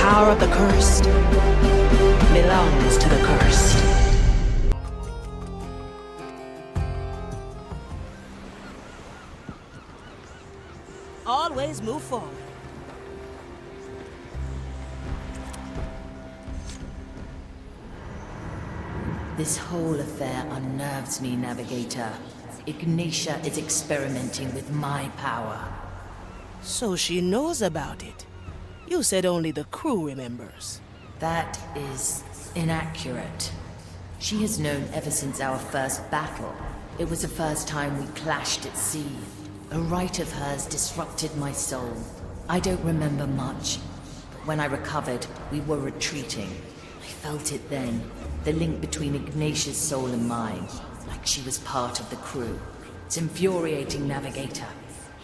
power of the cursed belongs to the cursed. Always move forward. This whole affair unnerves me, Navigator. Ignatia is experimenting with my power. So she knows about it. You said only the crew remembers. That is inaccurate. She has known ever since our first battle. It was the first time we clashed at sea. A rite of hers disrupted my soul. I don't remember much, but when I recovered, we were retreating. I felt it then, the link between Ignatia's soul and mine, like she was part of the crew. It's infuriating, Navigator.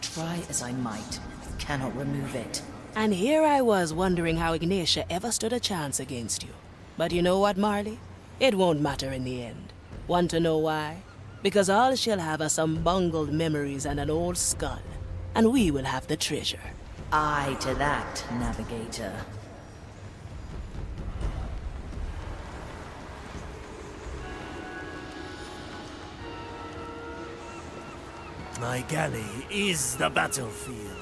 Try as I might, I cannot remove it. And here I was wondering how Ignatia ever stood a chance against you. But you know what, Marley? It won't matter in the end. Want to know why? Because all she'll have are some bungled memories and an old skull. And we will have the treasure. Aye to that, Navigator. My galley is the battlefield.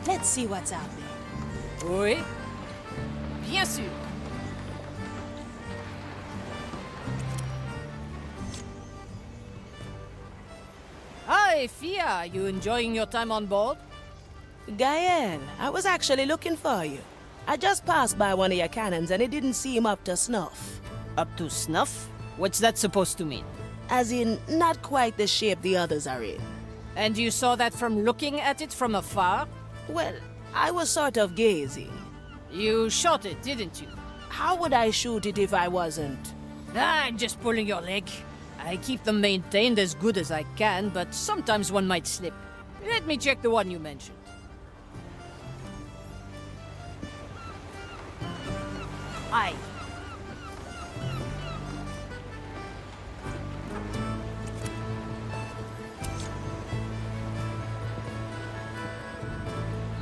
Let's see what's out there. Oui. Bien sûr. Hi, Fia. Are you enjoying your time on board? Gael, I was actually looking for you. I just passed by one of your cannons and it didn't seem up to snuff. Up to snuff? What's that supposed to mean? As in, not quite the shape the others are in. And you saw that from looking at it from afar? Well, I was sort of gazing. You shot it, didn't you? How would I shoot it if I wasn't? I'm just pulling your leg. I keep them maintained as good as I can, but sometimes one might slip. Let me check the one you mentioned. Aye.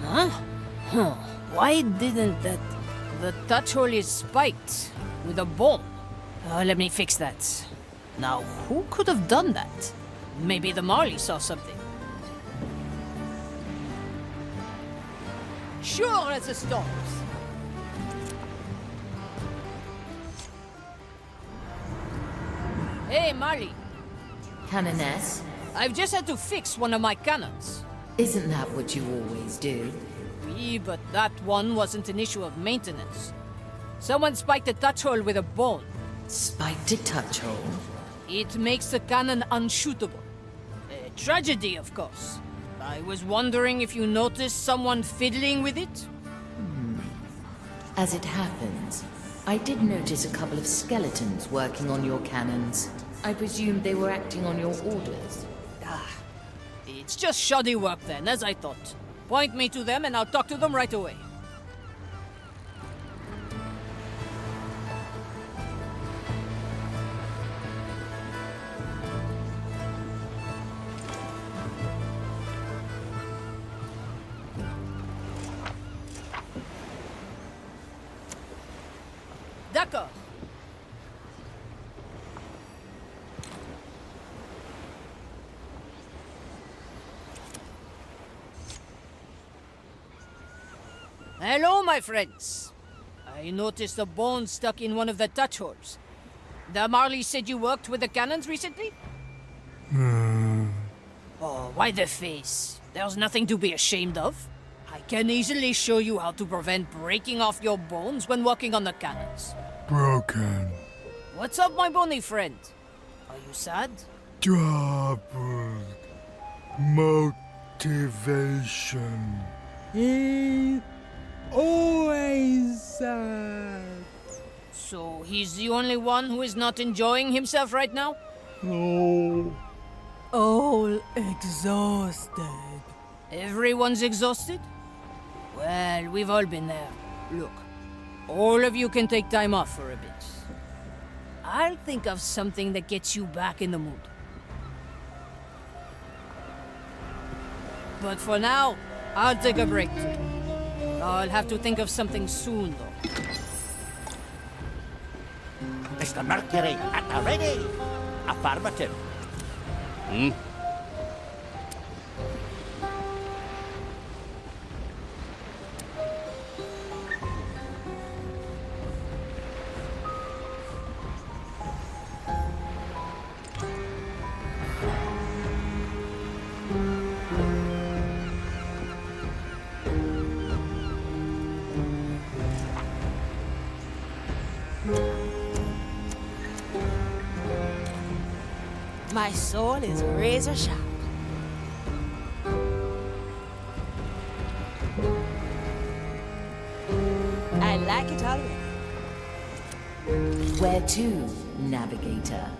Huh? Huh. Why didn't that... The touch hole is spiked with a bone. Let me fix that. Now, who could have done that? Maybe the Marley saw something. Sure as the stars. Hey, Marley. Canoness? I've just had to fix one of my cannons. Isn't that what you always do? Oui, but that one wasn't an issue of maintenance. Someone spiked a touch hole with a bone. Spiked a touch hole? It makes the cannon unshootable. A tragedy, of course. I was wondering if you noticed someone fiddling with it? As it happens, I did notice a couple of skeletons working on your cannons. I presumed they were acting on your orders. It's just shoddy work then, as I thought. Point me to them and I'll talk to them right away. D'accord. Hello, my friends. I noticed a bone stuck in one of the touch holes. The Marley said you worked with the cannons recently? Oh, why the face? There's nothing to be ashamed of. I can easily show you how to prevent breaking off your bones when working on the cannons. Broken. What's up, my bony friend? Are you sad? Troubled. Motivation. Always sad. So he's the only one who is not enjoying himself right now? No. All exhausted. Everyone's exhausted? Well, we've all been there. Look, all of you can take time off for a bit. I'll think of something that gets you back in the mood. But for now, I'll take a break too. I'll have to think of something soon, though. Is the Mercury at the ready? Affirmative. My soul is razor sharp. I like it already. Where to, navigator?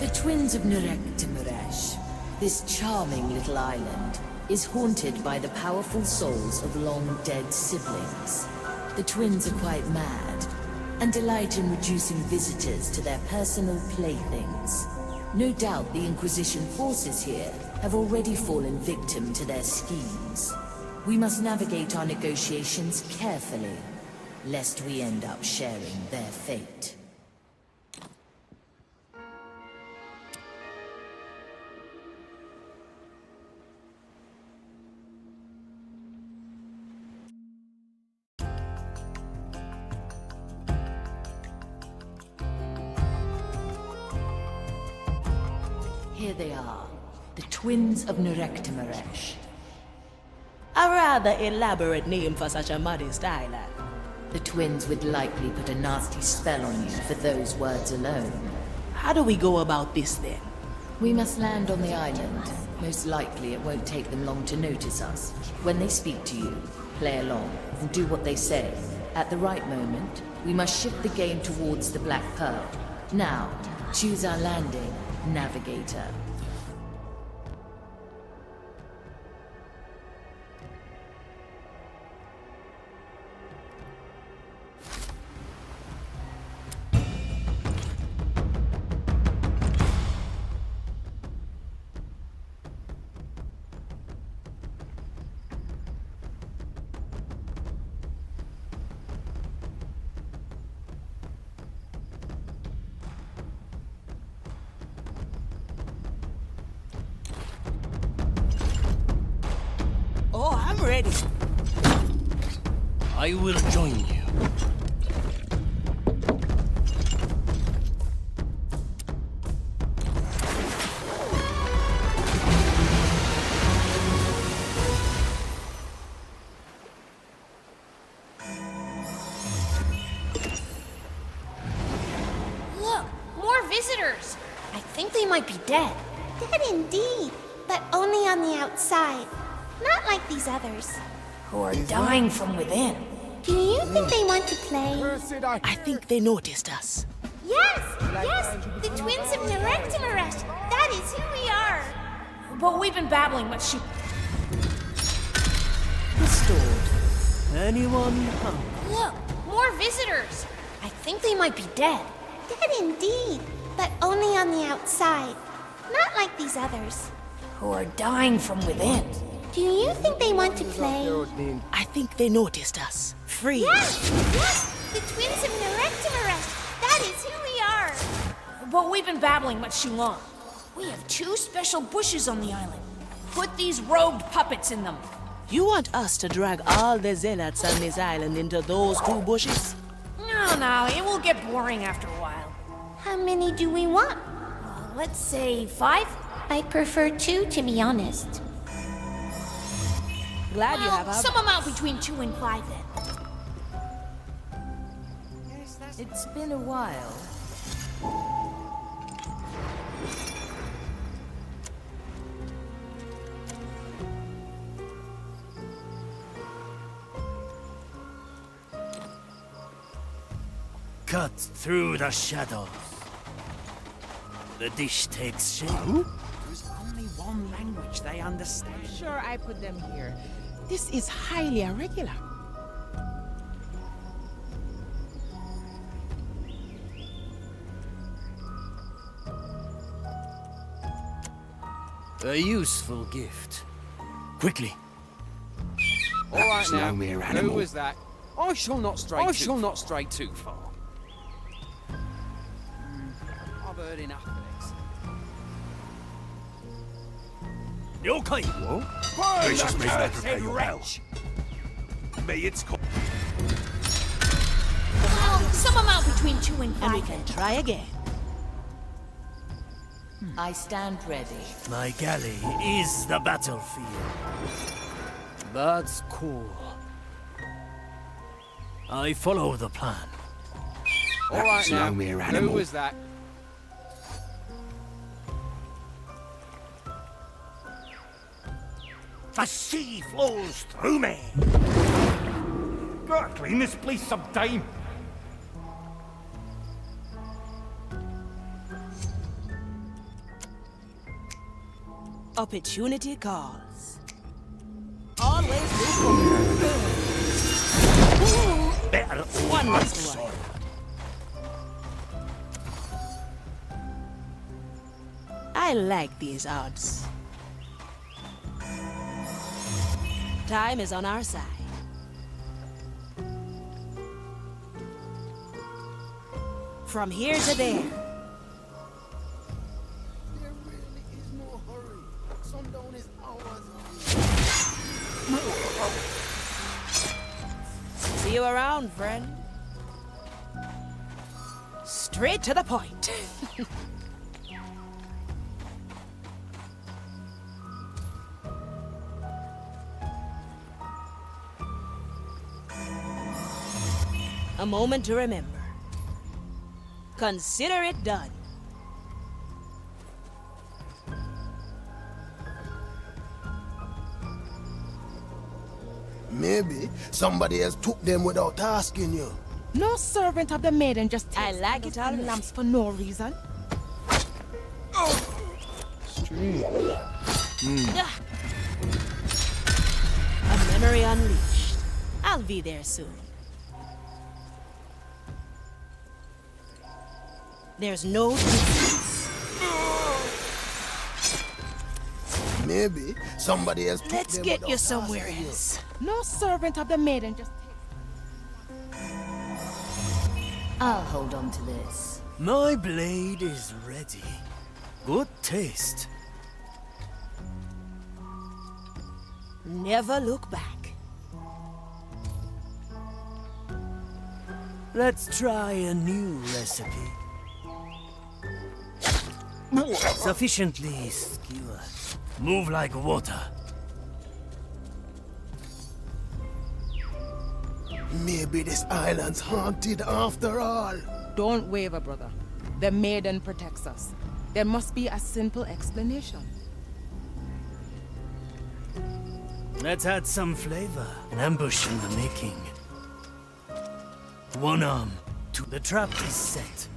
The twins of Nerechtemeresh, this charming little island, is haunted by the powerful souls of long-dead siblings. The twins are quite mad, and delight in reducing visitors to their personal playthings. No doubt the Inquisition forces here have already fallen victim to their schemes. We must navigate our negotiations carefully, lest we end up sharing their fate. Here they are, the twins of Nerechtemeresh. A rather elaborate name for such a modest island. The twins would likely put a nasty spell on you for those words alone. How do we go about this then? We must land on the island. Most likely it won't take them long to notice us. When they speak to you, play along and do what they say. At the right moment, we must shift the game towards the Black Pearl. Now, choose our landing, navigator. Oh, I'm ready. I will join you. Look, more visitors. I think they might be dead. Dead indeed, but only on the outside. Not like these others. Who are dying from within. Do you think they want to play? I think they noticed us. Yes! Yes! The twins of Nerechtemeresh! That is who we are! But we've been babbling much she... Restored. Anyone hungry? Look, more visitors. I think they might be dead. Dead indeed, but only on the outside. Not like these others. Who are dying from within. Do you think they want to play? I think they noticed us. Freeze! Yes! Yes! The twins of Nerechtemeresh! That is who we are! But we've been babbling much too long. We have 2 special bushes on the island. Put these robed puppets in them. You want us to drag all the zealots on this island into those 2 bushes? No, it will get boring after a while. How many do we want? Let's say 5? I prefer 2, to be honest. Glad you have our... Some amount between 2 and 5 then. It's been a while. Cut through the shadows. The dish takes shape. There's only one language they understand. Sure, I put them here. This is highly irregular. A useful gift. Quickly. All right That's now. no mere Who animal. was that? I shall not stray too far. I've heard enough of this. 了解。 Gracious may I prepare your bell. May its call. Some amount between 2 and And we 5. can try again. I stand ready. My galley is the battlefield. That's cool. I follow the plan. All right That's now. no mere Who animal. was that? The sea flows through me. Gotta clean this place sometime. Opportunity calls. Always look for Better one last one. I like these odds. Time is on our side. From here to there. There really is no hurry. Sundown is hours See you around, friend. Straight to the point. A moment to remember. Consider it done. Maybe somebody else took them without asking you. No servant of the maiden just I takes like it already. lamps for no reason. A memory unleashed. I'll be there soon. There's no distance. Maybe somebody else took Let's them get without you somewhere asking you. else. No servant of the maiden just takes. I'll hold on to this. My blade is ready. Good taste. Never look back. Let's try a new recipe. Sufficiently skewered. Move like water. Maybe this island's haunted after all. Don't waver, brother. The maiden protects us. There must be a simple explanation. Let's add some flavor. An ambush in the making. One arm to the trap is set.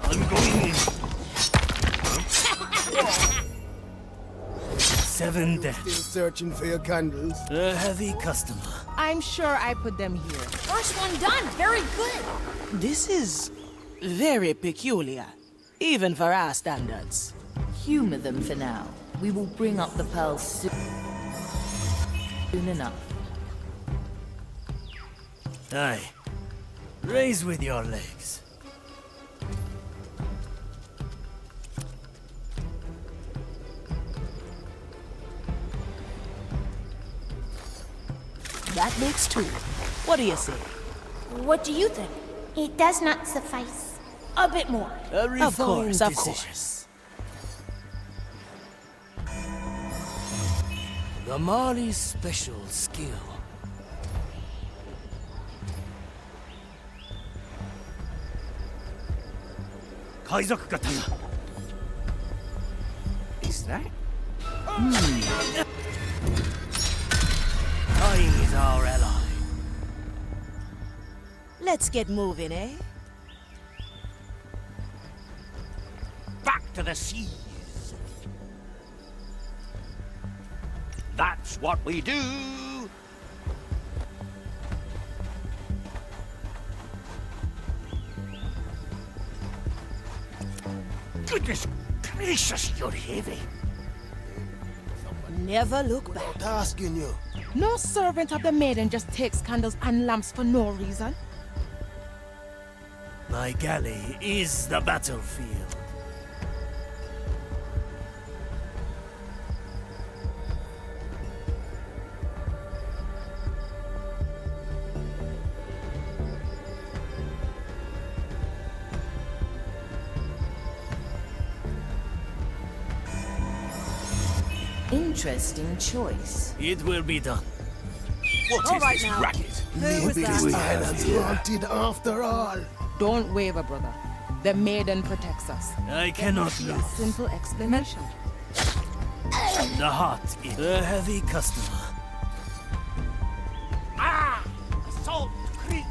I'm going in. 7 deaths. Still searching for your candles. A heavy customer. I'm sure I put them here. First one done. Very good. This is very peculiar, even for our standards. Humor them for now. We will bring up the pearls soon enough. Aye. Raise with your legs. That makes 2. What do you say? What do you think? It does not suffice. A bit more. A Of refined course, of decision. course. The Mali's special skill. Kaizoku katana. Is that? Time is our ally. Let's get moving, eh? Back to the seas. That's what we do. Goodness gracious, you're heavy. Never look back. Without asking you. No servant of the maiden just takes candles and lamps for no reason. My galley is the battlefield. Interesting choice. It will be done. What is this racket? Maybe this island's haunted after all. Don't waver, brother. The maiden protects us. I cannot lose. Simple explanation. The heart is a heavy customer. Ah! Salt creaks!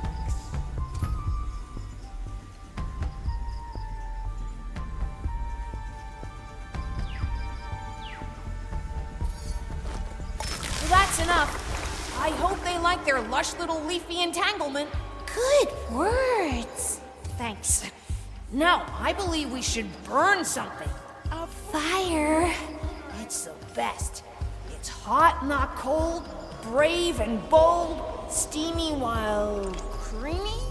Well, that's enough. I hope they like their lush little leafy entanglement. Good words. Thanks. Now, I believe we should burn something. A fire. It's the best. It's hot, not cold, brave and bold, steamy while creamy.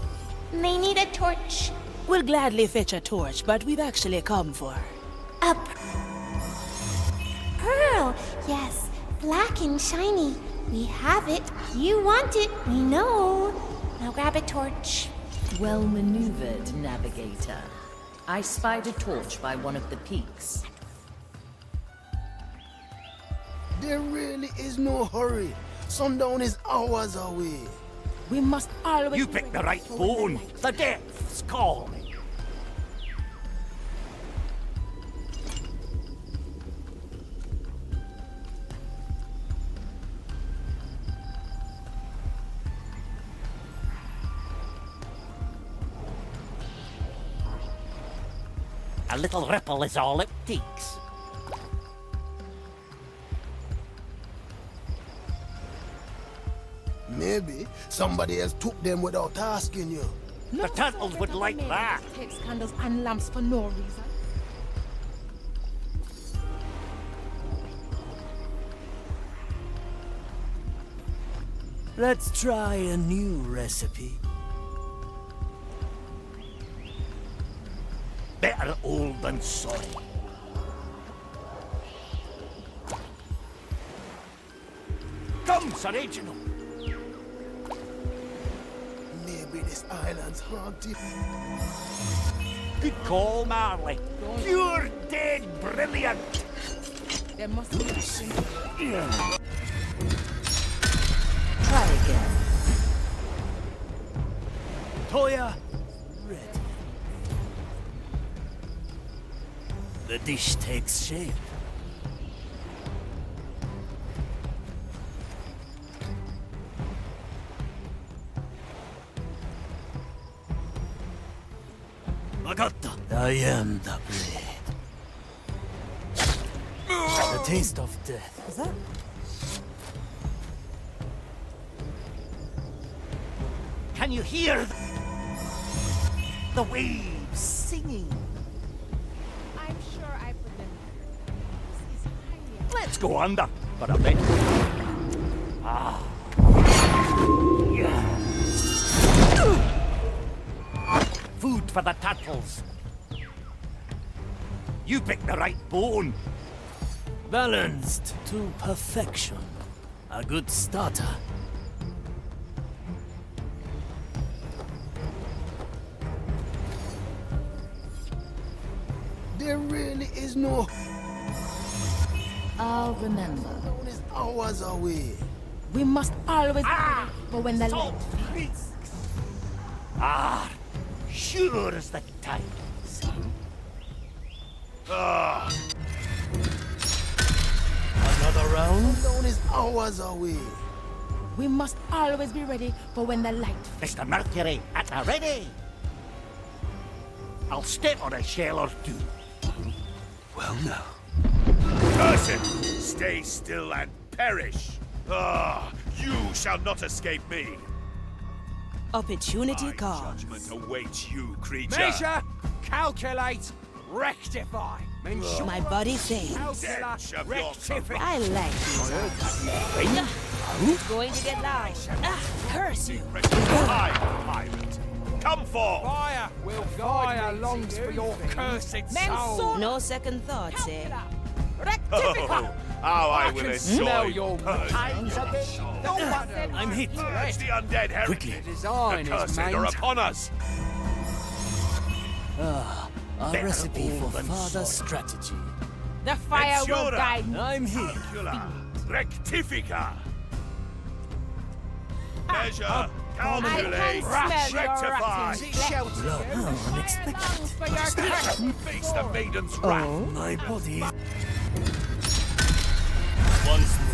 They need a torch. We'll gladly fetch a torch, but we've actually come for A pearl. Yes, black and shiny. We have it. You want it. We know. Now grab a torch. Well maneuvered, navigator. I spied a torch by one of the peaks. There really is no hurry. Sundown is hours away. We must always... You picked the right bone. The depths call. A little ripple is all it takes. Maybe somebody else took them without asking you. The turtles would like that. Takes candles and lamps for no reason. Let's try a new recipe. Better old than soy. Come, Sir Reginald. Maybe this island's haunted. Good call, Marley. Pure dead brilliant. There must be a simple... Try again. Toya, ready. The dish takes shape. Magatta. I am the blade. The taste of death. Is that... Can you hear the waves singing? I'm sure I put them there. This is highly... Let's go under for a bit. Ah. Yeah. Food for the turtles. You picked the right bone. Balanced to perfection. A good starter. There really is no... I'll remember. Sundown is hours away. We must always... But when the light... Creaks. Ah, sure as the tides. Ah. Another round? Sundown is hours away. We must always be ready for when the light... Mr. Mercury, at the ready. I'll step on a shell or two. Well now. Person, stay still and perish. Ah, you shall not escape me. opportunity My comes. judgment awaits you, creature. Measure! Calculate! Rectify. My body fails. Rectify. I like these odds. It's going to get loud. Curse you. Pirate. Come forth. Fire will fire longs for your cursed soul. No second thoughts, eh? Oh, how I will Smell enjoy your purging your soul. I'm hit. Purge the undead heritage. The design The is cursed are upon us. A recipe for further strategy. The fire will Ensura. guide me. I'm here. Rectifica. Measure. I Calculate. can smell your Rectify. rotten flesh. How unexpected. For your curse. Face the maiden's wrath. My body. Once more.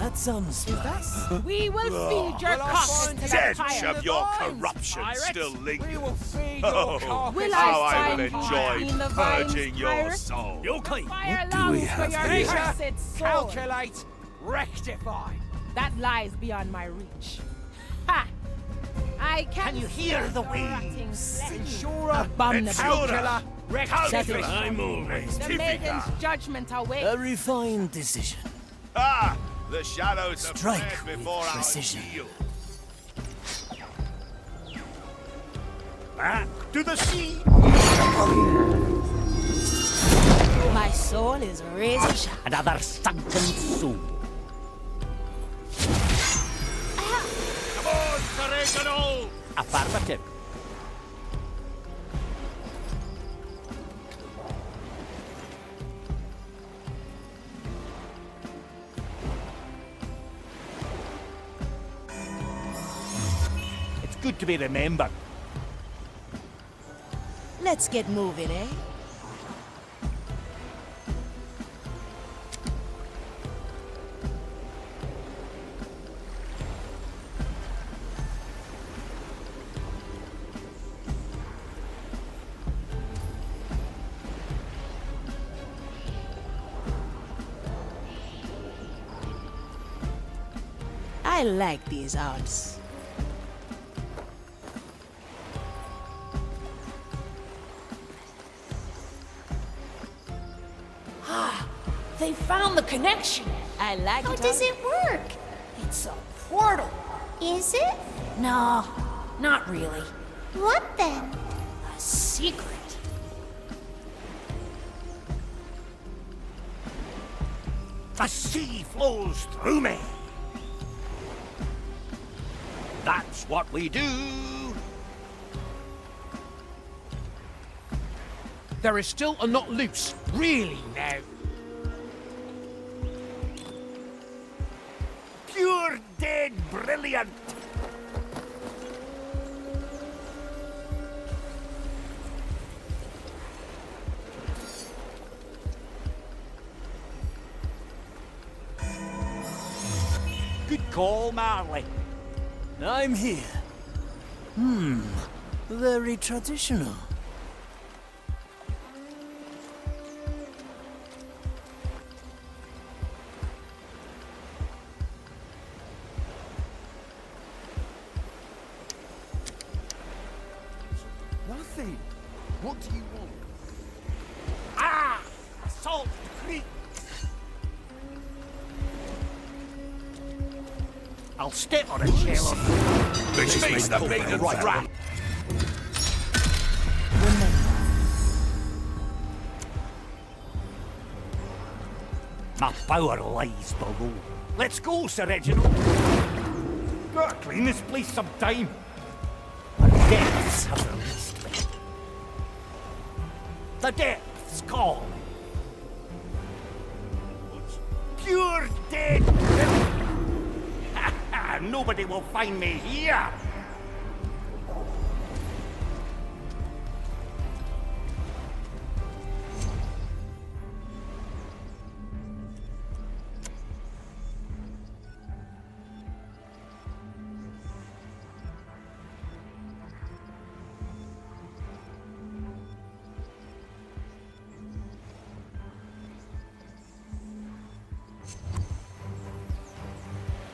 That sounds nice. We will feed your carcass to the Stench fire. of your corruption still We lingers. will feed Oh, your carcass. Will how I I will find fire in enjoy the vines, purging your pirate? soul. Fire do we longs for have your here? cursed soul. Calculate. Rectify. That lies beyond my reach. Ha! I can you hear the waves? Ensure. Abominable. Ensure. Rectify. I'm always. The maiden's judgment awaits. A refined decision. Ah, the shadows have Strike fled with before our precision. shield. Back to the sea. My soul is razor sharp. Another sunken soul. Come on, Oregano! Affirmative. It's good to be remembered. Let's get moving, eh? I like these odds. They found the connection. I like How it. does it work? It's a portal. Is it? No, not really. What then? A secret. The sea flows through me. That's what we do. There is still a knot loose. Really now. Pure dead brilliant. Good call, Marley. I'm here. Very traditional. Nothing. What do you want? Ah! Salt Creek. I'll step on a shell of... Face the maiden's wrath. My power lies below. Let's go, Sir Reginald. Gotta clean this place some time. The depths have released me. The depths call. Pure dead. Nobody will find me here.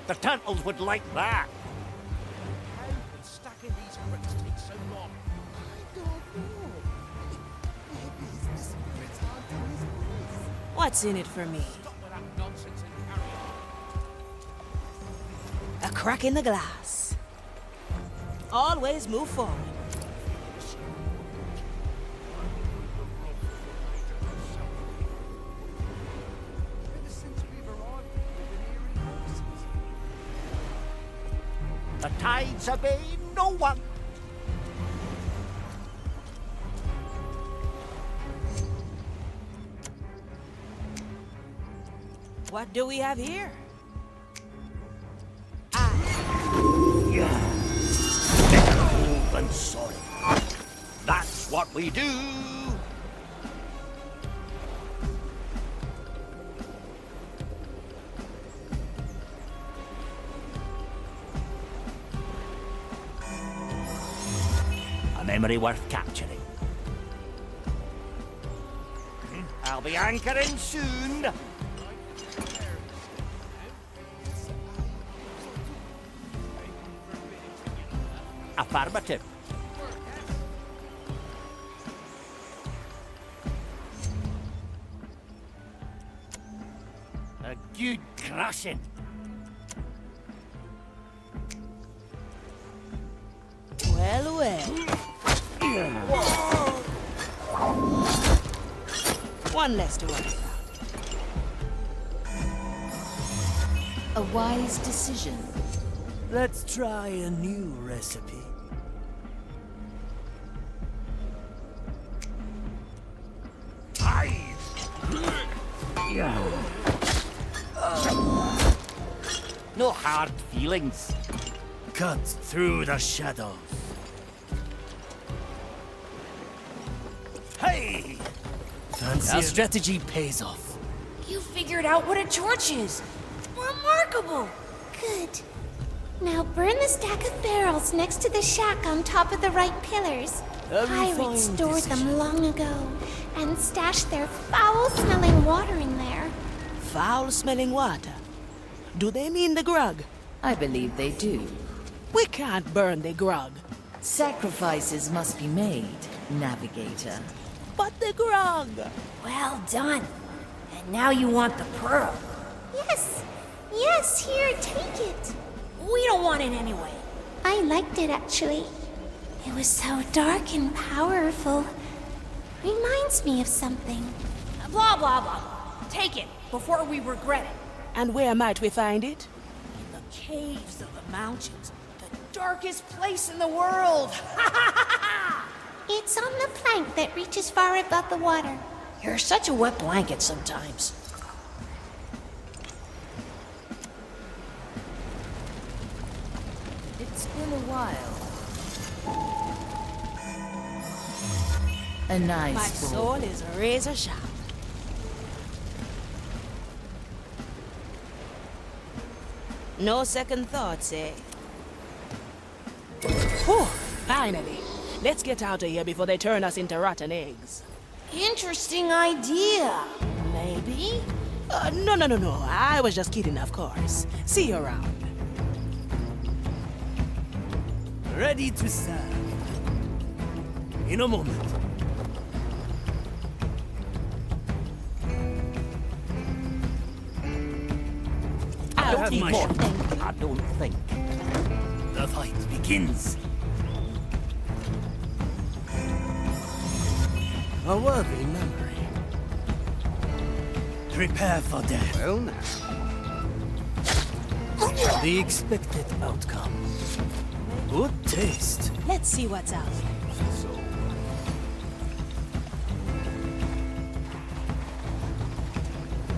The turtles would like that. How can stacking these bricks take so long? I don't know. What's in it for me? A crack in the glass. Always move forward. The tides obey no one. What do we have here? Old and sorry. That's what we do. A memory worth capturing. I'll be anchoring soon. Affirmative. A good crushing. Well, well. One less to worry about. A wise decision. Let's try a new recipe. No hard feelings. Cut through the shadows. Hey! Fancy our strategy pays off. You figured out what a torch is. Remarkable. Good. Now burn the stack of barrels next to the shack on top of the right pillars. Pirates stored them long ago and stashed their foul-smelling water in there. Foul-smelling water? Do they mean the grog? I believe they do. We can't burn the grog. Sacrifices must be made, navigator. But the grog! Well done. And now you want the pearl. Yes. Yes, here, take it. We don't want it anyway. I liked it, actually. It was so dark and powerful. Reminds me of something. Blah, blah, blah, blah. Take it before we regret it. And where might we find it? In the caves of the mountains. The darkest place in the world. It's on the plank that reaches far above the water. You're such a wet blanket sometimes. It's been a while. A nice My ball. soul is razor sharp. No second thoughts, eh? Whew, finally. Let's get out of here before they turn us into rotten eggs. Interesting idea. Maybe? No. I was just kidding, of course. See you around. Ready to serve. In a moment. I'll have be my more. I don't think. The fight begins. A worthy memory. Prepare for death. Well, now. The expected outcome. Good taste. Let's see what's out.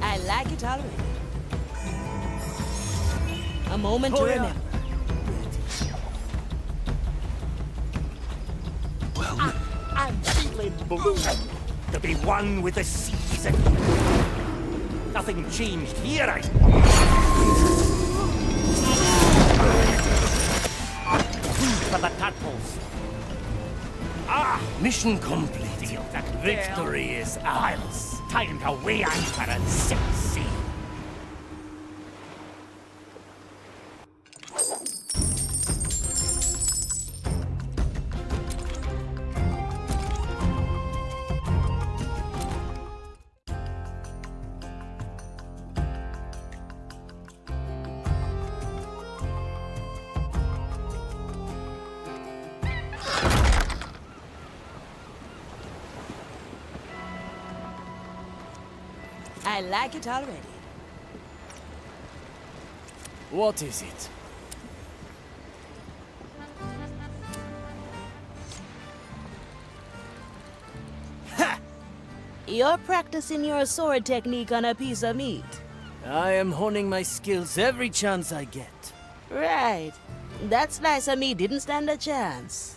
I like it already. A moment to remember. I'm feeling blue to be one with the seas and nothing changed here. Food for the tadpoles. Mission complete. Deal that Victory is ours. Time to weigh anchor and set sail. I like it already. What is it? Ha! You're practicing your sword technique on a piece of meat. I am honing my skills every chance I get. Right. That slice of meat didn't stand a chance.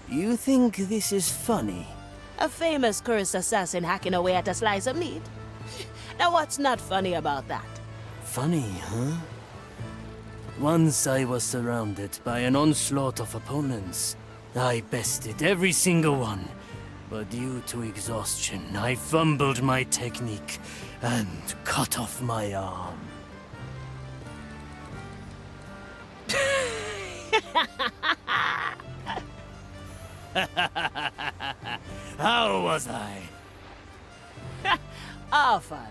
You think this is funny? A famous cursed assassin hacking away at a slice of meat? Now what's not funny about that? Funny, huh? Once I was surrounded by an onslaught of opponents. I bested every single one. But due to exhaustion, I fumbled my technique and cut off my arm. How was I? Ah, fun.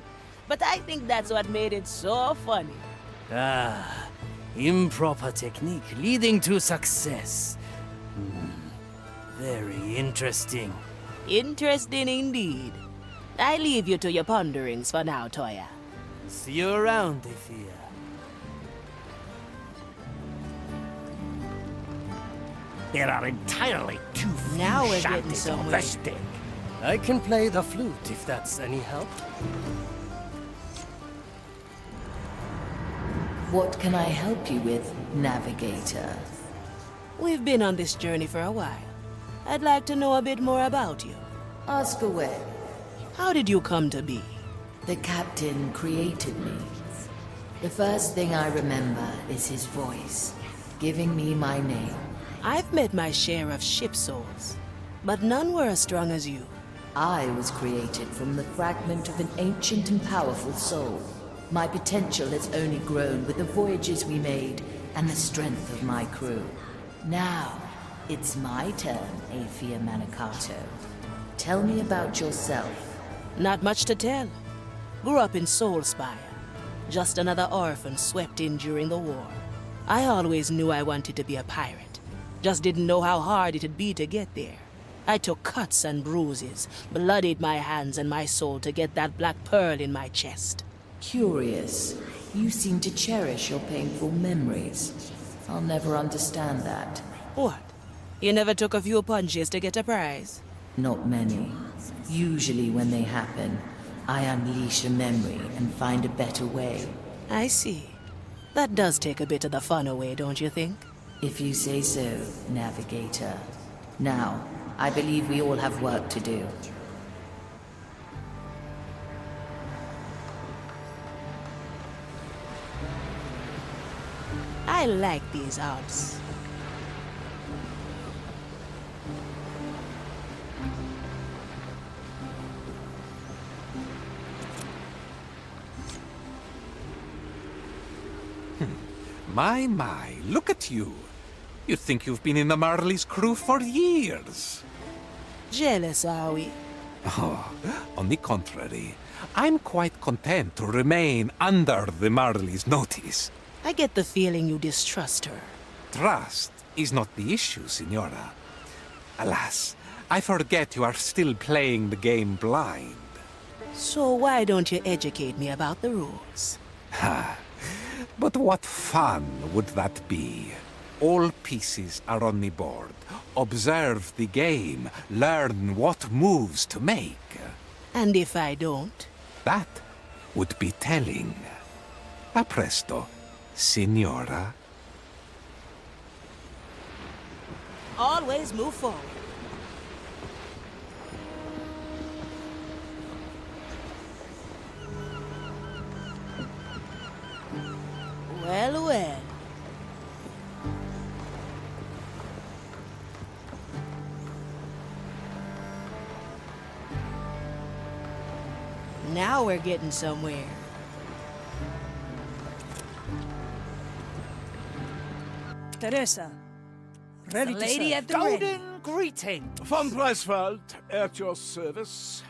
But I think that's what made it so funny. Ah, improper technique leading to success. Very interesting. Interesting indeed. I leave you to your ponderings for now, Toya. See you around, Afia. There are entirely too few Now we're getting shanties on somewhere. this dig. I can play the flute if that's any help. What can I help you with, navigator? We've been on this journey for a while. I'd like to know a bit more about you. Ask away. How did you come to be? The captain created me. The first thing I remember is his voice, giving me my name. I've met my share of ship souls, but none were as strong as you. I was created from the fragment of an ancient and powerful soul. My potential has only grown with the voyages we made and the strength of my crew. Now, it's my turn, Afia Manicato. Tell me about yourself. Not much to tell. Grew up in Soulspire. Just another orphan swept in during the war. I always knew I wanted to be a pirate. Just didn't know how hard it'd be to get there. I took cuts and bruises, bloodied my hands and my soul to get that black pearl in my chest. Curious. You seem to cherish your painful memories. I'll never understand that. What? You never took a few punches to get a prize? Not many. Usually when they happen, I unleash a memory and find a better way. I see. That does take a bit of the fun away, don't you think? If you say so, navigator. Now, I believe we all have work to do. I like these odds. My, look at you. You think you've been in the Marley's crew for years. Jealous, are we? Oh, on the contrary, I'm quite content to remain under the Marley's notice. I get the feeling you distrust her. Trust is not the issue, Signora. Alas, I forget you are still playing the game blind. So why don't you educate me about the rules? Ha! But what fun would that be? All pieces are on the board. Observe the game. Learn what moves to make. And if I don't? That would be telling. A presto, Signora. Always move forward. Well, well. Now we're getting somewhere. Teresa, ready The to lady serve. at the golden greeting. Von Preiswald, at your service.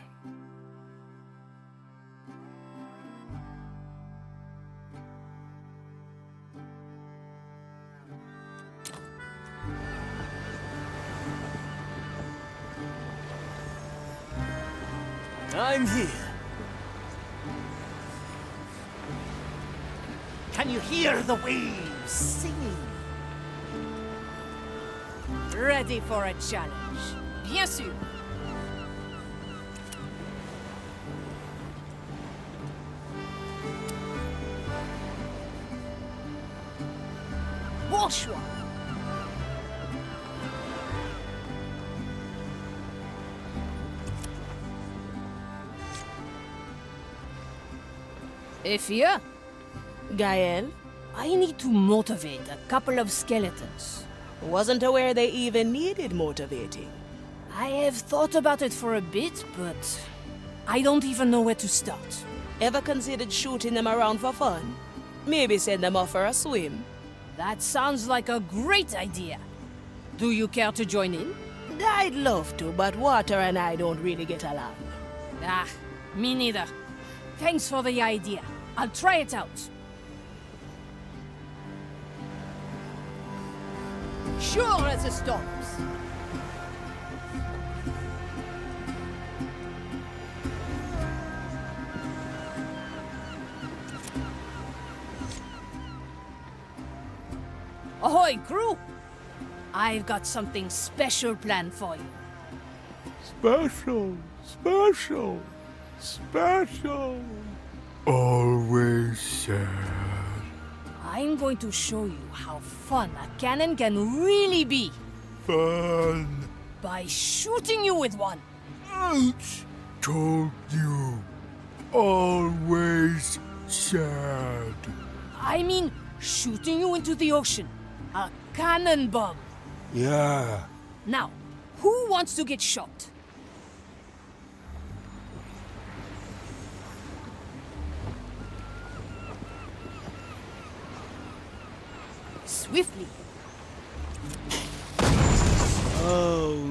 I'm here. Can you hear the waves singing? Ready for a challenge? Bien sûr. Bon choix. Afia? Gael? I need to motivate a couple of skeletons. Wasn't aware they even needed motivating. I have thought about it for a bit, but I don't even know where to start. Ever considered shooting them around for fun? Maybe send them off for a swim? That sounds like a great idea. Do you care to join in? I'd love to, but Water and I don't really get along. Ah, me neither. Thanks for the idea. I'll try it out. Sure as the storms. Ahoy, crew! I've got something special planned for you. Special, special, special. Always sad. I'm going to show you how fun a cannon can really be. Fun. By shooting you with one. Ouch! Told you. Always sad. I mean, shooting you into the ocean. A cannon bomb. Yeah. Now, who wants to get shot? Swiftly. Oh.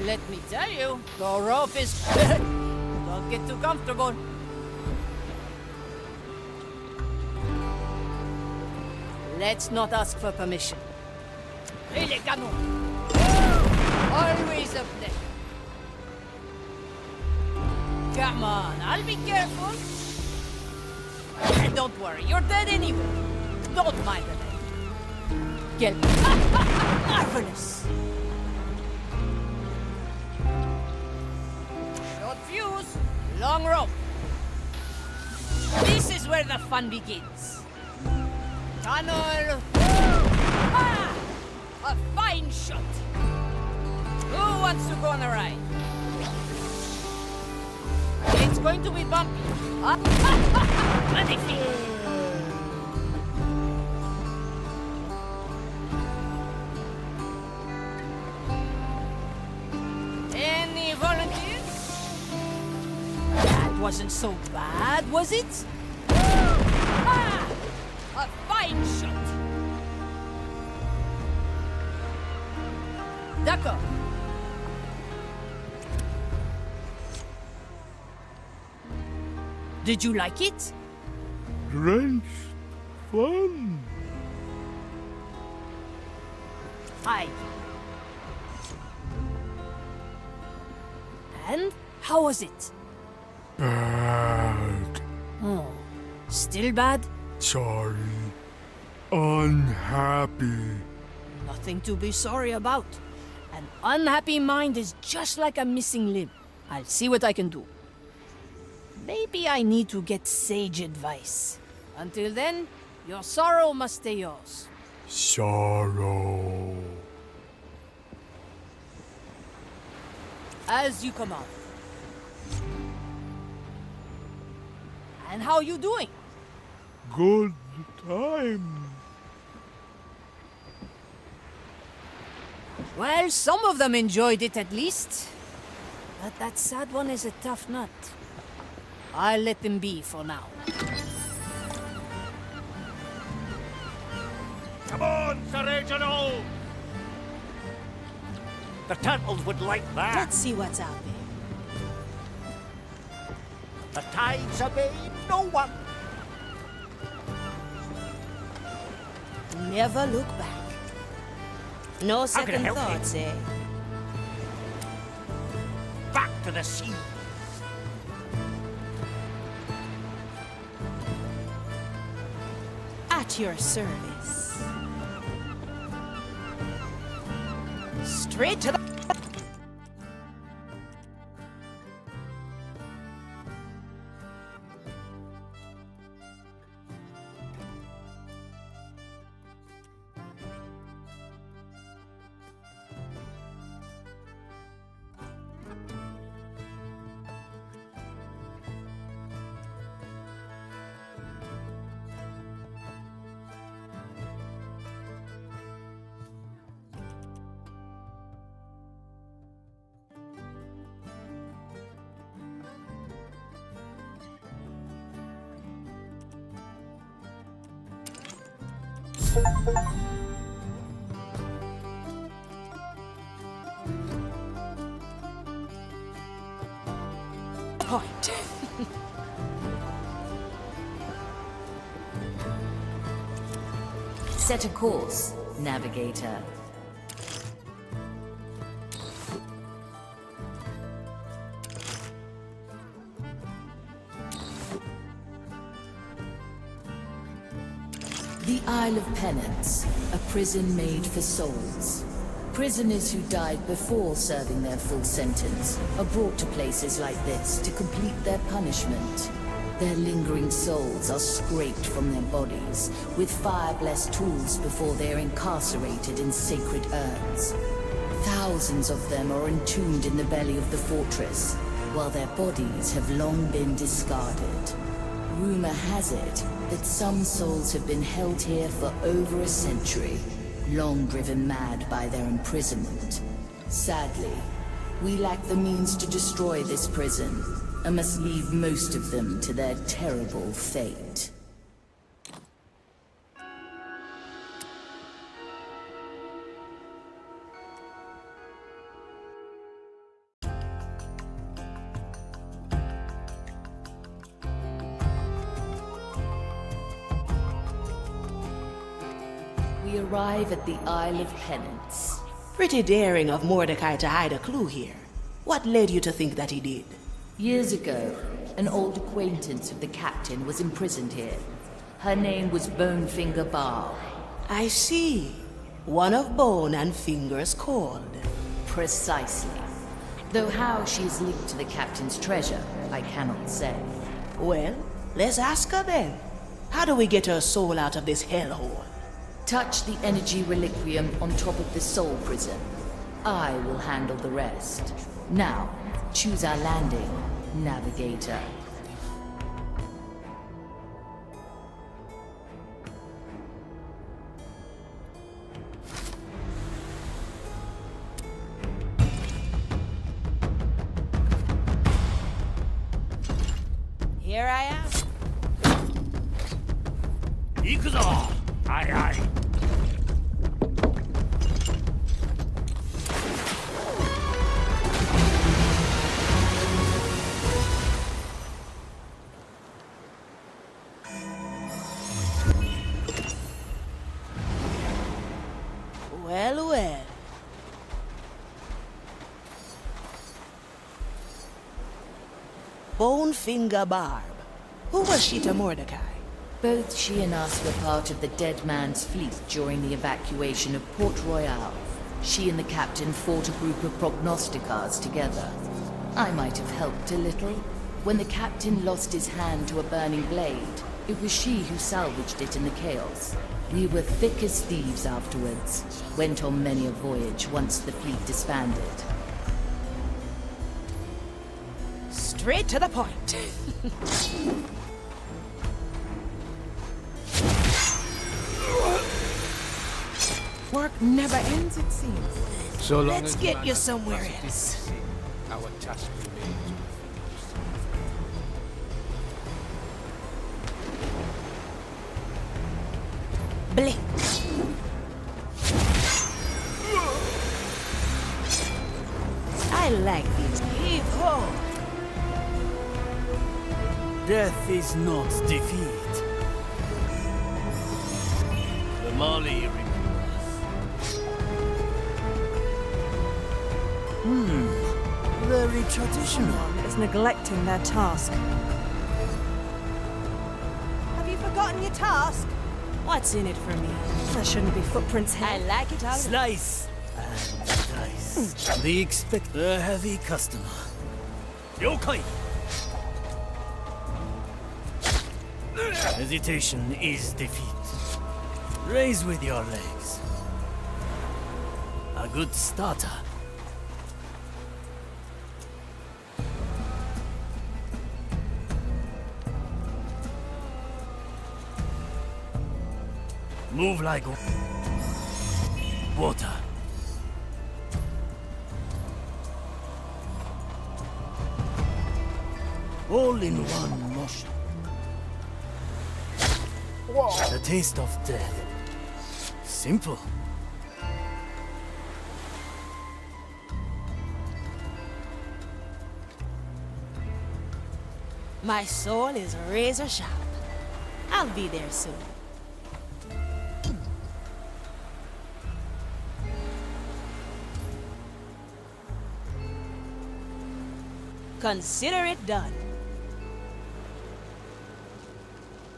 Let me tell you, the rope is... Don't get too comfortable. Let's not ask for permission. Et les canons! Always a pleasure. Come on, I'll be careful. And don't worry, you're dead anyway. Don't mind it. Get... Marvelous! Fuse, long rope. This is where the fun begins. Tunnel. Ah! A fine shot. Who wants to go on a ride? It's going to be bumpy. Magnifique. Any volunteers? Wasn't so bad, was it? Ah! A fine shot! D'accord. Did you like it? Drenched fun. Hi. And how was it? Bad. Oh, still bad? Sorry. Unhappy. Nothing to be sorry about. An unhappy mind is just like a missing limb. I'll see what I can do. Maybe I need to get sage advice. Until then, your sorrow must stay yours. Sorrow. As you command. And how you doing? Good time. Well, some of them enjoyed it at least. But that sad one is a tough nut. I'll let them be for now. Come on, Sir Reginald! The turtles would like that. Let's see what's out there. The tides obey no one. Never look back. No How can I second help you? thoughts, eh? Back to the sea. At your service. Straight to the... Point. Set a course, navigator. The Isle of Penance, a prison made for souls. Prisoners who died before serving their full sentence are brought to places like this to complete their punishment. Their lingering souls are scraped from their bodies with fire-blessed tools before they are incarcerated in sacred urns. Thousands of them are entombed in the belly of the fortress, while their bodies have long been discarded. Rumor has it that some souls have been held here for over a century, long driven mad by their imprisonment. Sadly, we lack the means to destroy this prison, and must leave most of them to their terrible fate. We arrive at the Isle of Penance. Pretty daring of Mordecai to hide a clue here. What led you to think that he did? Years ago, an old acquaintance of the captain was imprisoned here. Her name was Bonefinger Bar. I see. One of Bone and Finger's called. Precisely. Though how she is linked to the captain's treasure, I cannot say. Well, let's ask her then. How do we get her soul out of this hellhole? Touch the energy reliquium on top of the soul prison. I will handle the rest. Now, choose our landing, navigator. Here I am. Ikuzo! Aye, aye. Well, well. Bonefinger Barb. Who was she to Mordecai? Both she and us were part of the Dead Man's fleet during the evacuation of Port Royal. She and the captain fought a group of prognosticars together. I might have helped a little. When the captain lost his hand to a burning blade, it was she who salvaged it in the chaos. We were thick as thieves afterwards. Went on many a voyage once the fleet disbanded. Straight to the point. Work never ends, it seems. So long Let's as get man you has somewhere capacity to else. see, our task remains. Death is not defeat. The Mali remembers. Very traditional. Someone is neglecting their task. Have you forgotten your task? What's in it for me? There shouldn't be footprints here. I like it how Slice and dice. They expect a heavy customer. Yokai! Hesitation is defeat. Raise with your legs. A good starter. Move like water. All in one motion. Whoa. The taste of death. Simple. My soul is razor sharp. I'll be there soon. Consider it done.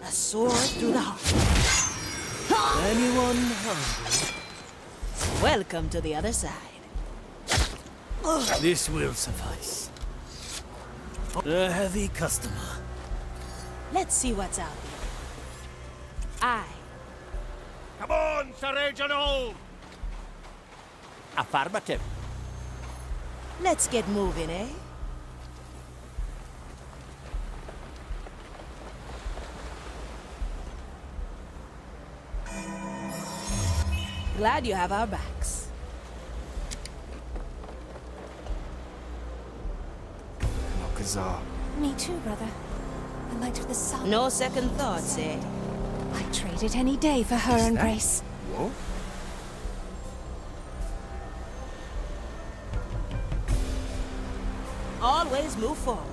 A sword through the heart. Anyone hungry? Welcome to the other side. This will suffice. A heavy customer. Let's see what's out there. Come on, Sir Reginald! Affirmative. Let's get moving, eh? Glad you have our backs. Alcazar. Me too, brother. The light of the sun. No second thoughts, eh? I'd trade it any day for her embrace. What? Always move forward.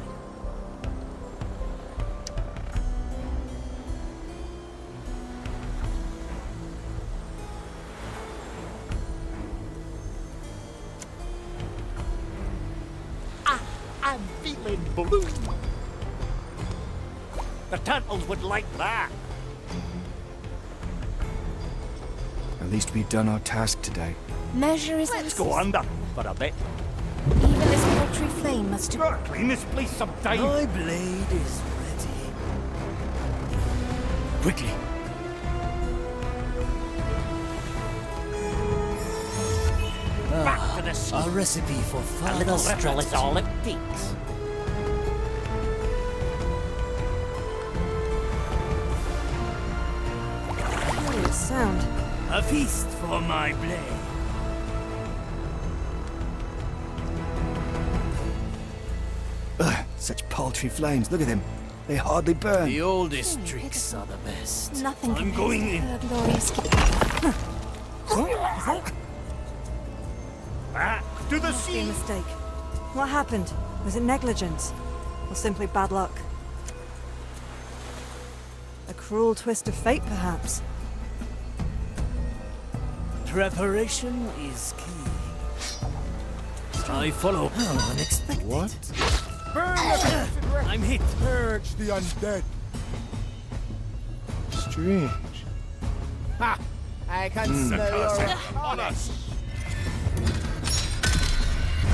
I'm feeling blue. The turtles would like that. At least we've done our task today. Measure is Let's go under for a bit. Even this paltry flame must have... Gotta clean this place sometime. My blade is ready. Quickly. Back to the sea. A recipe for A further little ripple strategy. is all it takes. Curious sound. A feast for my blade. Ugh, such paltry flames. Look at them. They hardly burn. The oldest tricks are the best. Nothing I'm going in. her glorious... Back to the Must be a sea. mistake. What happened? Was it negligence? Or simply bad luck? A cruel twist of fate, perhaps? Preparation is key. I follow. Oh, unexpected. What? Burn the I'm hit. purge the undead. Strange. Ha! I can smell your On us.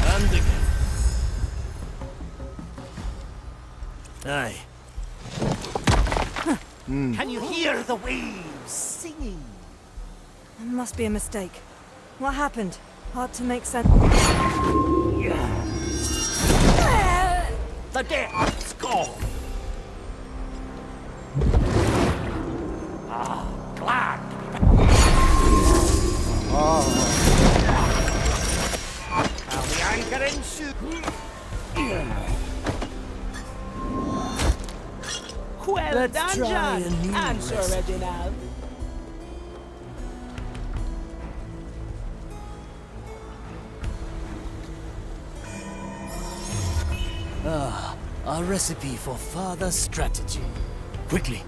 And again. Aye. Can you hear the waves singing? It must be a mistake. What happened? Hard to make sense. The death's gone. Ah, glad. I'll be anchoring soon. Well Let's done, try John. a new I'm Sir recipe. Reginald. A recipe for further strategy. Quickly.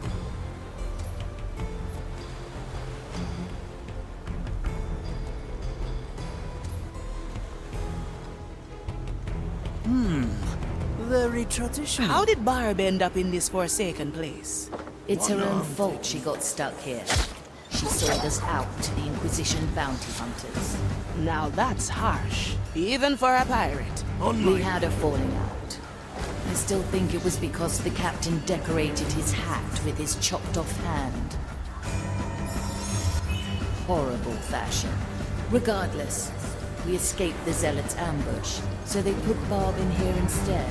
Very traditional. How did Barb end up in this forsaken place? It's her own fault she got stuck here. She sold us out to the Inquisition bounty hunters. Now that's harsh, even for a pirate. We had a falling out. I still think it was because the captain decorated his hat with his chopped off hand. Horrible fashion. Regardless, we escaped the Zealots' ambush, so they put Barb in here instead.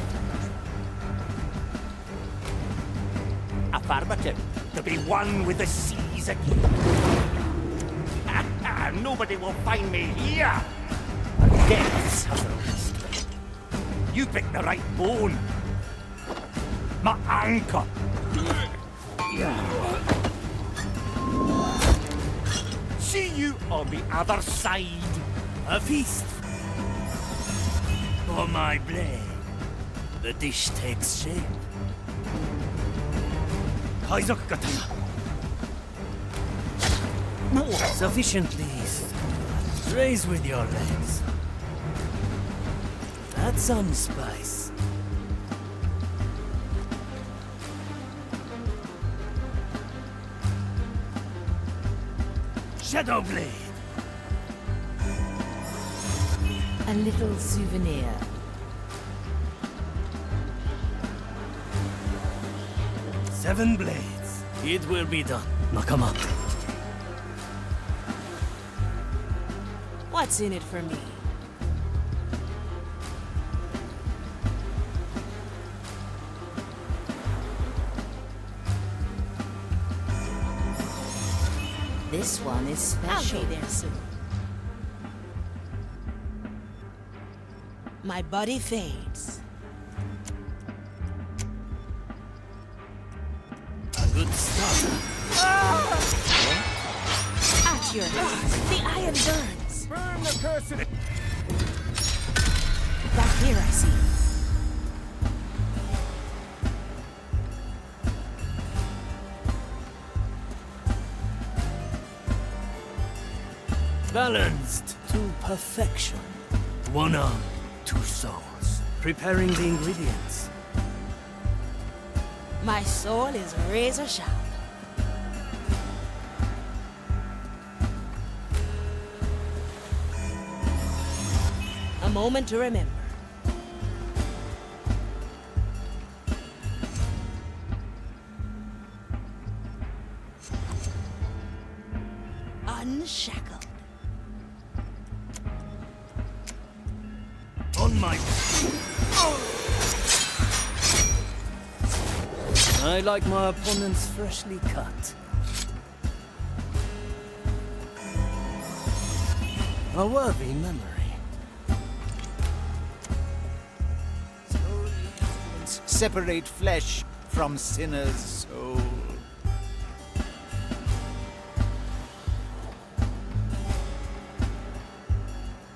Affirmative. To be one with the seas again. Nobody will find me here. The depths have the rest. You picked the right bone. My anchor. See you on the other side. A feast. For my blade. The dish takes shape. Sufficiently east. Raise with your legs. That's some spice. Shadow blade. A little souvenir. Seven blades. It will be done. Now come on. What's in it for me? This one is special. I'll be there soon. My body fades. A good start. At your head. The iron burns. Burn the cursed. Back here, I see. Balanced to perfection. One arm, two souls. Preparing the ingredients. My soul is razor sharp. A moment to remember. Unshackled. On my... I like my opponents freshly cut. A worthy memory. Separate flesh from sinner's soul.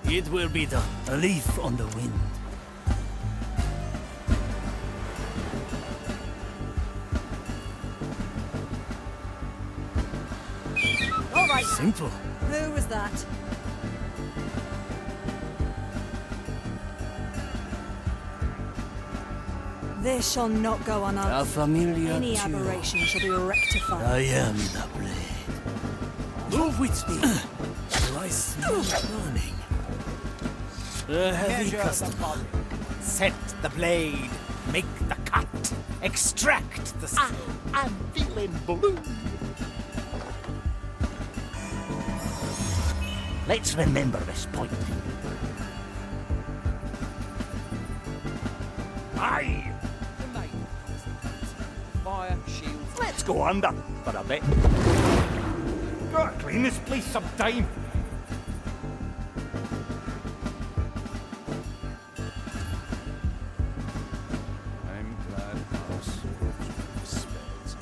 It will be done. A leaf on the wind. All right. Simple. Who was that? This shall not go A unanswered. familiar Any tune. aberration shall be rectified. I am the blade. Move with me. Do I smell burning? A heavy Measure customer. the body. Set the blade. Make the cut. Extract the soul. I'm feeling blue. Let's remember this point. Aye. Fire, shields. Let's go under for a bit. Gotta clean this place sometime. I'm glad our swords spared such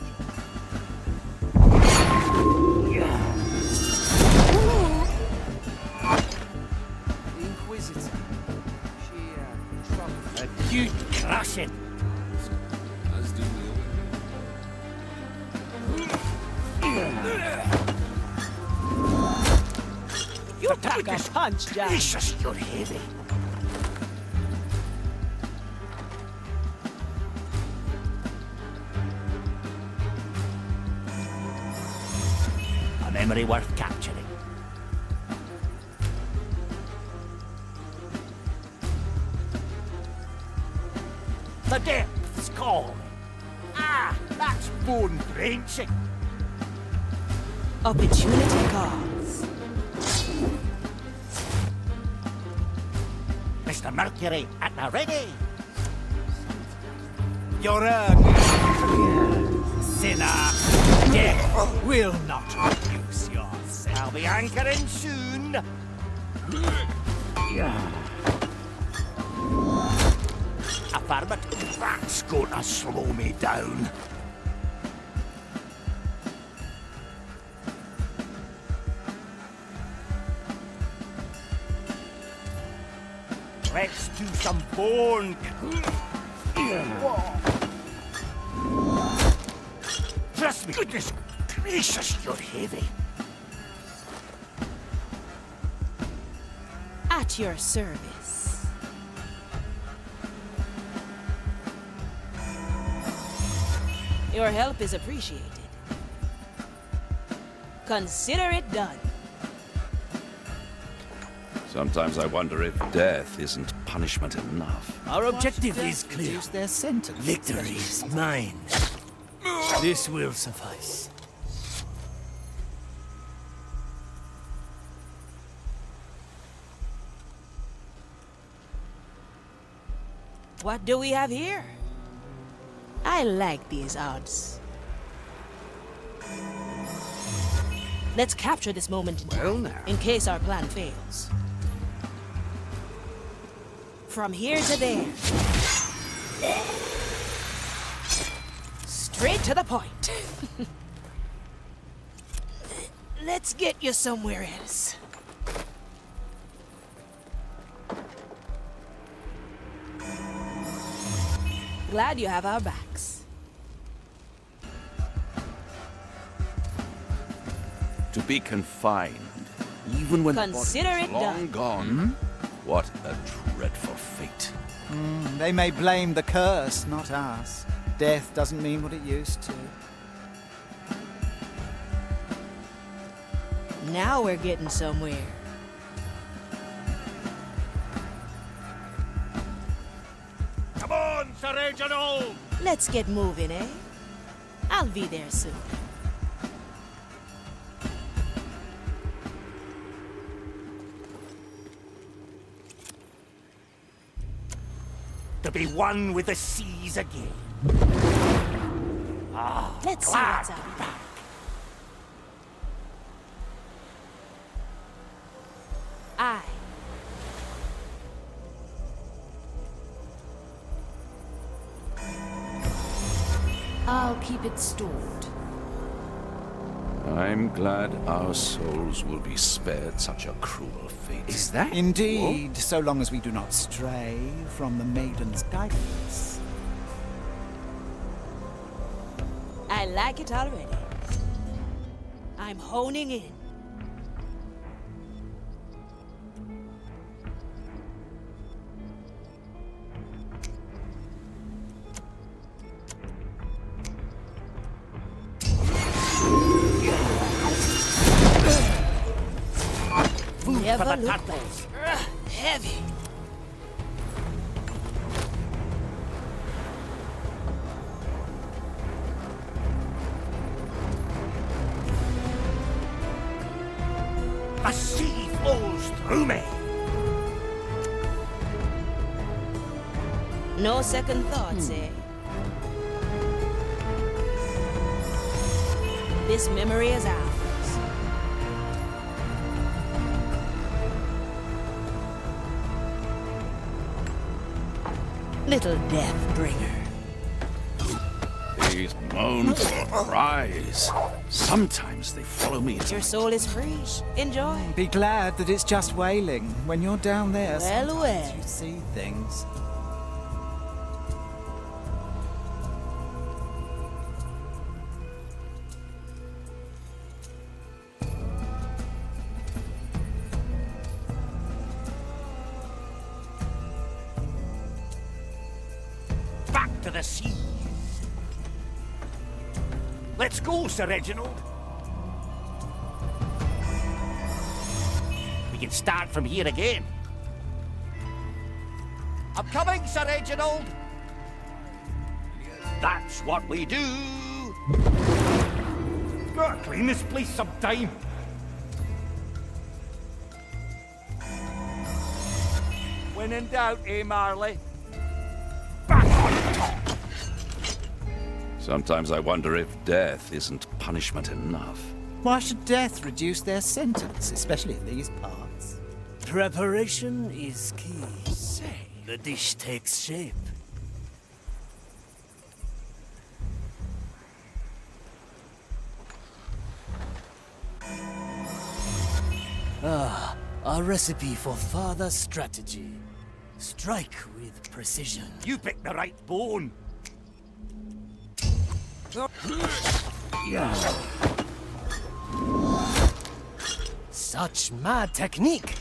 The Inquisitor. She trouble. Acute crushing. You pack a punch, Jack. Jesus, you're heavy. A memory worth capturing. The depths call. Ah, that's bone drenching. Opportunity calls. Mr. Mercury at the ready. You're a sinner. Death will not reduce your sin. I'll be anchoring soon. Affirmative. That's going to slow me down. Let's do some bone. Trust me. Goodness gracious, you're heavy. At your service. Your help is appreciated. Consider it done. Sometimes I wonder if death isn't punishment enough. Our objective is clear. Their sentence. Victory is mine. This will suffice. What do we have here? I like these odds. Let's capture this moment in time, in case our plan fails. From here to there. Straight to the point. Let's get you somewhere else. Glad you have our backs. To be confined, even when Consider the it body's long done. gone. What a dreadful fate. They may blame the curse, not us. Death doesn't mean what it used to. Now we're getting somewhere. Come on, Sir Reginald! Let's get moving, eh? I'll be there soon. To be one with the seas again. Ah, Let's see glad what's to up. be back. Aye. I'll keep it stored. I'm glad our souls will be spared such a cruel fate. Is that? Indeed, so long as we do not stray from the maiden's guidance. I like it already. I'm honing in. Never look back. Heavy. The sea flows through me. No second thoughts, eh? This memory is ours. Little death bringer. These moans will rise. Sometimes they follow me. Your soul is free. Enjoy. Be glad that it's just wailing. When you're down there, Well, sometimes well. you see things. the sea. Let's go, Sir Reginald. We can start from here again. I'm coming, Sir Reginald. That's what we do. Gotta clean this place sometime. When in doubt, eh, Marley? Back on top! Sometimes I wonder if death isn't punishment enough. Why should death reduce their sentence, especially in these parts? Preparation is key. The dish takes shape. A recipe for further strategy. Strike with precision. You picked the right bone. Such mad technique.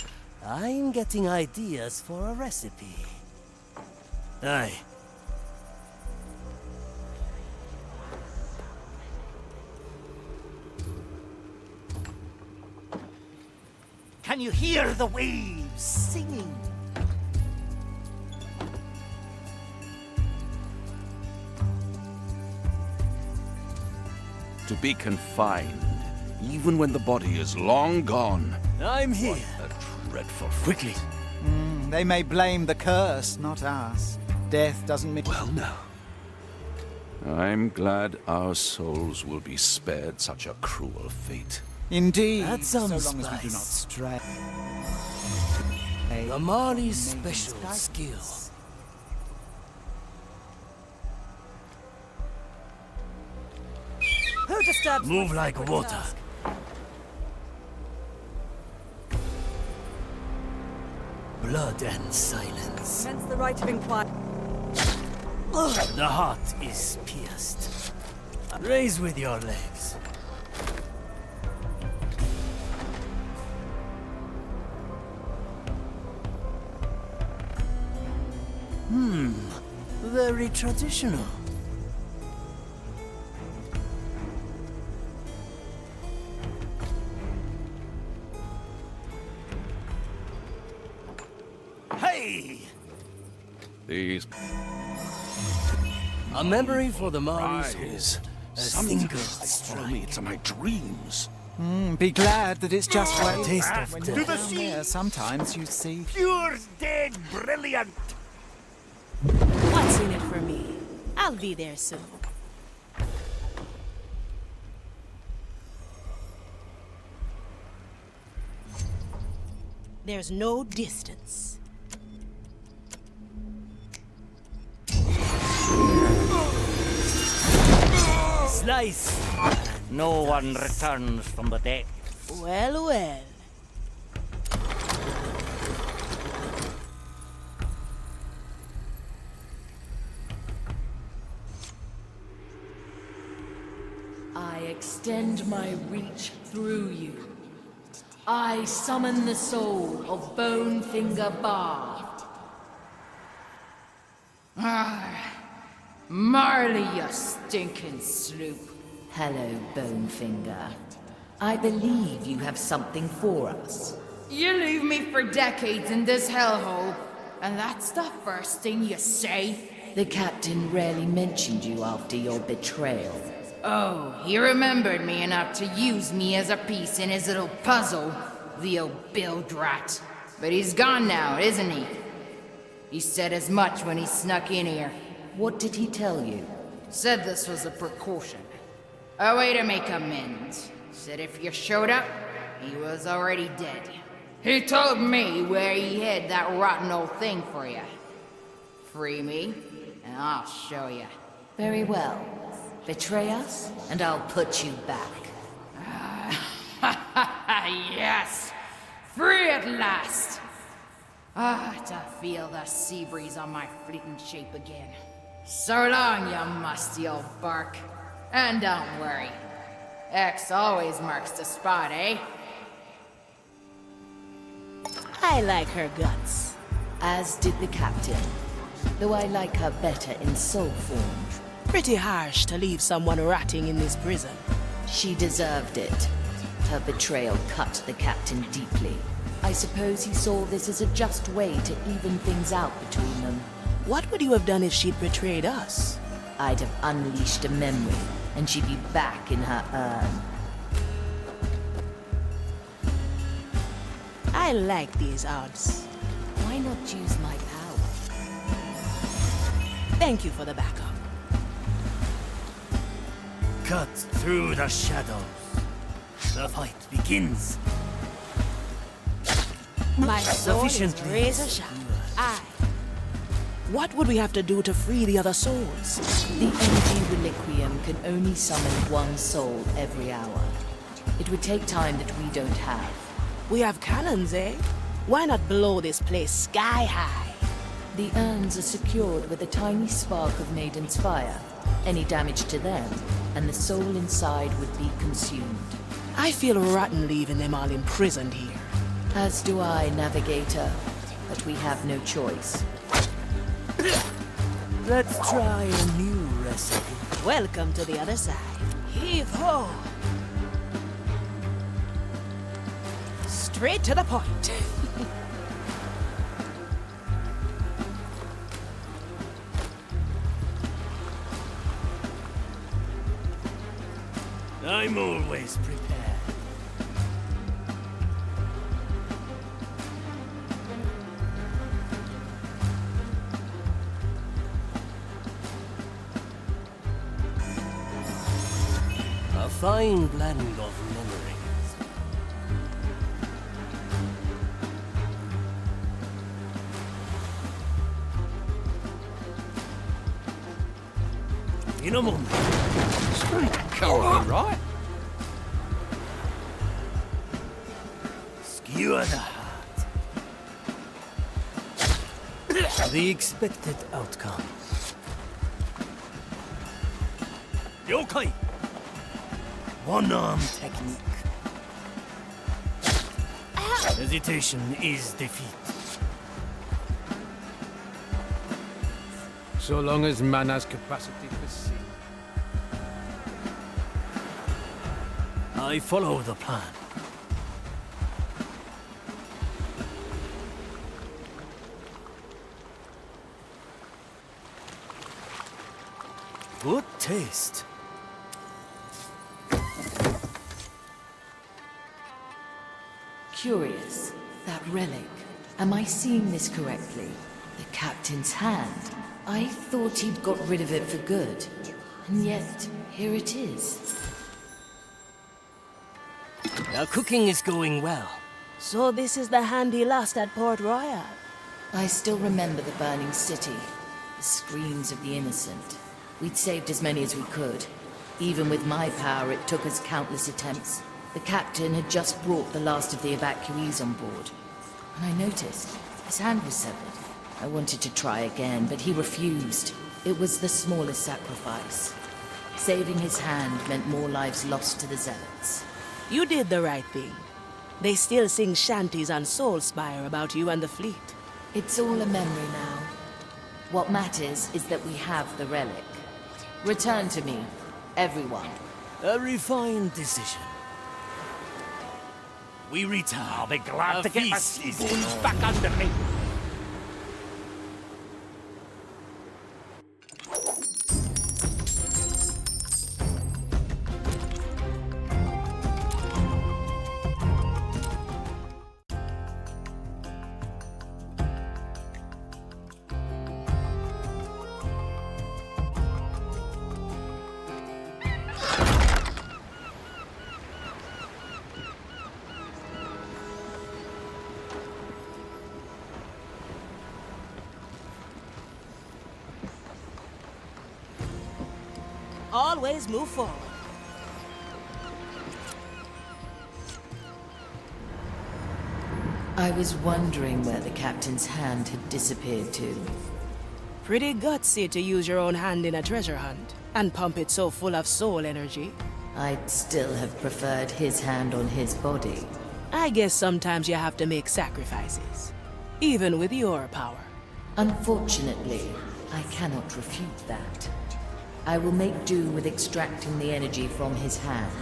I'm getting ideas for a recipe. Aye. Can you hear the waves singing? To be confined, even when the body is long gone. I'm here. What a dreadful Quickly. They may blame the curse, not us. Death doesn't mean... Well, no. I'm glad our souls will be spared such a cruel fate. Indeed, That's so some long as we do not stray. The Marley's special skill. Who disturbs Move my like sacred water. task? Blood and silence. Commence the right of inquiry. The heart is pierced. Raise with your legs. Very traditional. Hey! These... A memory for the Marley's Rise. hold. A Something single follow me into my dreams. Be glad that it's just A way taste of when death. you're To the down sea. there, sometimes you see... Pure dead brilliant! What's in it for me? I'll be there soon. There's no distance. Slice. No one returns from the dead. Well, well. I extend my reach through you. I summon the soul of Bonefinger Bard. Marley, you stinking sloop. Hello, Bonefinger. I believe you have something for us. You leave me for decades in this hellhole, and that's the first thing you say? The captain rarely mentioned you after your betrayal. Oh, he remembered me enough to use me as a piece in his little puzzle, the old bilge rat. But he's gone now, isn't he? He said as much when he snuck in here. What did he tell you? Said this was a precaution. A way to make amends. Said if you showed up, he was already dead. He told me where he hid that rotten old thing for you. Free me, and I'll show you. Very well. Betray us, and I'll put you back. Yes! Free at last! To feel the sea breeze on my fleeting shape again. So long, you musty old bark. And don't worry. X always marks the spot, eh? I like her guts. As did the captain. though I like her better in soul form. Pretty harsh to leave someone rotting in this prison. She deserved it. Her betrayal cut the captain deeply. I suppose he saw this as a just way to even things out between them. What would you have done if she'd betrayed us? I'd have unleashed a memory, and she'd be back in her urn. I like these odds. Why not use my power? Thank you for the backup. Cut through the shadows. The fight begins. My sword is Sufficiently razor sharp. Aye. What would we have to do to free the other souls? The energy reliquium can only summon one soul every hour. It would take time that we don't have. We have cannons, eh? Why not blow this place sky high? The urns are secured with a tiny spark of Maiden's fire. Any damage to them, and the soul inside would be consumed. I feel rotten leaving them all imprisoned here. As do I, Navigator. But we have no choice. Let's try a new recipe. Welcome to the other side. Heave-ho! Straight to the point. I'm always prepared. A fine blend of memories. In a moment. Can't be right. Skewer the heart. The expected outcome. Yokai! One-arm technique. Hesitation is defeat. So long as man has capacity for sin. I follow the plan. Good taste. Curious. That relic. Am I seeing this correctly? The captain's hand. I thought he'd got rid of it for good. And yet, here it is. Our cooking is going well. So this is the hand he lost at Port Royal. I still remember the burning city. The screams of the innocent. We'd saved as many as we could. Even with my power, it took us countless attempts. The captain had just brought the last of the evacuees on board. And I noticed his hand was severed. I wanted to try again, but he refused. It was the smallest sacrifice. Saving his hand meant more lives lost to the zealots. You did the right thing. They still sing shanties on Soulspire about you and the fleet. It's all a memory now. What matters is that we have the relic. Return to me, everyone. A refined decision. We return. I'll be glad to get my feast is bones on. back under me. Always move forward. I was wondering where the captain's hand had disappeared to. Pretty gutsy to use your own hand in a treasure hunt and pump it so full of soul energy. I'd still have preferred his hand on his body. I guess sometimes you have to make sacrifices, even with your power. Unfortunately, I cannot refute that. I will make do with extracting the energy from his hand.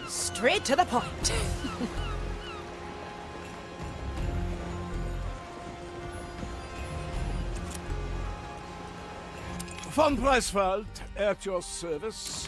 Straight to the point. Von Preiswald, at your service.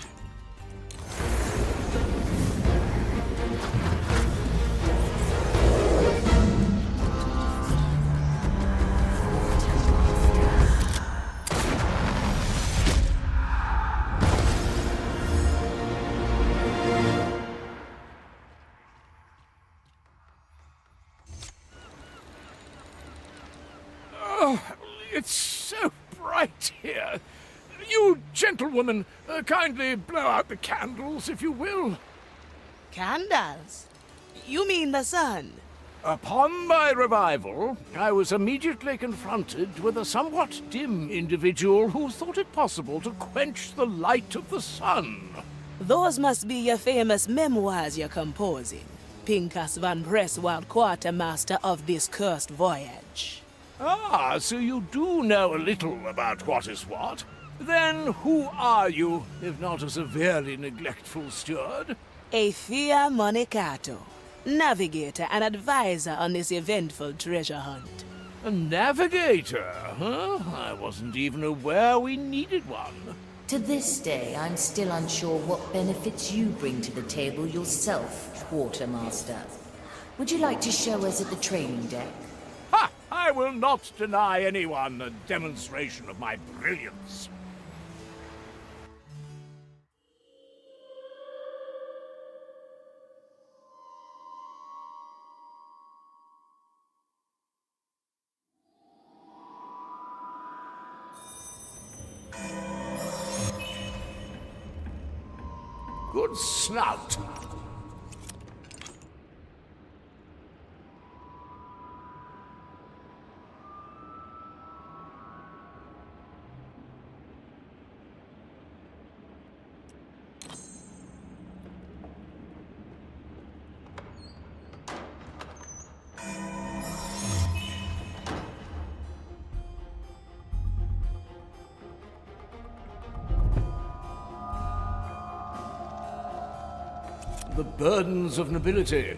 Oh, it's so bright here. You gentlewoman, kindly blow out the candles, if you will. Candles? You mean the sun? Upon my revival, I was immediately confronted with a somewhat dim individual who thought it possible to quench the light of the sun. Those must be your famous memoirs you're composing. Pincus van Presswald, quartermaster of this cursed voyage. Ah, so you do know a little about what is what. Then who are you, if not a severely neglectful steward? Afia Monicato, navigator and advisor on this eventful treasure hunt. A navigator, huh? I wasn't even aware we needed one. To this day, I'm still unsure what benefits you bring to the table yourself, Quartermaster. Would you like to show us at the training deck? Ha! I will not deny anyone a demonstration of my brilliance. Good snout. The burdens of nobility.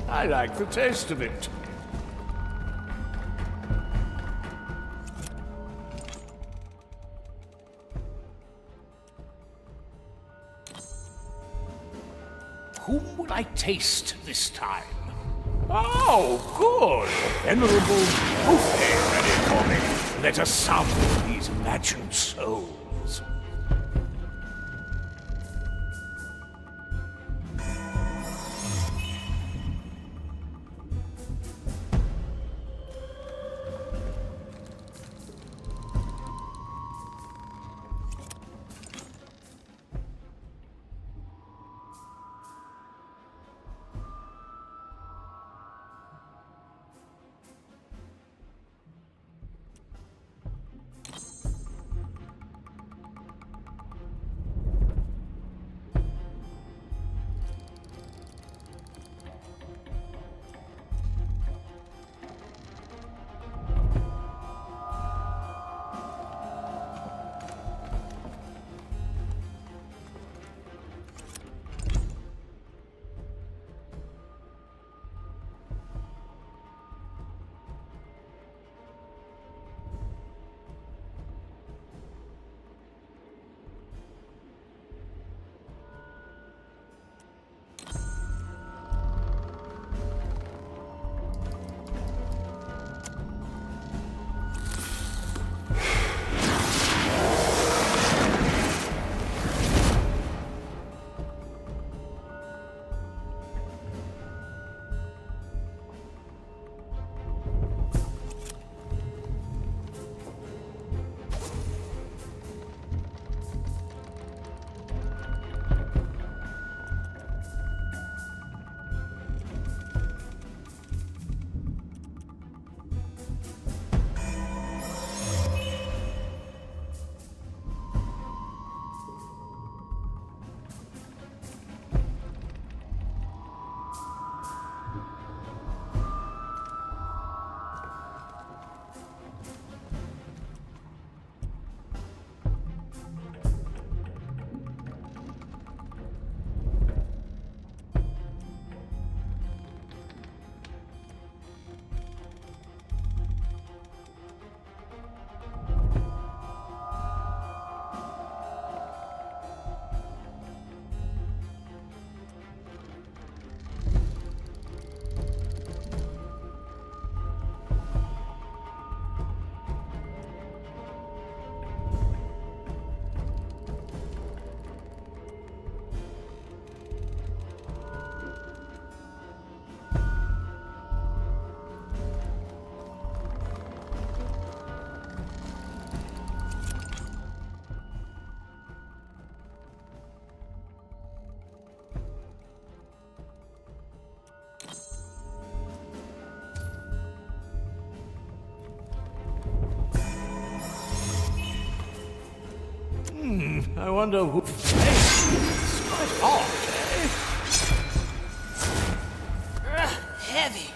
I like the taste of it. Whom would I taste this time? Oh, good! Venerable buffet ready for me. Let us sample these imagined souls. I wonder who... It's quite hot, eh? Heavy.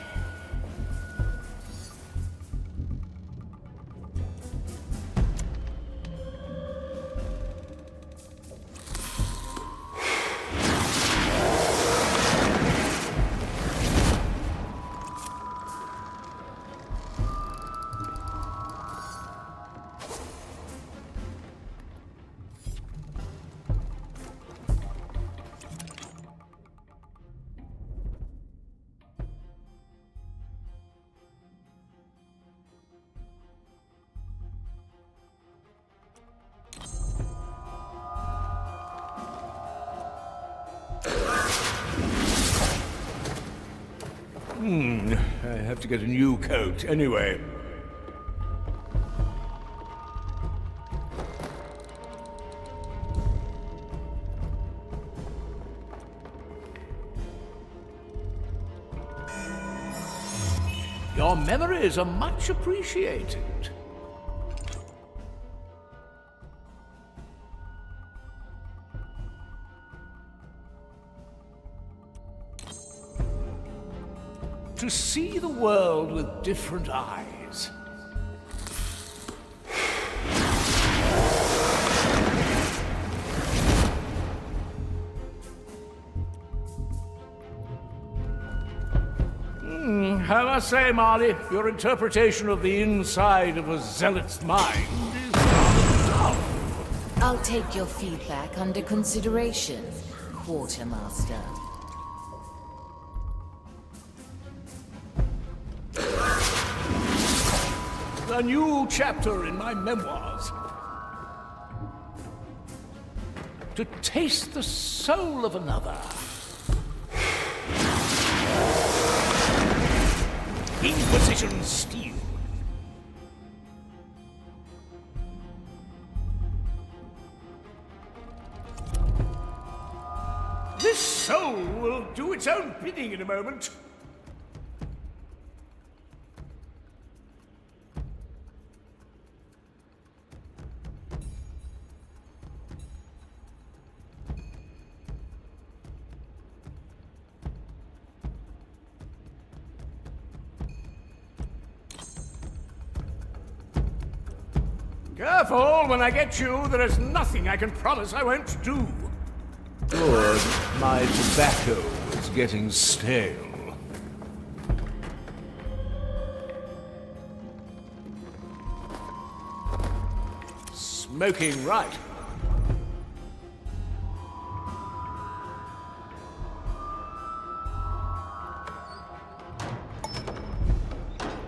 I have to get a new coat anyway. Your memories are much appreciated. To see the world with different eyes. I must say, Marley, your interpretation of the inside of a zealot's mind is tough. I'll take your feedback under consideration, Quartermaster. A new chapter in my memoirs. To taste the soul of another. Inquisition steel. This soul will do its own bidding in a moment. Careful, when I get you, there is nothing I can promise I won't do. Good. My tobacco is getting stale. Smoking right.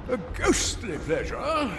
A ghostly pleasure.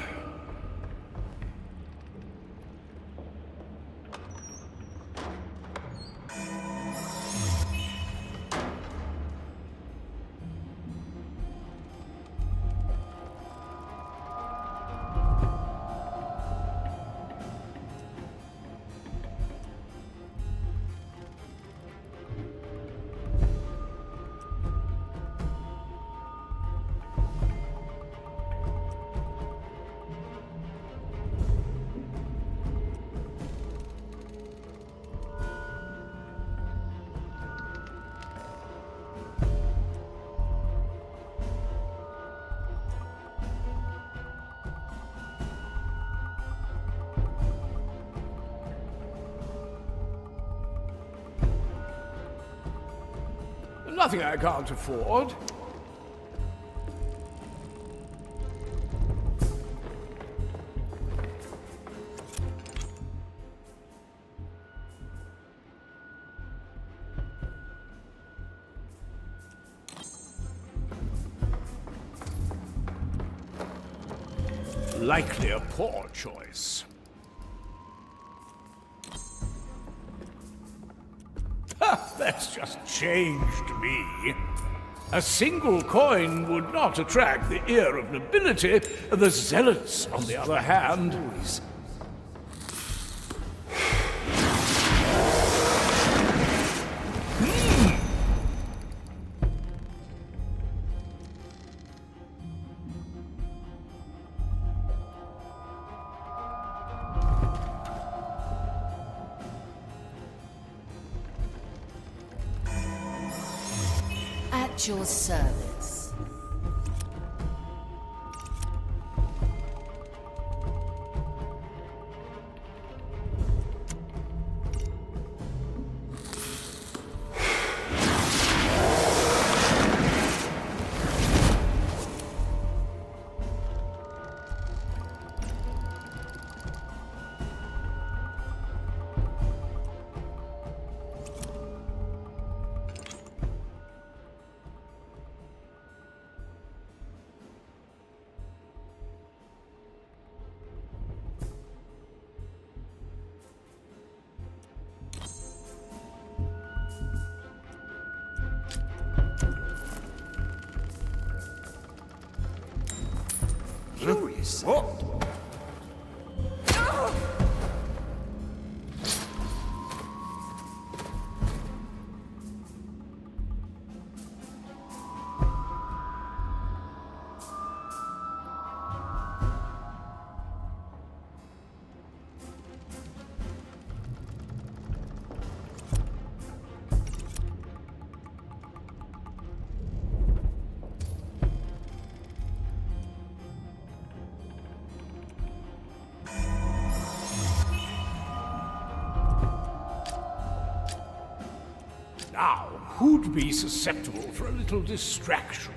Nothing I can't afford. Likely a poor choice. That's just changed me. A single coin would not attract the ear of nobility. The zealots, on the other hand... At your service. Curious. What? Now, who'd be susceptible for a little distraction?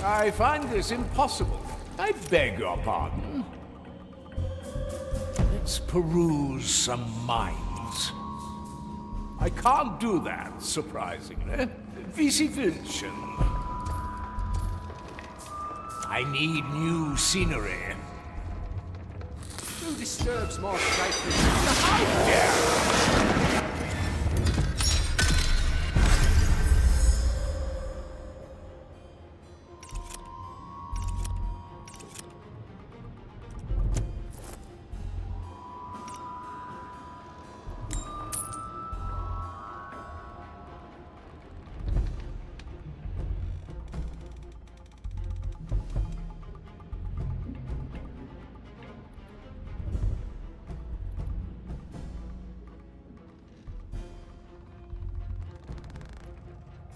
I find this impossible. I beg your pardon. Let's peruse some minds. I can't do that, surprisingly. Vici Vincent. I need new scenery. Who disturbs more safely? How dare!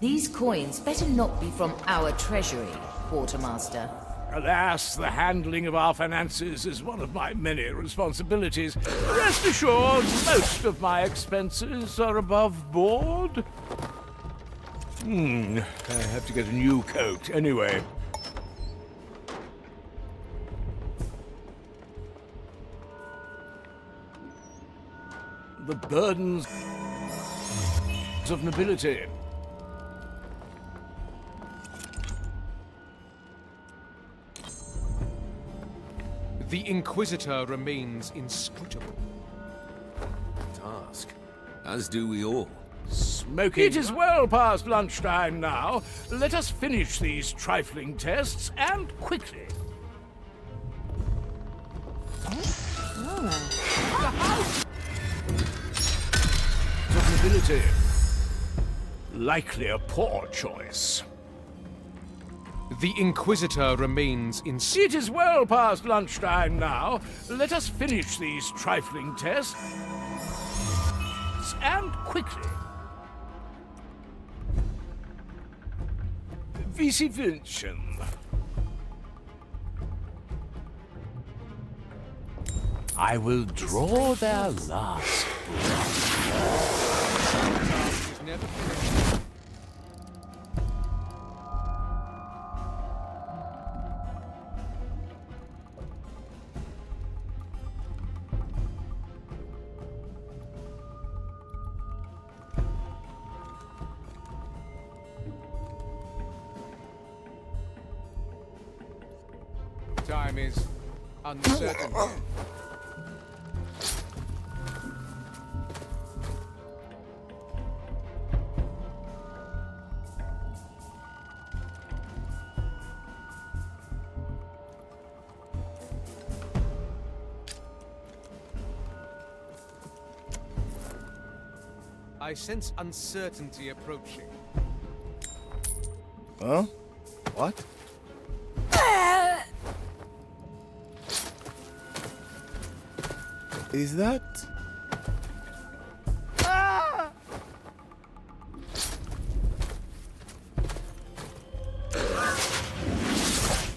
These coins better not be from our treasury, Quartermaster. Alas, the handling of our finances is one of my many responsibilities. Rest assured, most of my expenses are above board. I have to get a new coat anyway. The burdens of nobility. The Inquisitor remains inscrutable. Task, as do we all. Smoking. It is well past lunchtime now. Let us finish these trifling tests, and quickly. The house of nobility. Likely a poor choice. The Inquisitor remains inscrutable. It is well past lunchtime now. Let us finish these trifling tests, and quickly. Vici Vincent. I will draw their last breath. Time is uncertain. I sense uncertainty approaching. Huh? What? Is that...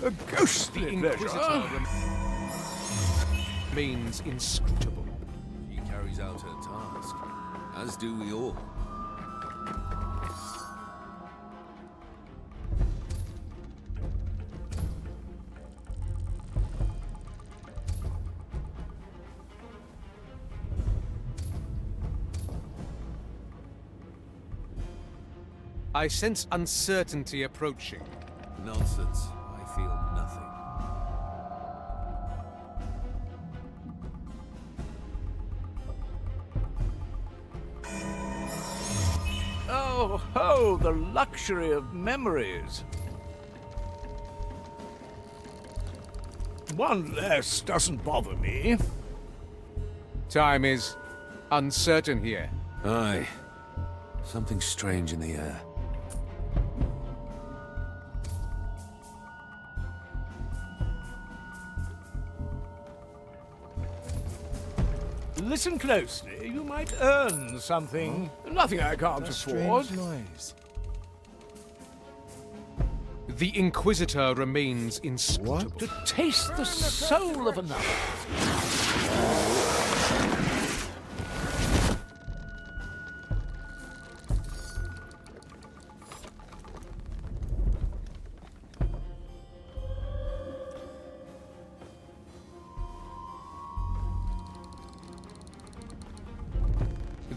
A ghostly pleasure. Remains inscrutable. She carries out her task, as do we all. I sense uncertainty approaching. Nonsense. I feel nothing. Oh, ho, the luxury of memories. One less doesn't bother me. Time is uncertain here. Aye. Something strange in the air. Listen closely. You might earn something. Nothing I can't afford. Noise. The Inquisitor remains inscrutable. To taste the soul of another.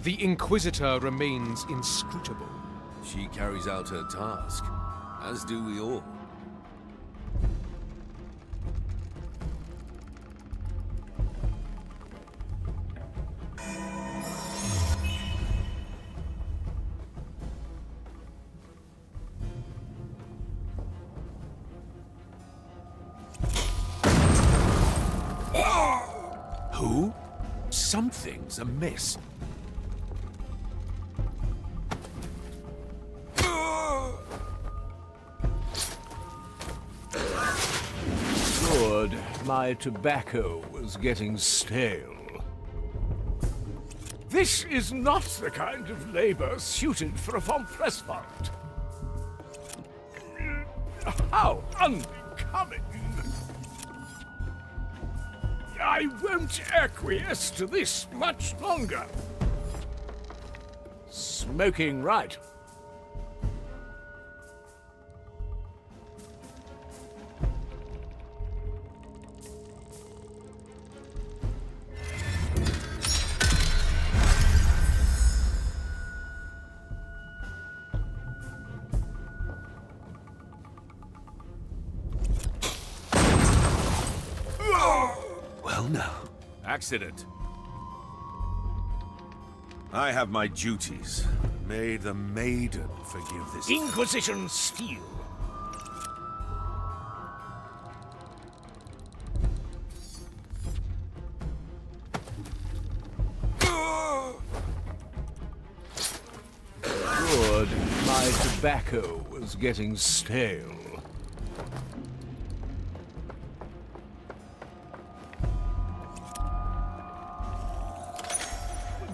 The Inquisitor remains inscrutable. She carries out her task, as do we all. Who? Something's amiss. Good. My tobacco was getting stale. This is not the kind of labor suited for a von Presswald. How unbecoming! I won't acquiesce to this much longer. Smoking right. Well, now. Accident. I have my duties. May the maiden forgive this. Inquisition steel. Good. My tobacco was getting stale.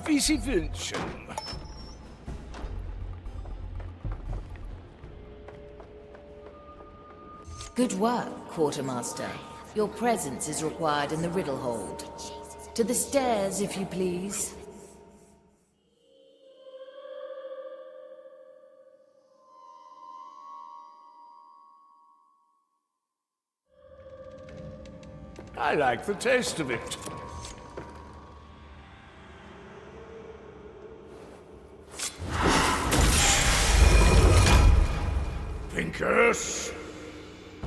Vici-vinchen. Good work, Quartermaster. Your presence is required in the riddle hold. To the stairs, if you please. I like the taste of it. Pinkers,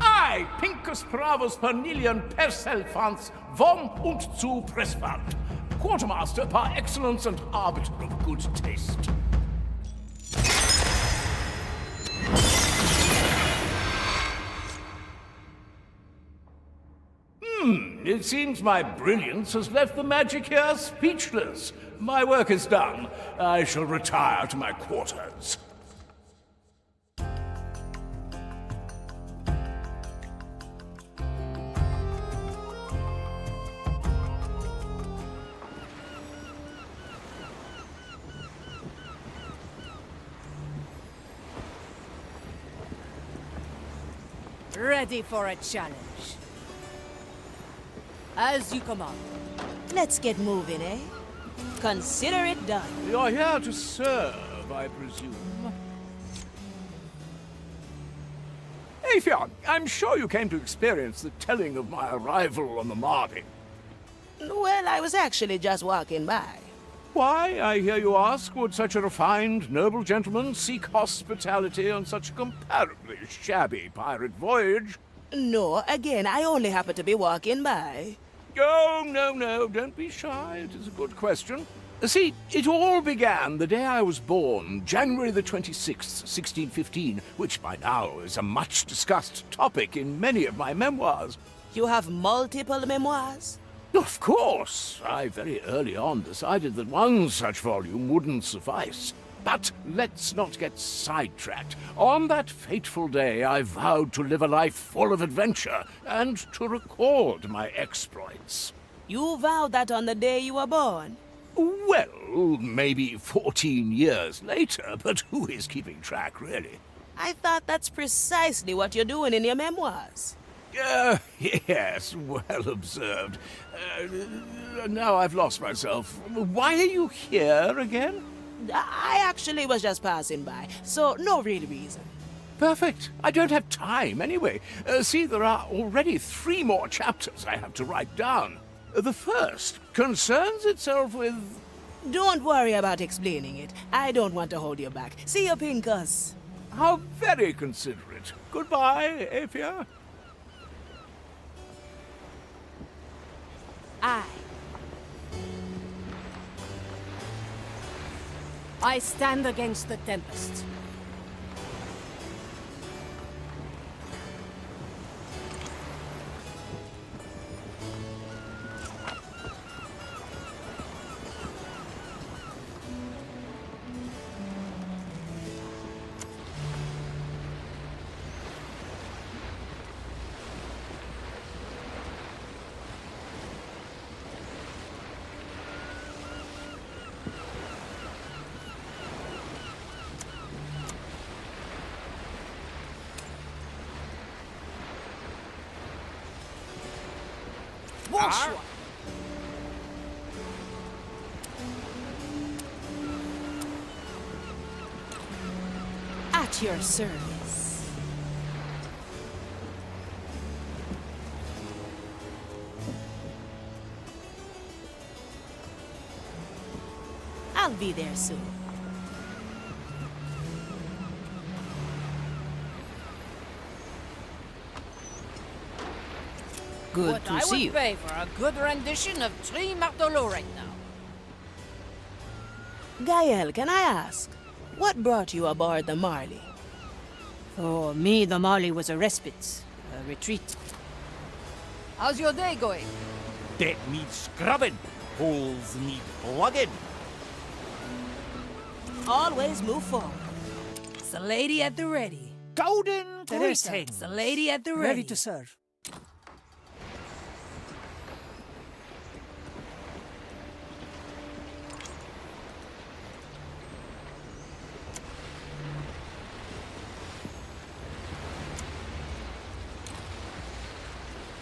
I I, Pincus Pravus Pernilian Perselfans, vom und zu Presswald, Quartermaster par excellence and arbiter of good taste. It seems my brilliance has left the magic here speechless. My work is done. I shall retire to my quarters. Ready for a challenge. As you command. Let's get moving, eh? Consider it done. You're here to serve, I presume. Afia, I'm sure you came to experience the telling of my arrival on the Mardi. Well, I was actually just walking by. Why, I hear you ask, would such a refined, noble gentleman seek hospitality on such a comparably shabby pirate voyage? No, again, I only happened to be walking by. Oh, no, don't be shy. It is a good question. See, it all began the day I was born, January the 26th, 1615, which by now is a much-discussed topic in many of my memoirs. You have multiple memoirs? Of course. I very early on decided that one such volume wouldn't suffice. But let's not get sidetracked. On that fateful day, I vowed to live a life full of adventure and to record my exploits. You vowed that on the day you were born? Well, maybe 14 years later, but who is keeping track, really? I thought that's precisely what you're doing in your memoirs. Yes, well observed. Now I've lost myself. Why are you here again? I actually was just passing by, so no real reason. Perfect. I don't have time anyway. See, there are already 3 more chapters I have to write down. The first concerns itself with... Don't worry about explaining it. I don't want to hold you back. See you, Pincus. How very considerate. Goodbye, Afia. I stand against the tempest. At your service. I'll be there soon. Good what to see you. What I would pay for a good rendition of Tri Martolo right now. Gael, can I ask, what brought you aboard the Marley? For me, the Marley was a respite, a retreat. How's your day going? Deck needs scrubbing. Holes need plugging. Always move forward. It's the lady at the ready. Golden Teresa, greetings. it's the lady at the ready. Ready to serve.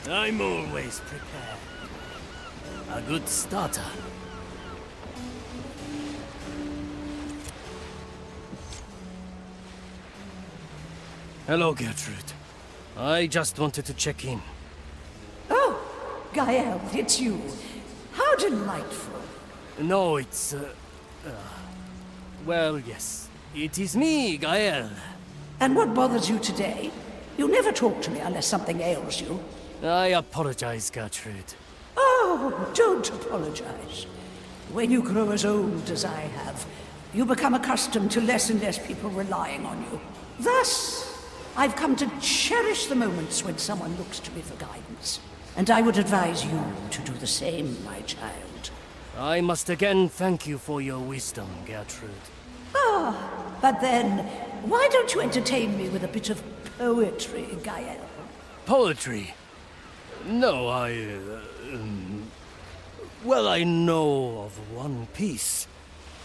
I'm always prepared. A good starter. Hello, Gertrude. I just wanted to check in. Oh, Gael, it's you. How delightful. No, it's... well, yes. It is me, Gael. And what bothers you today? You never talk to me unless something ails you. I apologize, Gertrude. Oh, don't apologize. When you grow as old as I have, you become accustomed to less and less people relying on you. Thus, I've come to cherish the moments when someone looks to me for guidance. And I would advise you to do the same, my child. I must again thank you for your wisdom, Gertrude. Ah, but then, why don't you entertain me with a bit of poetry, Gael? Poetry? No, well, I know of one piece.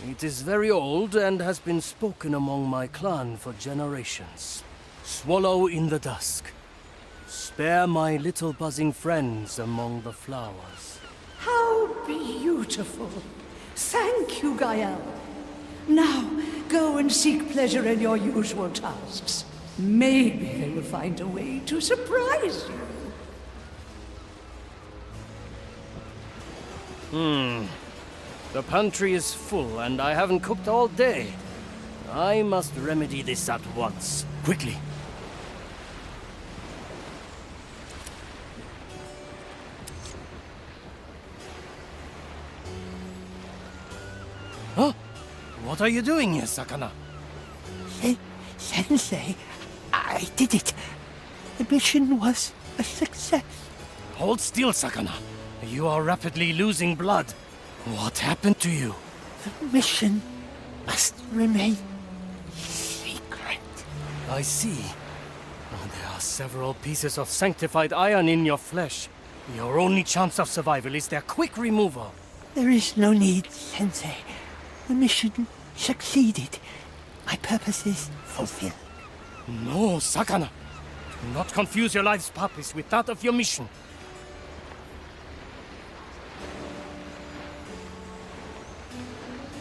It is very old and has been spoken among my clan for generations. Swallow in the dusk. Spare my little buzzing friends among the flowers. How beautiful. Thank you, Gael. Now, go and seek pleasure in your usual tasks. Maybe they will find a way to surprise you. The pantry is full and I haven't cooked all day. I must remedy this at once. Quickly. Huh? What are you doing here, Sakana? Sensei, I did it. The mission was a success. Hold still, Sakana. You are rapidly losing blood. What happened to you? The mission must remain secret. I see. There are several pieces of sanctified iron in your flesh. Your only chance of survival is their quick removal. There is no need, Sensei. The mission succeeded. My purpose is fulfilled. No, Sakana. Do not confuse your life's purpose with that of your mission.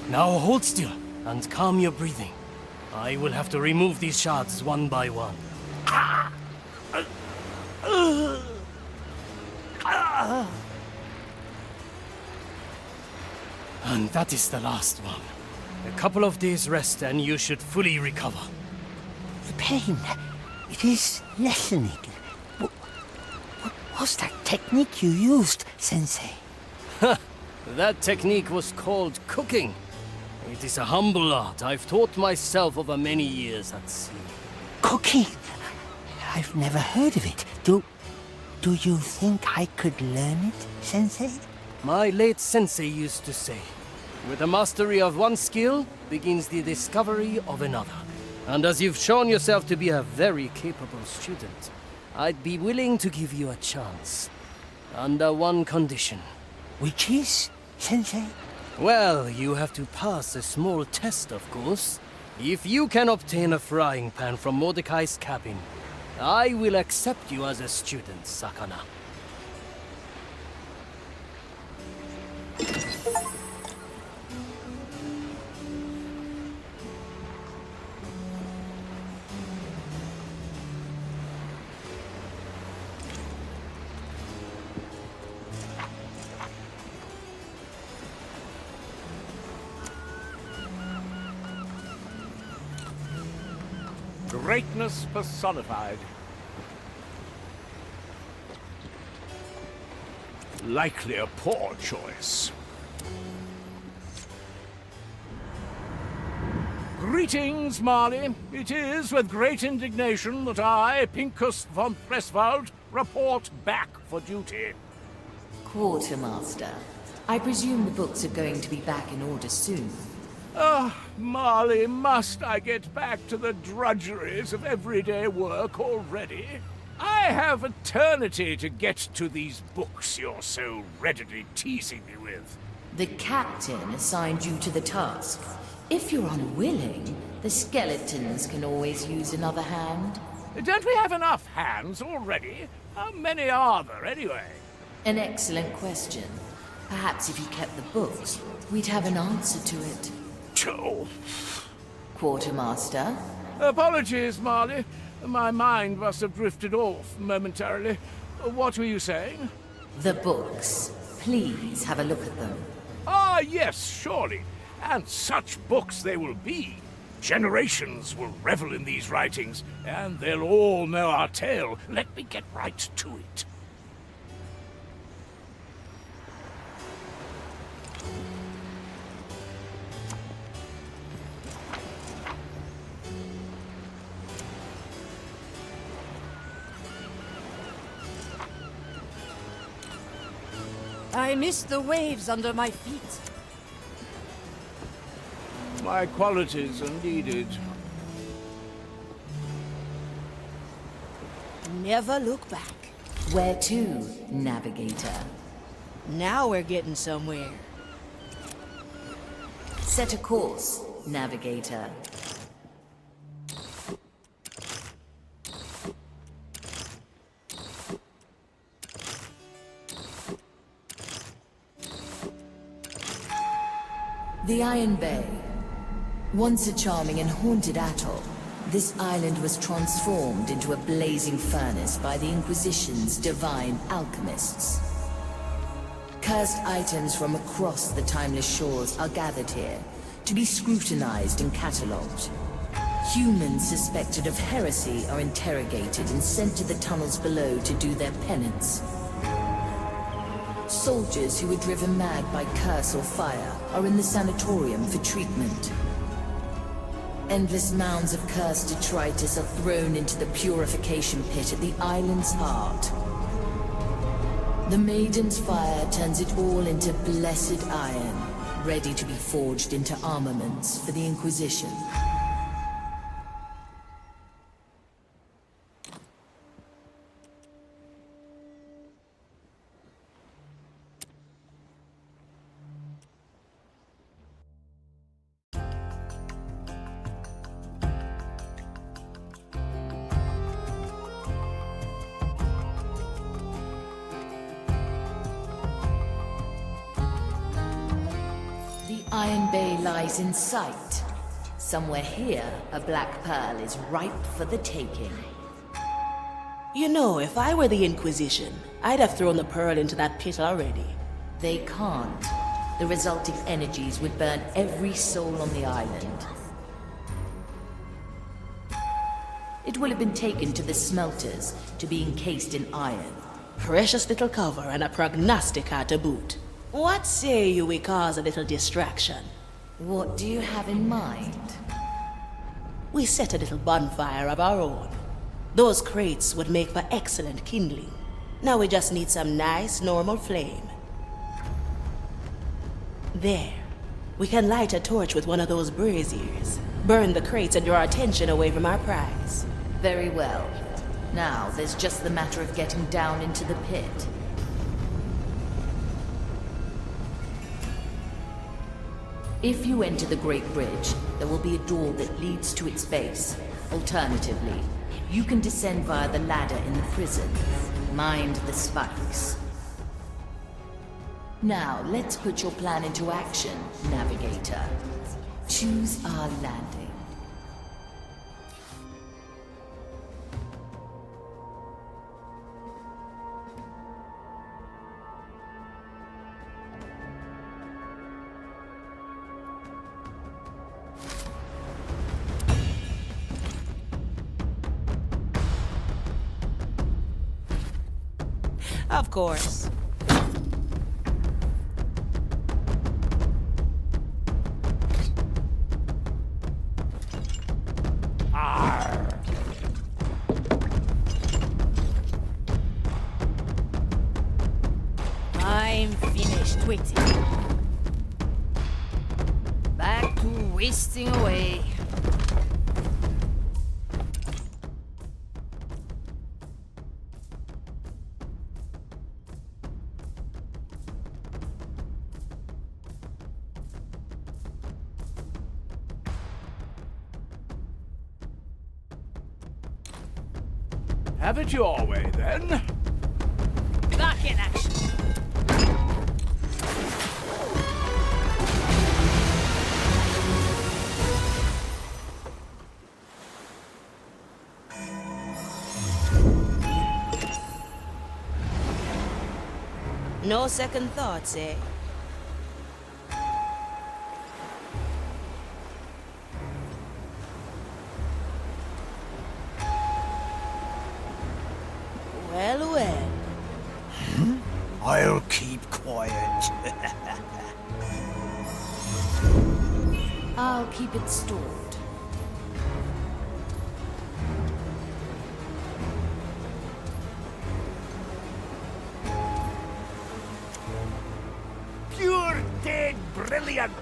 Now hold still and calm your breathing. I will have to remove these shards one by one. And that is the last one. A couple of days rest and you should fully recover. The pain, it is lessening. What was that technique you used, Sensei? That technique was called cooking. It is a humble art I've taught myself over many years at sea. Cooking? I've never heard of it. Do you think I could learn it, Sensei? My late sensei used to say, with the mastery of one skill begins the discovery of another. And as you've shown yourself to be a very capable student, I'd be willing to give you a chance. Under one condition. Which is, Sensei? Well, you have to pass a small test, of course. If you can obtain a frying pan from Mordecai's cabin, I will accept you as a student, Sakana. Greatness personified. Likely a poor choice. Greetings, Marley. It is with great indignation that I, Pincus von Presswald, report back for duty. Quartermaster, I presume the books are going to be back in order soon. Marley, must I get back to the drudgeries of everyday work already? I have eternity to get to these books you're so readily teasing me with. The captain assigned you to the task. If you're unwilling, the skeletons can always use another hand. Don't we have enough hands already? How many are there, anyway? An excellent question. Perhaps if you kept the books, we'd have an answer to it. Oh. Quartermaster? Apologies, Marley. My mind must have drifted off momentarily. What were you saying? The books. Please have a look at them. Ah, yes, surely. And such books they will be. Generations will revel in these writings, and they'll all know our tale. Let me get right to it. I miss the waves under my feet. My qualities are needed. Never look back. Where to, navigator? Now we're getting somewhere. Set a course, navigator. The Iron Bay. Once a charming and haunted atoll, this island was transformed into a blazing furnace by the Inquisition's divine alchemists. Cursed items from across the timeless shores are gathered here to be scrutinized and catalogued. Humans suspected of heresy are interrogated and sent to the tunnels below to do their penance. Soldiers who were driven mad by curse or fire are in the sanatorium for treatment. Endless mounds of cursed detritus are thrown into the purification pit at the island's heart. The Maiden's fire turns it all into blessed iron, ready to be forged into armaments for the Inquisition. Iron Bay lies in sight. Somewhere here, a black pearl is ripe for the taking. You know, if I were the Inquisition, I'd have thrown the pearl into that pit already. They can't. The resulting energies would burn every soul on the island. It will have been taken to the smelters to be encased in iron. Precious little cover and a prognostica to boot. What say you we cause a little distraction? What do you have in mind? We set a little bonfire of our own. Those crates would make for excellent kindling. Now we just need some nice, normal flame. There. We can light a torch with one of those braziers. Burn the crates and draw attention away from our prize. Very well. Now, there's just the matter of getting down into the pit. If you enter the Great Bridge, there will be a door that leads to its base. Alternatively, you can descend via the ladder in the prison. Mind the spikes. Now, let's put your plan into action, navigator. Choose our landing. Of course. I'm finished waiting. Back to wasting away. Have it your way, then. Back in action. No second thoughts, eh? I'll keep it stored. Pure dead brilliant!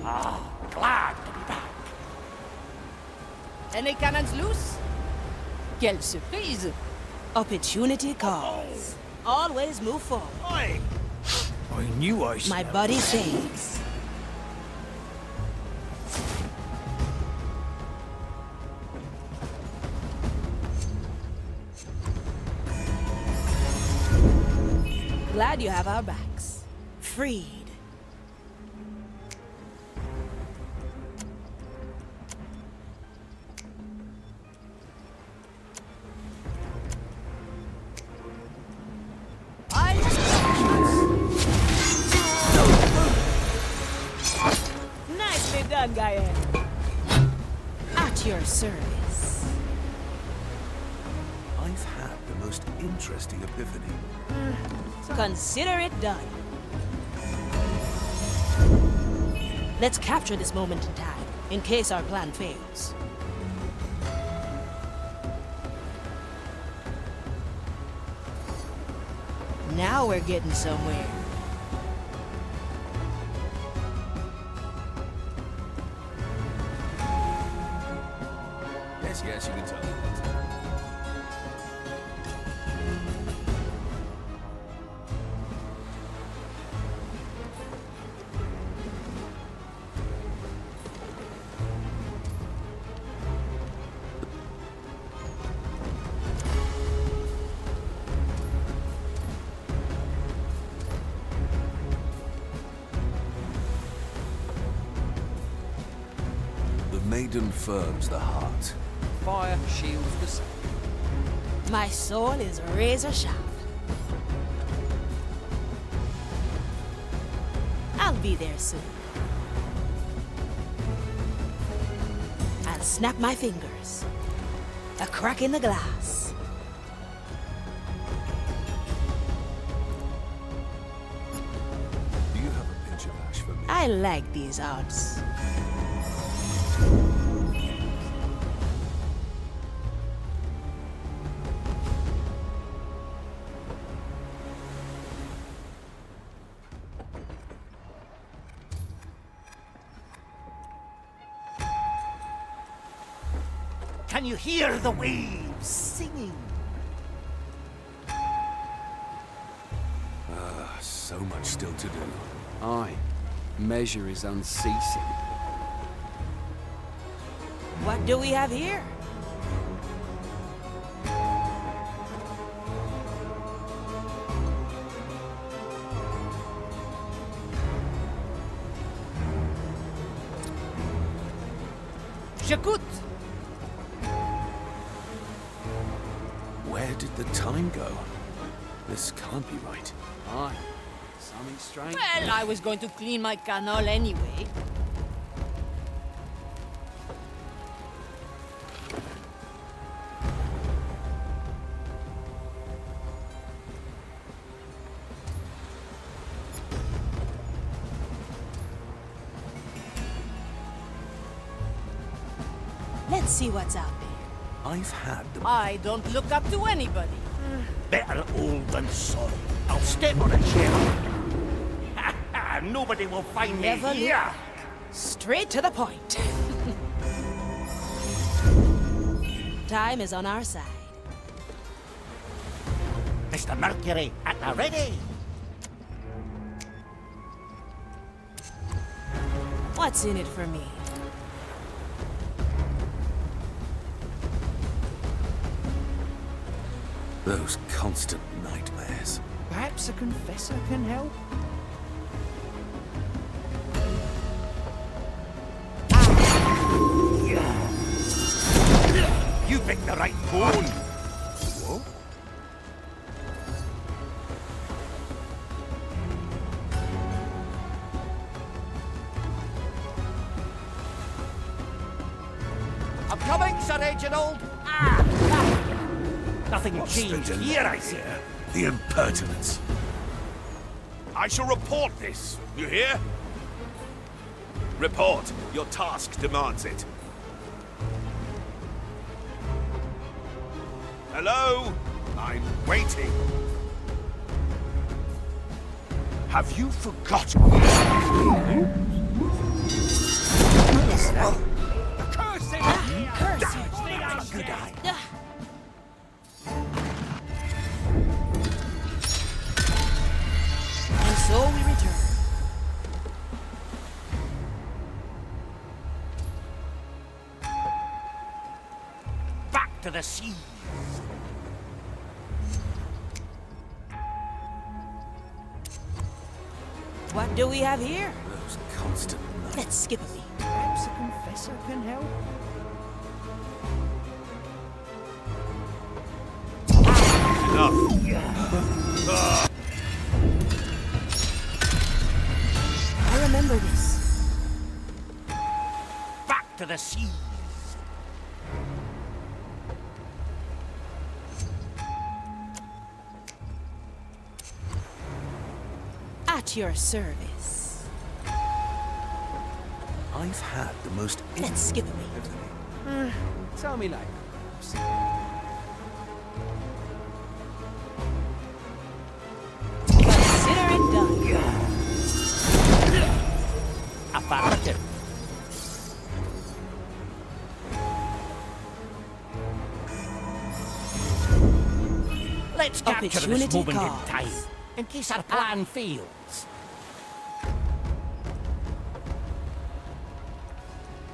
Ah, glad to be back. Any cannons loose? Quelle surprise! Opportunity calls. Always move forward. I knew I should. My body saves. Glad you have our backs. Freed. Nicely done, Gaia. At your service. I've had the most interesting epiphany. Consider it done. Let's capture this moment in time, in case our plan fails. Now we're getting somewhere. Yes, you can tell me that. The maiden firms the heart. Fire shields the sun. My soul is razor sharp. I'll be there soon. I'll snap my fingers. A crack in the glass. Do you have a pinch of ash for me? I like these odds. Can you hear the waves singing? So much still to do. Aye. Measure is unceasing. What do we have here? J'écoute! Where did the time go? This can't be right. Aye. Something strange. Well, I was going to clean my canal anyway. Let's see what's out there. I've had them. I don't look up to anybody. Better old than sorry. I'll step on a chair. Nobody will find me Never here. look. Straight to the point. Time is on our side. Mr. Mercury, at the ready. What's in it for me? Those constant nightmares. Perhaps a confessor can help? You picked the right bone. What? I'm coming, Sir Reginald. Nothing changed here, I see. The impertinence. I shall report this, you hear? Report. Your task demands it. Hello? I'm waiting. Have you forgotten? Curse it! Curse you! Good eye. And so we return. Back to the sea. What do we have here? Those constant nights. Let's skip a beat. Perhaps a confessor can help? I remember this. Back to the sea. At your service. I've had the most... Let's skip a beat. Tell me later. Consider it done. Affirmative. Let's capture this Opportunity moment in cost. time, in case our plan fails.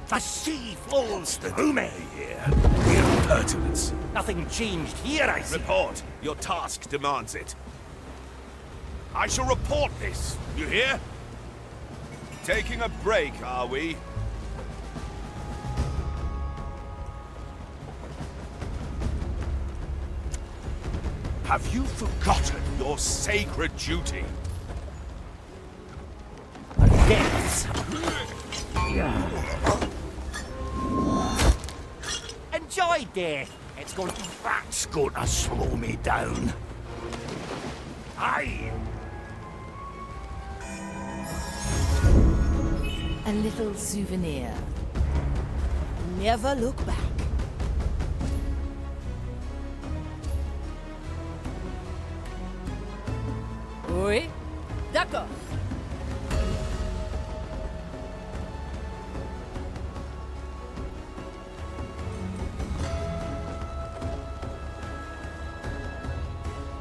The sea flows through me. Here. The impertinence. Nothing changed here, I see. Report. Your task demands it. I shall report this, you hear? Taking a break, are we? Have you forgotten your sacred duty? Yes. Enjoy death. That's going to slow me down. Aye. A little souvenir. Never look back. Oui, d'accord.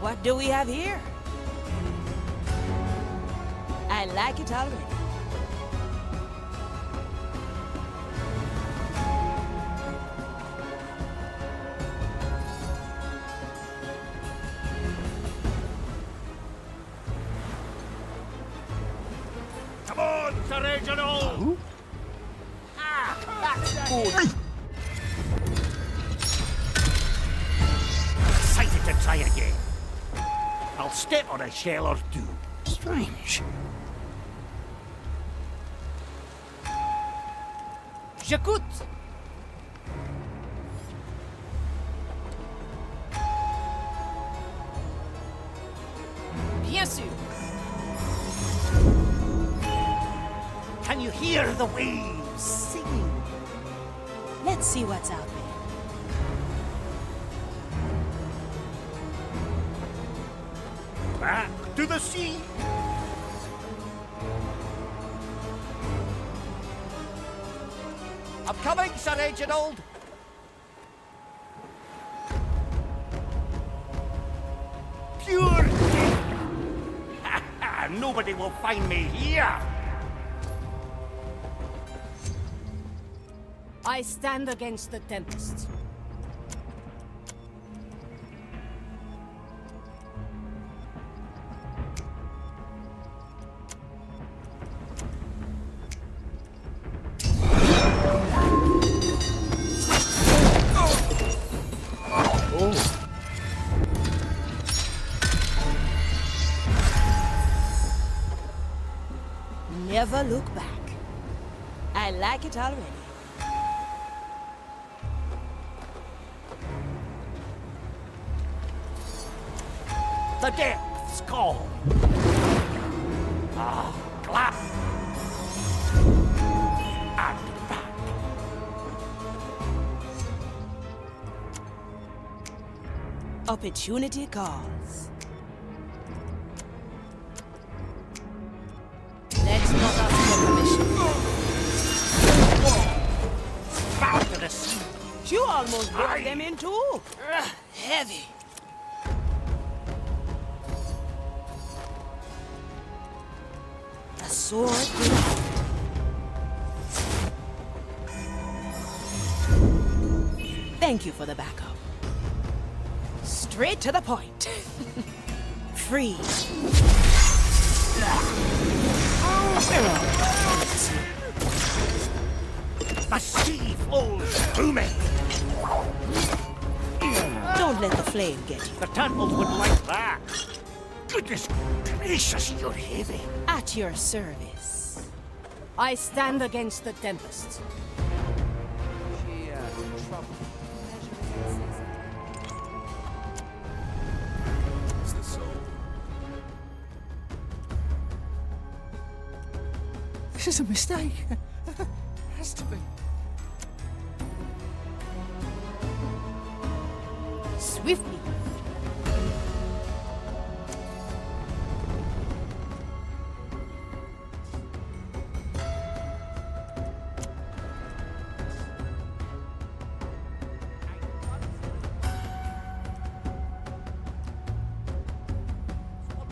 What do we have here? I like it already. Come on, Sir Reginald! Ah, that's good. Excited to try again. I'll step on a shell or two. Strange. J'écoute. Bien sûr. Can you hear the waves singing? Let's see what's out there. Back to the sea. I'm coming, Sir Reginald. Pure death. Nobody will find me here. I stand against the tempest. Never look back. I like it already. The depths call. Ah, clap. And back. Opportunity calls. Let's not ask for permission. Back to the sea. You almost broke them in two. Heavy. A sword without. Thank you for the backup. Straight to the point. Free. The sea flows through me. Don't let the flame get you. The turtles would like that. Goodness gracious, you're heavy. At your service. I stand against the tempest. It's the soul. This is a mistake. Has to be. Swiftly.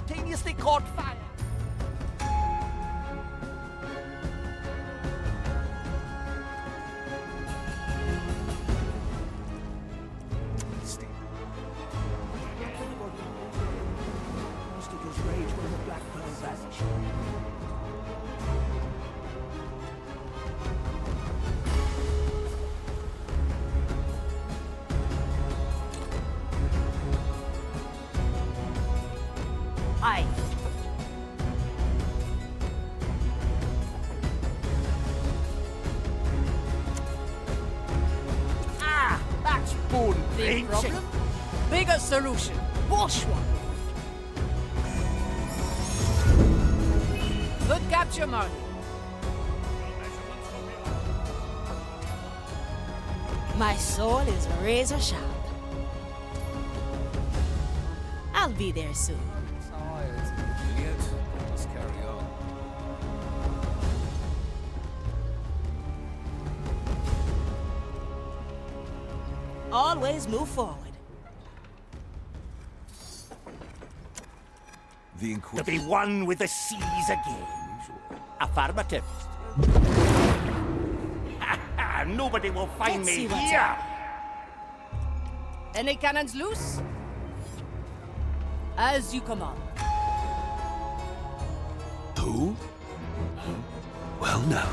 Spontaneously caught fire. Aye. Ah, that's bone Big wrenching. problem? Bigger solution. Bourgeois. Good capture, Marley. My soul is razor sharp. I'll be there soon. Juliet, let's carry on. Always move forward. To be one with the seas again. Affirmative. Nobody will find Let's see me what's here. up. Any cannons loose? As you command. Who? Well, now.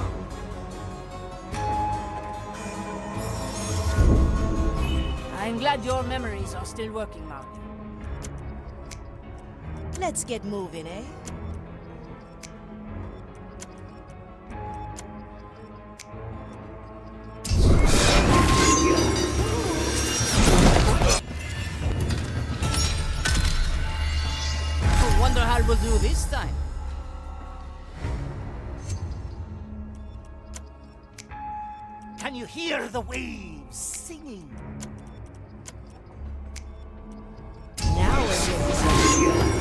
I'm glad your memories are still working, Marley. Let's get moving, eh? I wonder how we'll do this time. Can you hear the waves singing? Now we're here.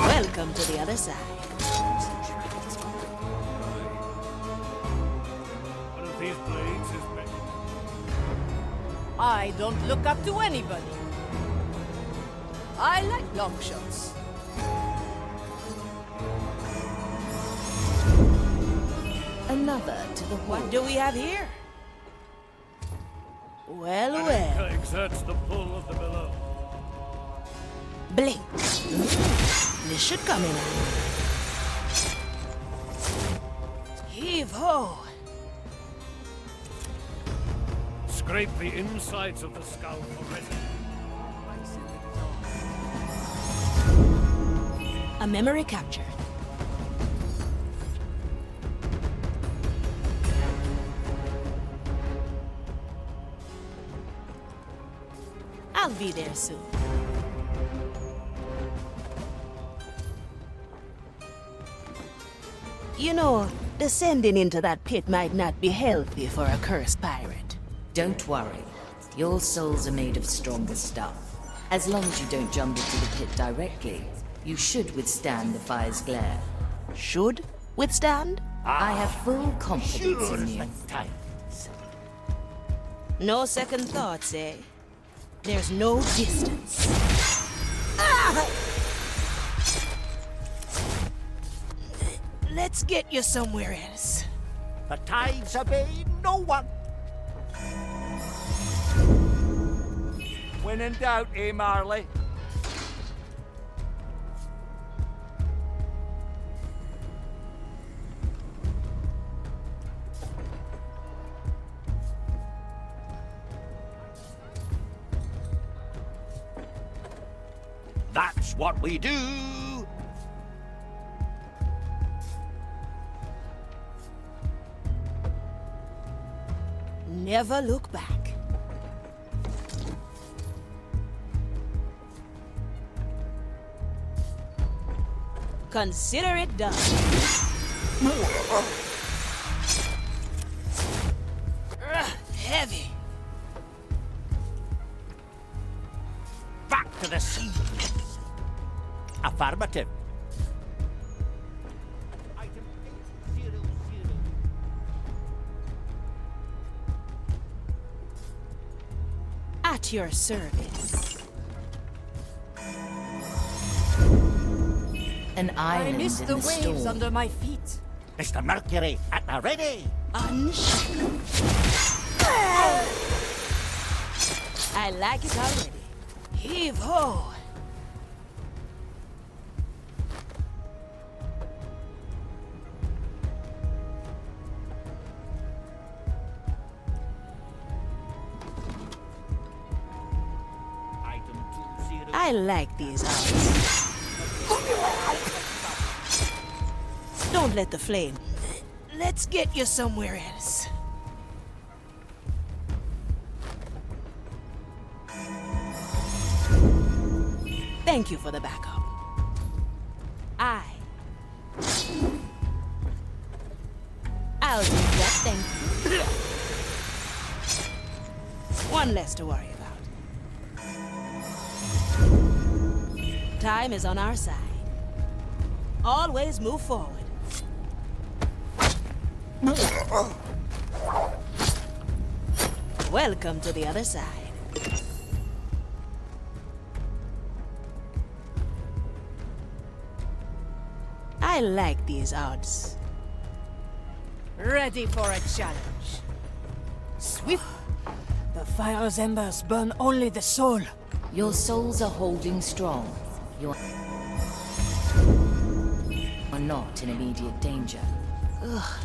Welcome to the other side. One of these blades is better. I don't look up to anybody. I like long shots. Another to the what do we have here? Well, An well. anchor exerts the pull of the billow. Blink. This should come in handy. Heave ho. Scrape the insides of the skull for resin. A memory captured. I'll be there soon. You know, descending into that pit might not be healthy for a cursed pirate. Don't worry. Your souls are made of stronger stuff. As long as you don't jump into the pit directly, you should withstand the fire's glare. Should withstand? I have full confidence in you. No second thoughts, eh? There's no distance. Ah! Let's get you somewhere else. The tides obey no one. When in doubt, eh, Marley? That's what we do. Never look back. Consider it done. Heavy. Back to the sea. Affirmative. Item 800. At your service. An island I missed in the the waves storm. under my feet. Mr. Mercury at the ready. Unshackled. I like it already. Heave ho! I like these odds. Don't let the flame. Let's get you somewhere else. Thank you for the backup. I'll do that, thank you. One less to worry about. Time is on our side. Always move forward. Welcome to the other side. I like these odds. Ready for a challenge. Swift. The fire's embers burn only the soul. Your souls are holding strong. You are not in immediate danger. Ugh,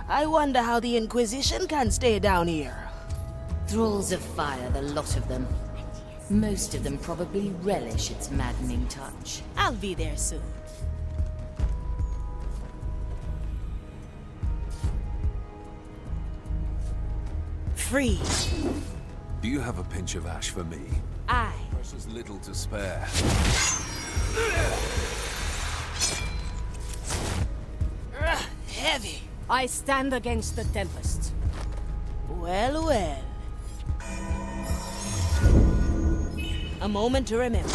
I wonder how the Inquisition can stay down here. Thralls of fire, the lot of them. Most of them probably relish its maddening touch. I'll be there soon. Free. Do you have a pinch of ash for me? Aye. Precious little to spare. Heavy. I stand against the tempest. Well, well. A moment to remember.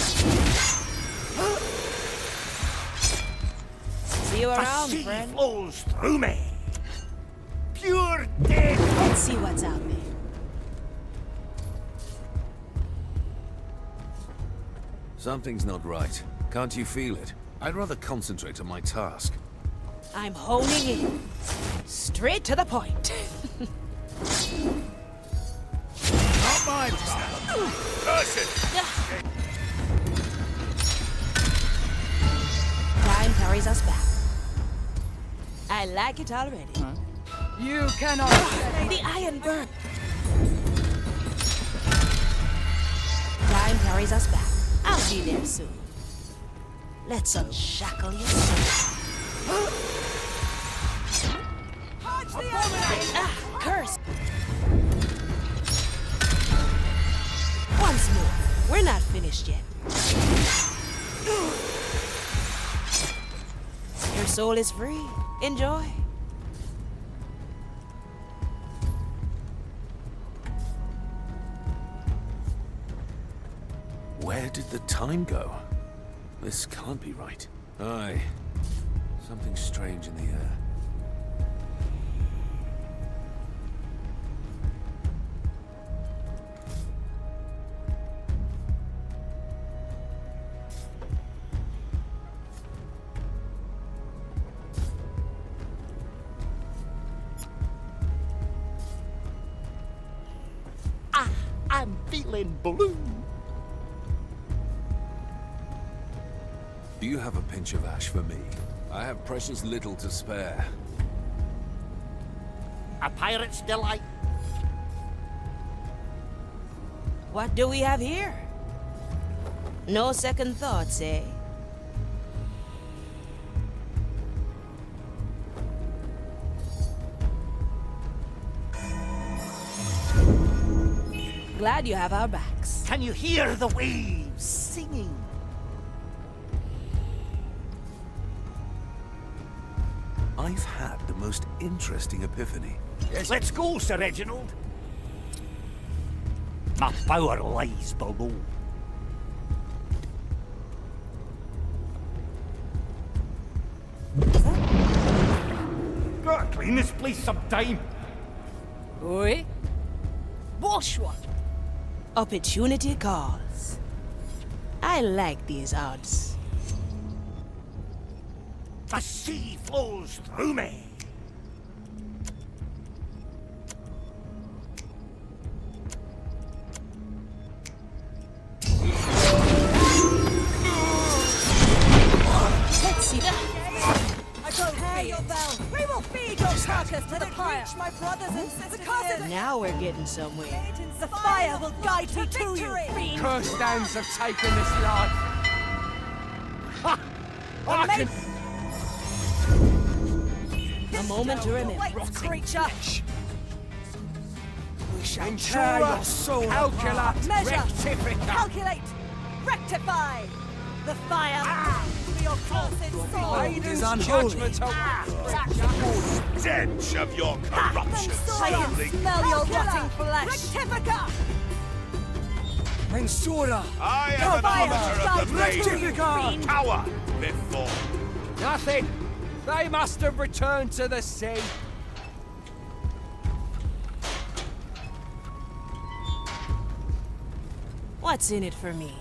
See you around, the sea friend. flows through me. Pure death. Let's see what's out there. Something's not right. Can't you feel it? I'd rather concentrate on my task. I'm honing in. Straight to the point. Not my problem. Time carries us back. I like it already. You cannot. The iron bird. Time carries us back. I'll be there soon. Let's unshackle your soul. Curse! Once more. We're not finished yet. Your soul is free. Enjoy. Where did the time go? This can't be right. Aye. Something strange in the air. I'm feeling blue. Do you have a pinch of ash for me? I have precious little to spare. A pirate's delight. What do we have here? No second thoughts, eh? Glad you have our backs. Can you hear the waves singing? I've had the most interesting epiphany. Yes. Let's go, Sir Reginald. My power lies below. Gotta clean this place sometime. Oui? Bonsoir. Opportunity calls. I like these odds. The sea flows through me. Let's see that. I don't pay your bell. We will feed your carcass to the pyre. My brothers and sisters. Now we're getting somewhere. The fire will guide me to you, fiend. Cursed hands have taken this life. Ha! I can... A moment to remember. Wait, creature. We shall tear your soul Calculate. Measure. Rectificate. Calculate. Rectify. The fire. For your cursed soul. Maiden's judgment Stench of your corruption. I can smell your rotting flesh. Rectifica. Mensura. I am an arbiter of the blade. Power before. Nothing. They must have returned to the sea. What's in it for me?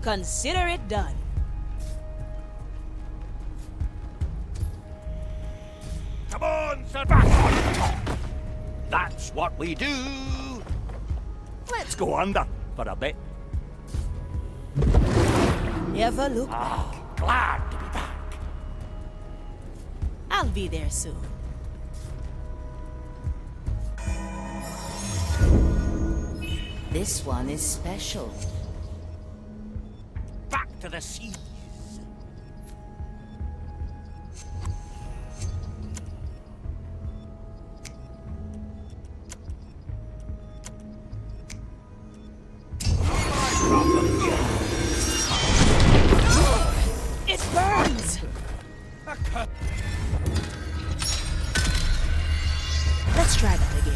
Consider it done. Come on, sir, back on top. That's what we do. Let's go under for a bit. Never look back. Glad to be back. I'll be there soon. This one is special. Back to the seas. It burns! Let's try that again.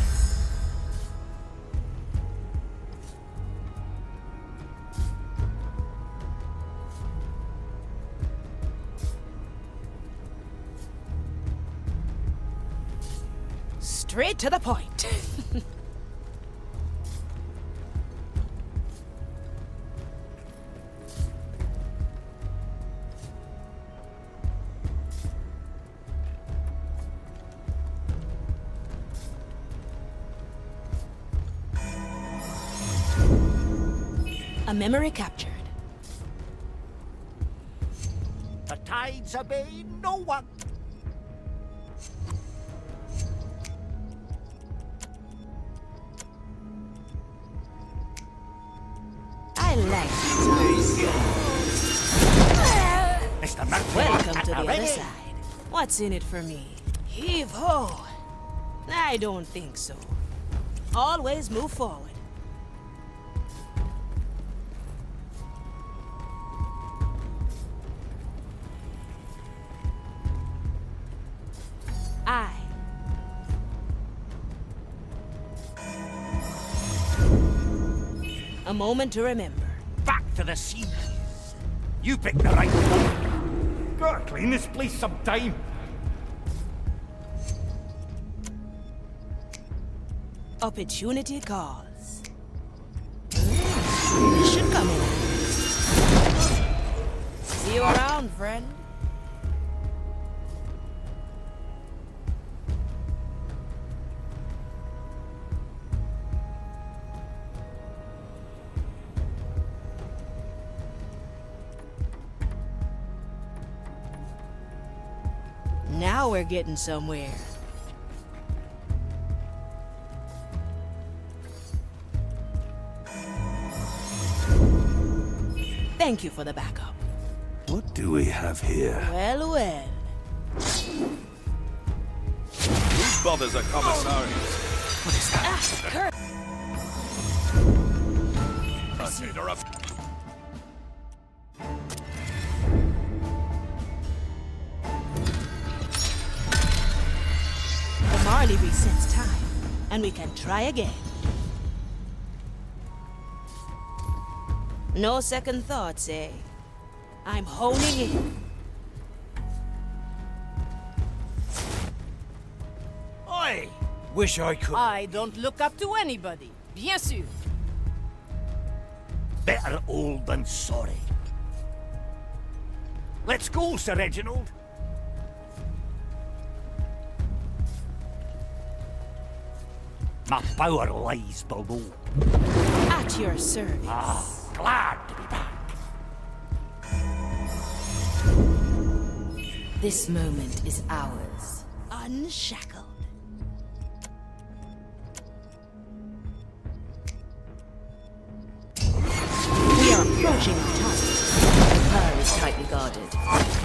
Straight to the point. A memory captured. The tides obey no one. I like these eyes. the other side. What's in it for me? Heave-ho! I don't think so. Always move forward. A moment to remember. Back to the seas. You picked the right one. Gotta clean this place sometime. Opportunity calls. This should come in. See you around, friend. Now we're getting somewhere. Thank you for the backup. What do we have here? Well, well. Who bothers a commissariat? What is that? Interrupt. The Marley resets time, and we can try again. No second thoughts, eh? I'm honing in. Oi! Wish I could. I don't look up to anybody. Bien sûr. Better old than sorry. Let's go, Sir Reginald. My power lies below. At your service. Ah, glad to be back. This moment is ours. Unshackled. We are approaching our target. The pearl is tightly guarded.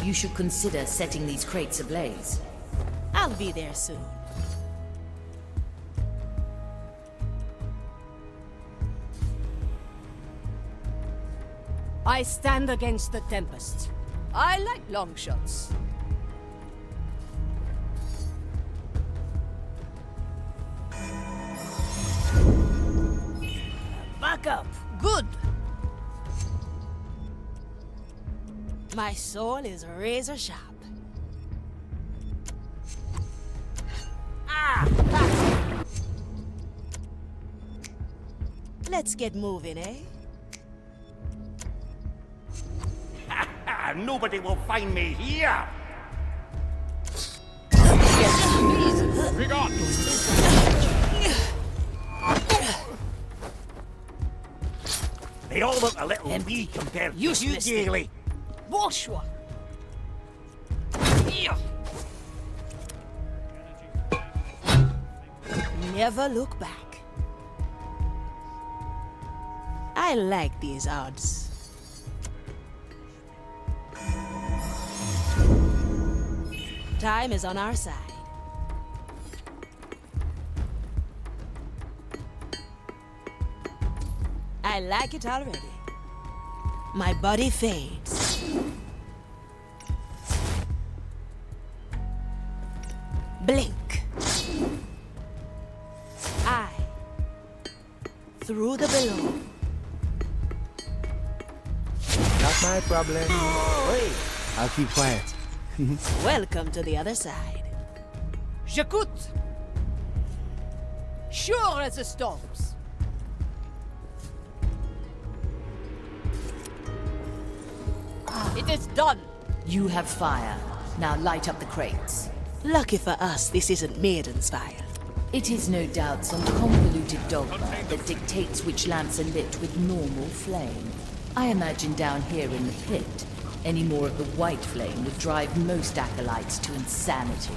You should consider setting these crates ablaze. I'll be there soon. I stand against the Tempest. I like long shots. Back up. Good. My soul is razor sharp. Ah! That's it. Let's get moving, eh? Nobody will find me here. Begone! They all look a little wee compared to you, Gaily. Bonsoir. Never look back. I like these odds. Time is on our side. I like it already. My body fades. Blink. I. Through the below. Not my problem. Wait, I'll keep quiet. Welcome to the other side. J'écoute. Sure as the storms. It is done. You have fire. Now light up the crates. Lucky for us, this isn't Maiden's fire. It is no doubt some convoluted dogma that dictates which lamps are lit with normal flame. I imagine down here in the pit, any more of the white flame would drive most acolytes to insanity.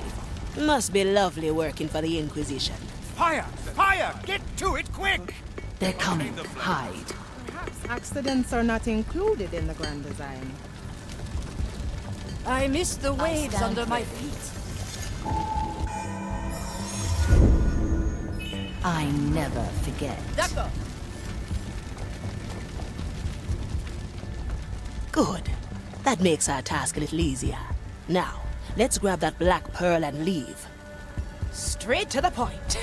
Must be lovely working for the Inquisition. Fire! Fire! Get to it quick! They're coming. Hide. Perhaps accidents are not included in the grand design. I miss the waves under my feet. I never forget. D'accord. Good. That makes our task a little easier. Now, let's grab that black pearl and leave. Straight to the point.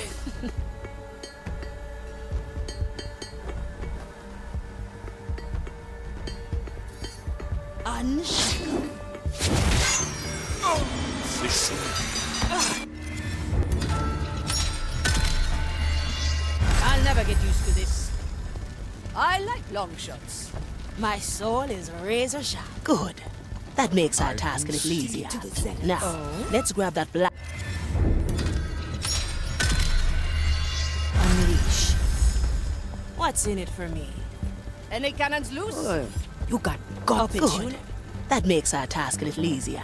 Unshackle. Listen. I'll never get used to this. I like long shots. My soul is razor sharp. Good. That makes our task a little easier. Now, let's grab that black... Unleash. What's in it for me? Any cannons loose? You got good. That makes our task a little easier.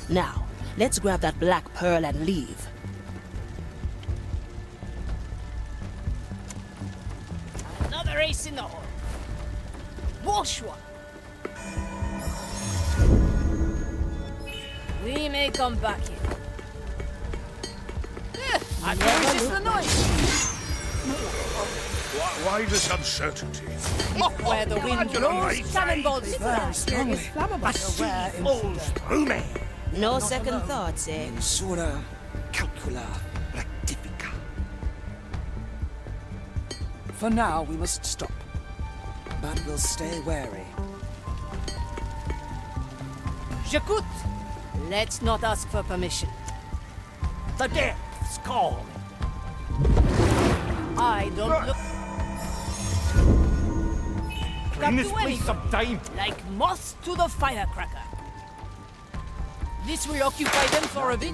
Now, let's grab that black pearl and leave. Another ace in the hole. Wash one. We may come back here. I can resist the noise. Why this uncertainty? Look where the wind blows, cannonballs fly. The sea flows through me. No second thoughts, eh? Sura calcula rectifica. For now, we must stop. But we'll stay wary. J'écoute. Let's not ask for permission. The depths call. I don't look... Clean this place some time. Like moths to the firecracker. This will occupy them for a bit.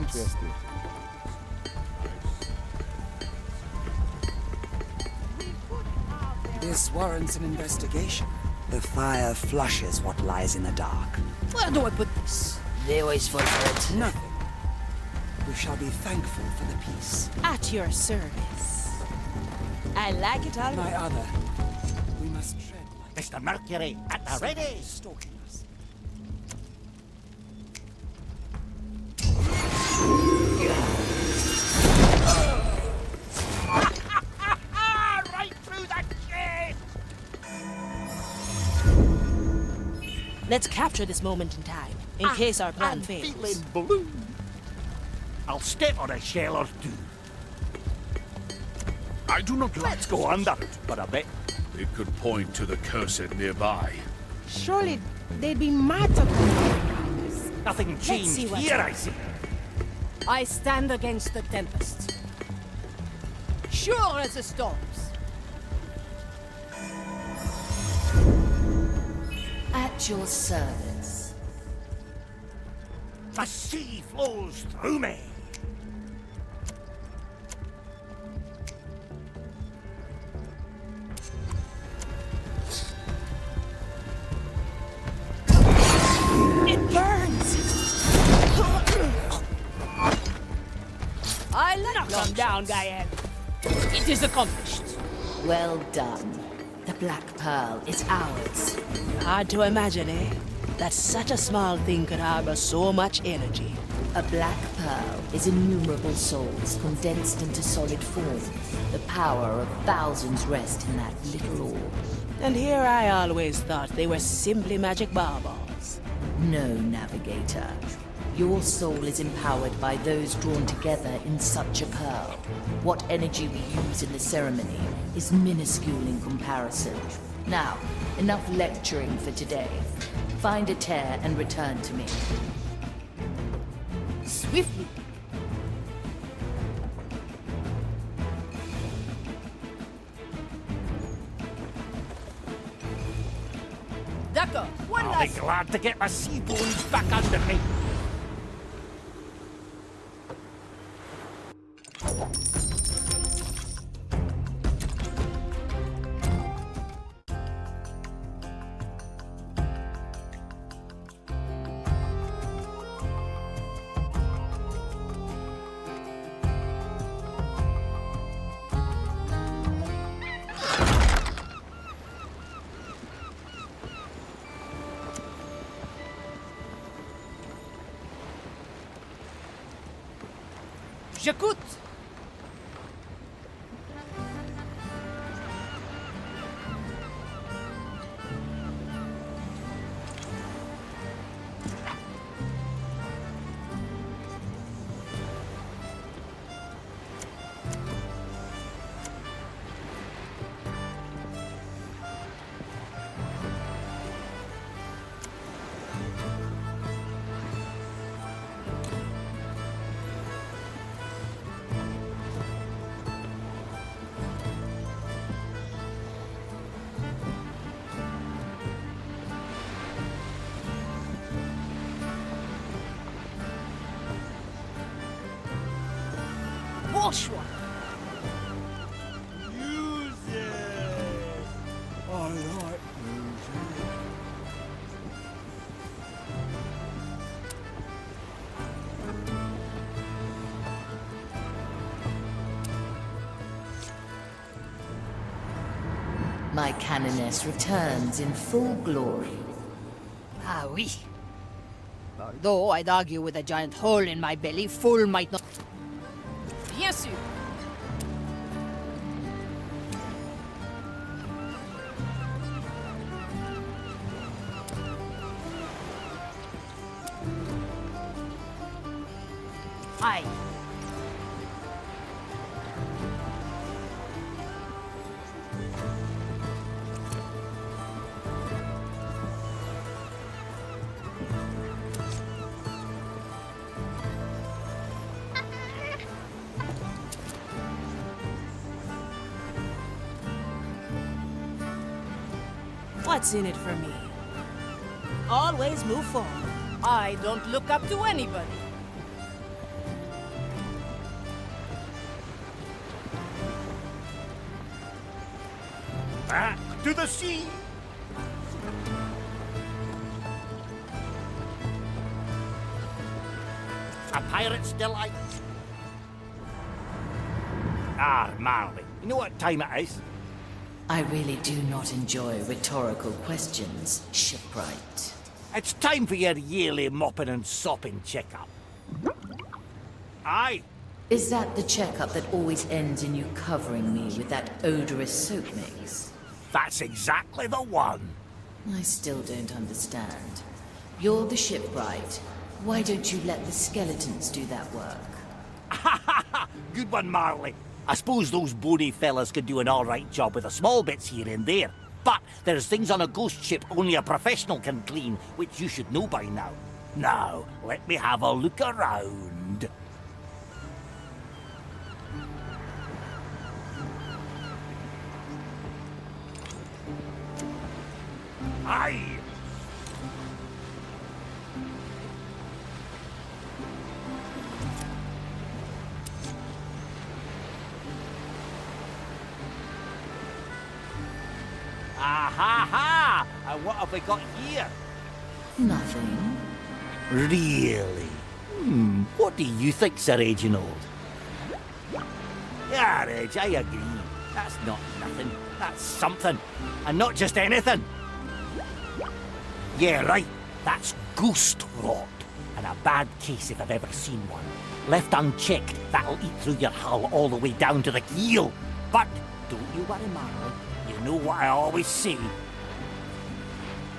This warrants an investigation. The fire flushes what lies in the dark. Where do I put this? They always fall for it. Nothing. We shall be thankful for the peace. At your service. I like it already. My other. We must tread like Mr. Mercury, at the ready. Stalking us. Right through the chest. Let's capture this moment in time, in case our plan fails. Feeling blue. I'll step on a shell or two. I do not like Let's go under it for a bit. It could point to the cursed nearby. Surely they'd be mad to come behind us. Nothing changed see what's here, up. I see. I stand against the tempest. Sure as the storms. At your service. The sea flows through me. It burns! I let Knock them down, Gael. It is accomplished. Well done. The Black Pearl is ours. Hard to imagine, eh? That such a small thing could harbor so much energy. A Black Pearl is innumerable souls condensed into solid form. The power of thousands rest in that little orb. And here I always thought they were simply magic baubles. No, Navigator. Your soul is empowered by those drawn together in such a pearl. What energy we use in the ceremony is minuscule in comparison. Now, enough lecturing for today. Find a tear and return to me. Swiftly. D'accord. One I'll be last. glad to get my sea bones back under me. J'écoute. Bon choix. Music! I like music. My canoness returns in full glory. Ah oui. Although I'd argue with a giant hole in my belly, full might not... Bien sûr. Aye. What's in it for me? Always move forward. I don't look up to anybody. Back to the sea! A pirate's delight. Ah, Marley, you know what time it is? I really do not enjoy rhetorical questions, shipwright. It's time for your yearly mopping and sopping checkup. Aye. Is that the checkup that always ends in you covering me with that odorous soap mix? That's exactly the one. I still don't understand. You're the shipwright. Why don't you let the skeletons do that work? Good one, Marley. I suppose those bony fellas could do an alright job with the small bits here and there. But there's things on a ghost ship only a professional can clean, which you should know by now. Now, let me have a look around. Aye! Ha! And what have we got here? Nothing. Really? What do you think, Sir Reginald? Yeah, Reg, I agree. That's not nothing. That's something. And not just anything. Yeah, right. That's ghost rot. And a bad case if I've ever seen one. Left unchecked, that'll eat through your hull all the way down to the keel. But don't you worry, Marley. You know what I always say.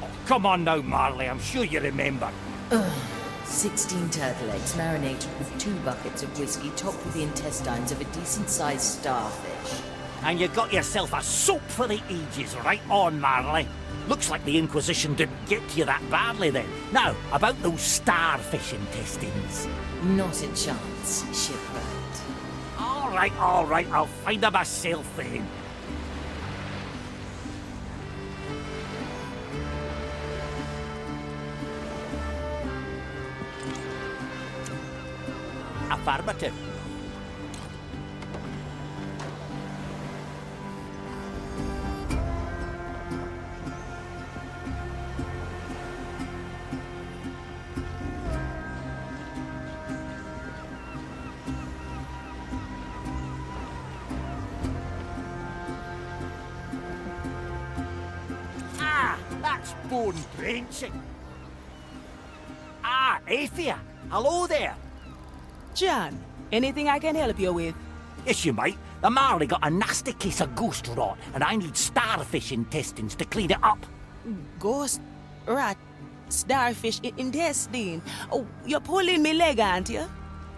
Oh, come on now, Marley. I'm sure you remember. 16 turtle eggs marinated with 2 buckets of whiskey topped with the intestines of a decent-sized starfish. And you got yourself a soap for the ages, right on, Marley. Looks like the Inquisition didn't get to you that badly then. Now, about those starfish intestines. Not a chance, shipwright. All right, I'll find them myself then. Affirmative. Ah, that's bone drenching. Ah, Afia, hello there. John, Anything I can help you with? Yes, you might. The Marley got a nasty case of ghost rot, and I need starfish intestines to clean it up. Ghost rat, starfish intestine. Oh, you're pulling me leg, aren't you?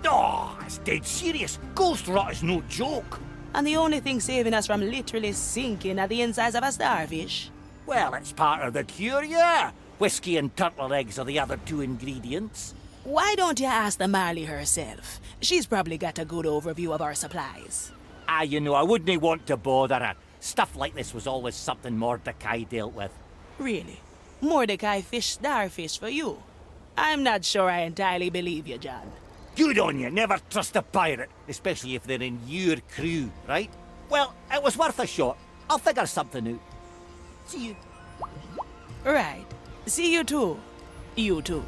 Oh, it's dead serious. Ghost rot is no joke. And the only thing saving us from literally sinking are the insides of a starfish. Well, it's part of the cure, yeah. Whiskey and turtle eggs are the other 2 ingredients. Why don't you ask the Marley herself? She's probably got a good overview of our supplies. Ah, you know, I wouldn't want to bother her. Stuff like this was always something Mordecai dealt with. Really? Mordecai fished starfish for you? I'm not sure I entirely believe you, John. Good on you. Never trust a pirate, especially if they're in your crew, right? Well, it was worth a shot. I'll figure something out. See you. Right. See you too. You too.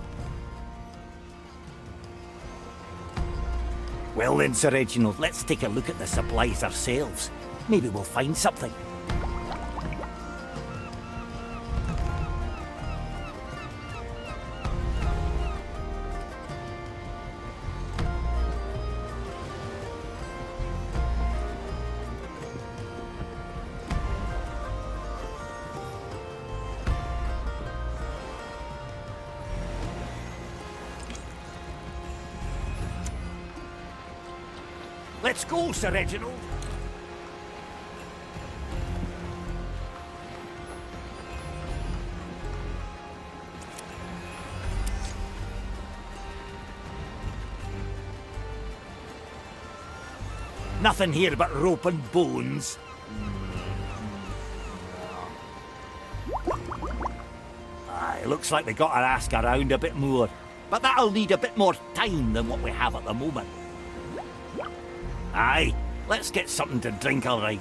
Well then, Sir Reginald, let's take a look at the supplies ourselves. Maybe we'll find something. Let's go, Sir Reginald. Nothing here but rope and bones. Aye, looks like we gotta ask around a bit more. But that'll need a bit more time than what we have at the moment. Aye, let's get something to drink, all right.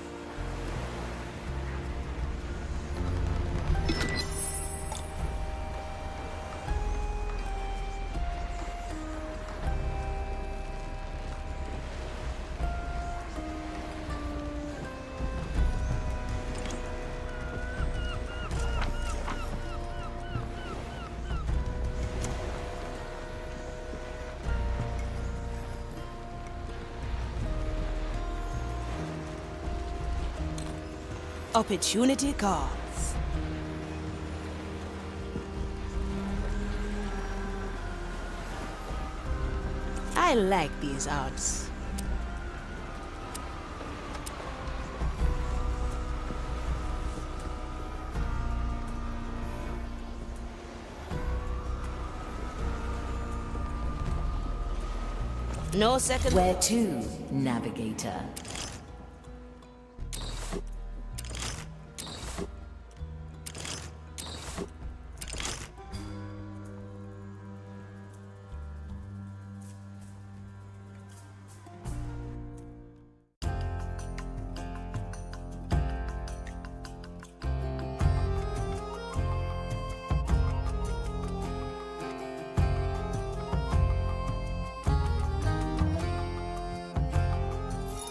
Opportunity calls. I like these odds. No second. Where to, navigator?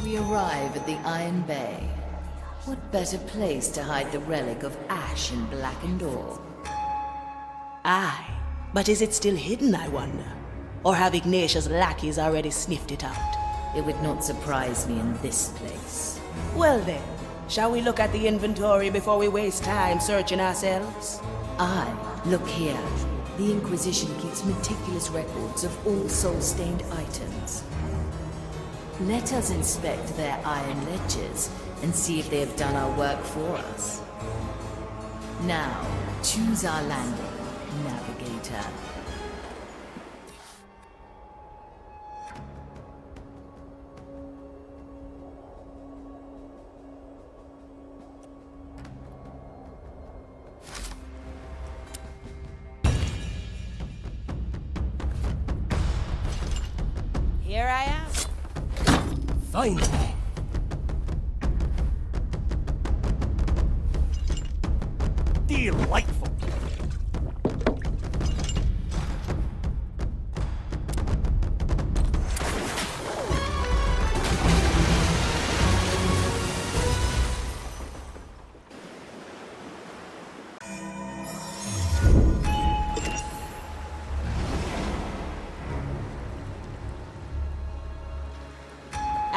We arrive at the Iron Bay. What better place to hide the relic of ash and blackened ore? Aye, but is it still hidden, I wonder? Or have Ignatius' lackeys already sniffed it out? It would not surprise me in this place. Well then, shall we look at the inventory before we waste time searching ourselves? Aye, look here. The Inquisition keeps meticulous records of all soul-stained items. Let us inspect their iron ledgers and see if they have done our work for us. Now, choose our landing, navigator. Here I am. Finally. Delightful.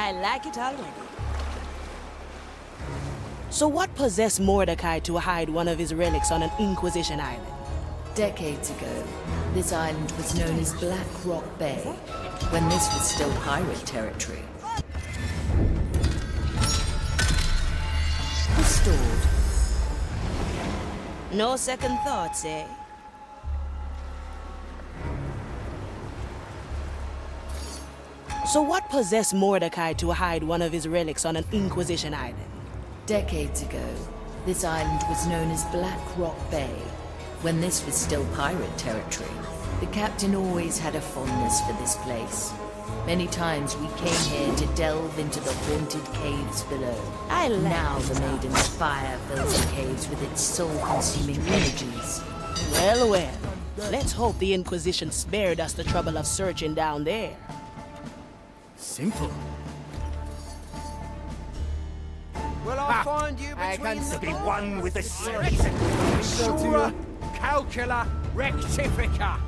I like it already. So what possessed Mordecai to hide one of his relics on an Inquisition island? Decades ago, this island was known as Black Rock Bay, when this was still pirate territory. Restored. No second thoughts, eh? So what possessed Mordecai to hide one of his relics on an Inquisition island? Decades ago, this island was known as Black Rock Bay, when this was still pirate territory. The captain always had a fondness for this place. Many times we came here to delve into the haunted caves below. Now the maiden's fire fills the caves with its soul-consuming energies. Well, well. Let's hope the Inquisition spared us the trouble of searching down there. Simple. Will I find you between to be one with the season. Sura, calcula, rectifica.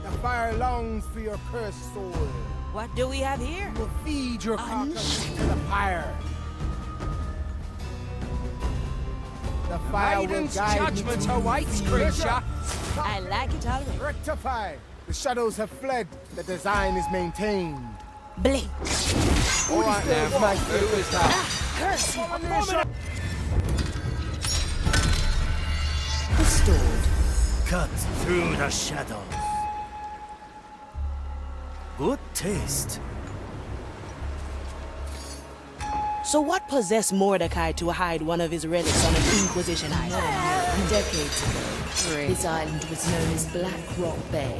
The fire longs for your cursed soul. What do we have here? Will feed your carcass to the fire. The fire will Maiden's guide judgment me awaits, creature. I like it already. Rectify. The shadows have fled. The design is maintained. Blink. All right now, my Who is that? Curse you! Restored. Cut through the shadows. Good taste. So what possessed Mordecai to hide one of his relics on an Inquisition island? Decades ago, this island was known as Black Rock Bay,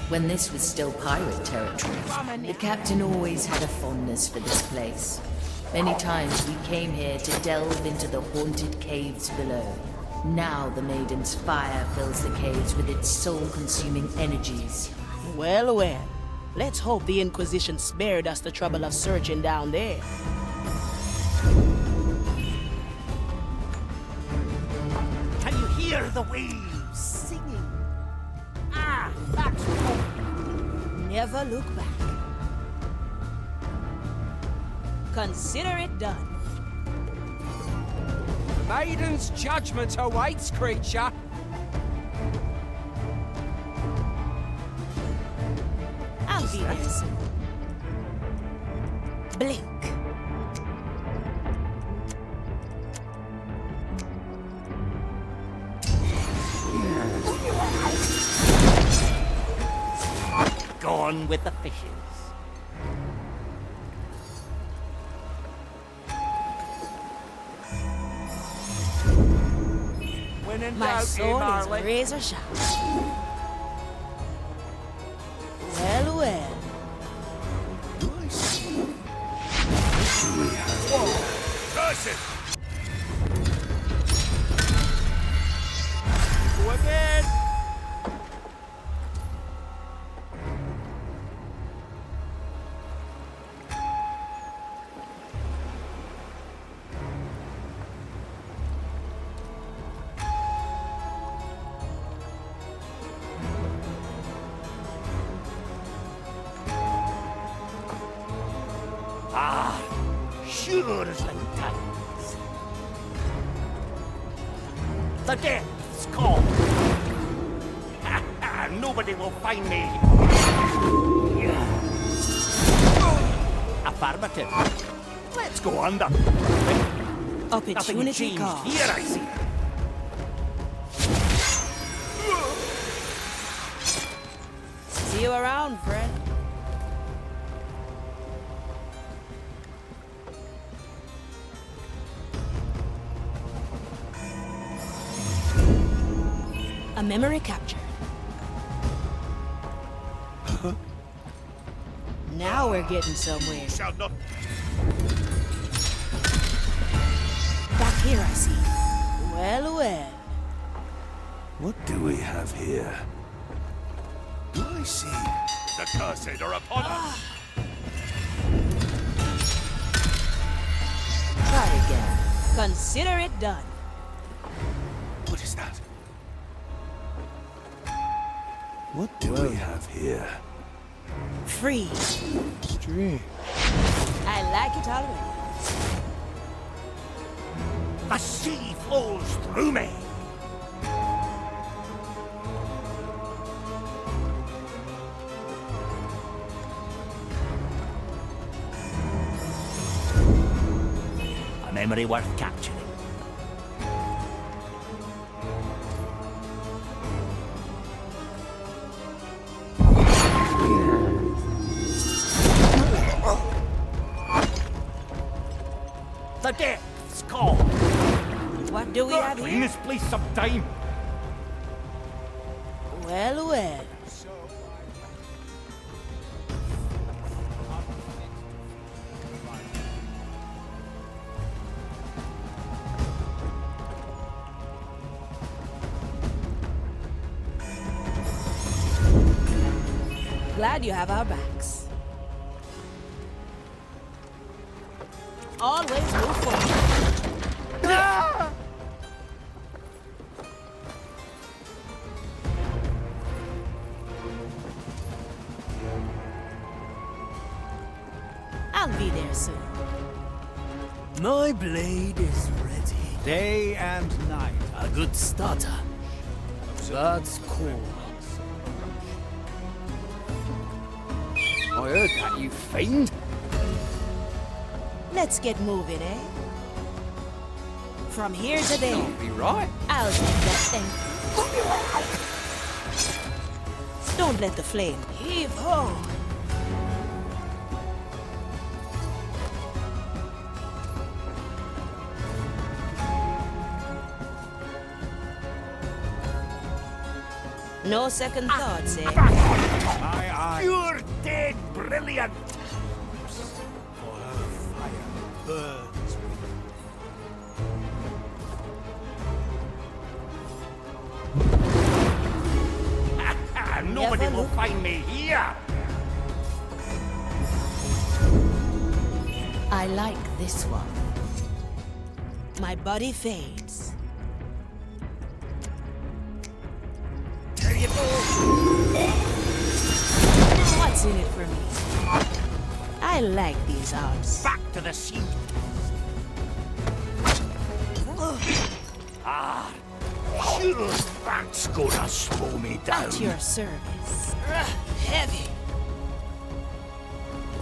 when this was still pirate territory. The captain always had a fondness for this place. Many times we came here to delve into the haunted caves below. Now the maiden's fire fills the caves with its soul-consuming energies. Well, well. Let's hope the Inquisition spared us the trouble of searching down there. Can you hear the waves singing? Ah, that's right. Never look back. Consider it done. Maiden's judgment awaits, creature. I'll be there soon. Blink. Gone with the fishes. When in My doubt, soul is Marley. razor sharp. Well, well. Curse it! Go again. Ah, sure as like times. The depths call. Nobody will find me. Affirmative. Let's go under. Nothing Opportunity changed cost. here, I see. See you around, friend. A memory capture. Now we're getting somewhere. Shall not. Back here, I see. Well, well. What do we have here? I see. The cursed are upon us. Try again. Consider it done. What is that? What do we have here? Free. Strange. I like it already. The sea flows through me. A memory worth capturing. The depths call. What do we have Clean here? this place sometime. Well, well. Glad you have our backs. Always move forward. Ah! I'll be there soon. My blade is ready. Day and night. A good starter. That's cool. I heard that, you fiend. Let's get moving, eh? From here to there. You'll be right. I'll take that thing. Don't let the flame heave ho. No second thoughts, eh? You're dead brilliant. Burns. Nobody will find me here. I like this one. My body fades. There you go. What's in it for me? I like these arms. Back to the sea. Ah, sure, that's gonna slow me down. At your service. Heavy.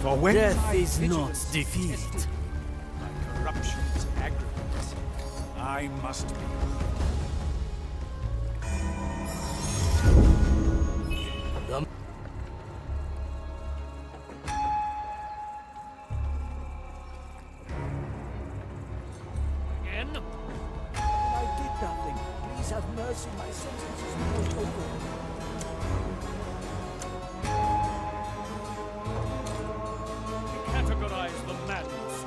For when Death my is not vigilance defeat. tested, my corruption's aggravate, I must be. I did nothing. Please have mercy. My sentence is not over. Categorize the madness.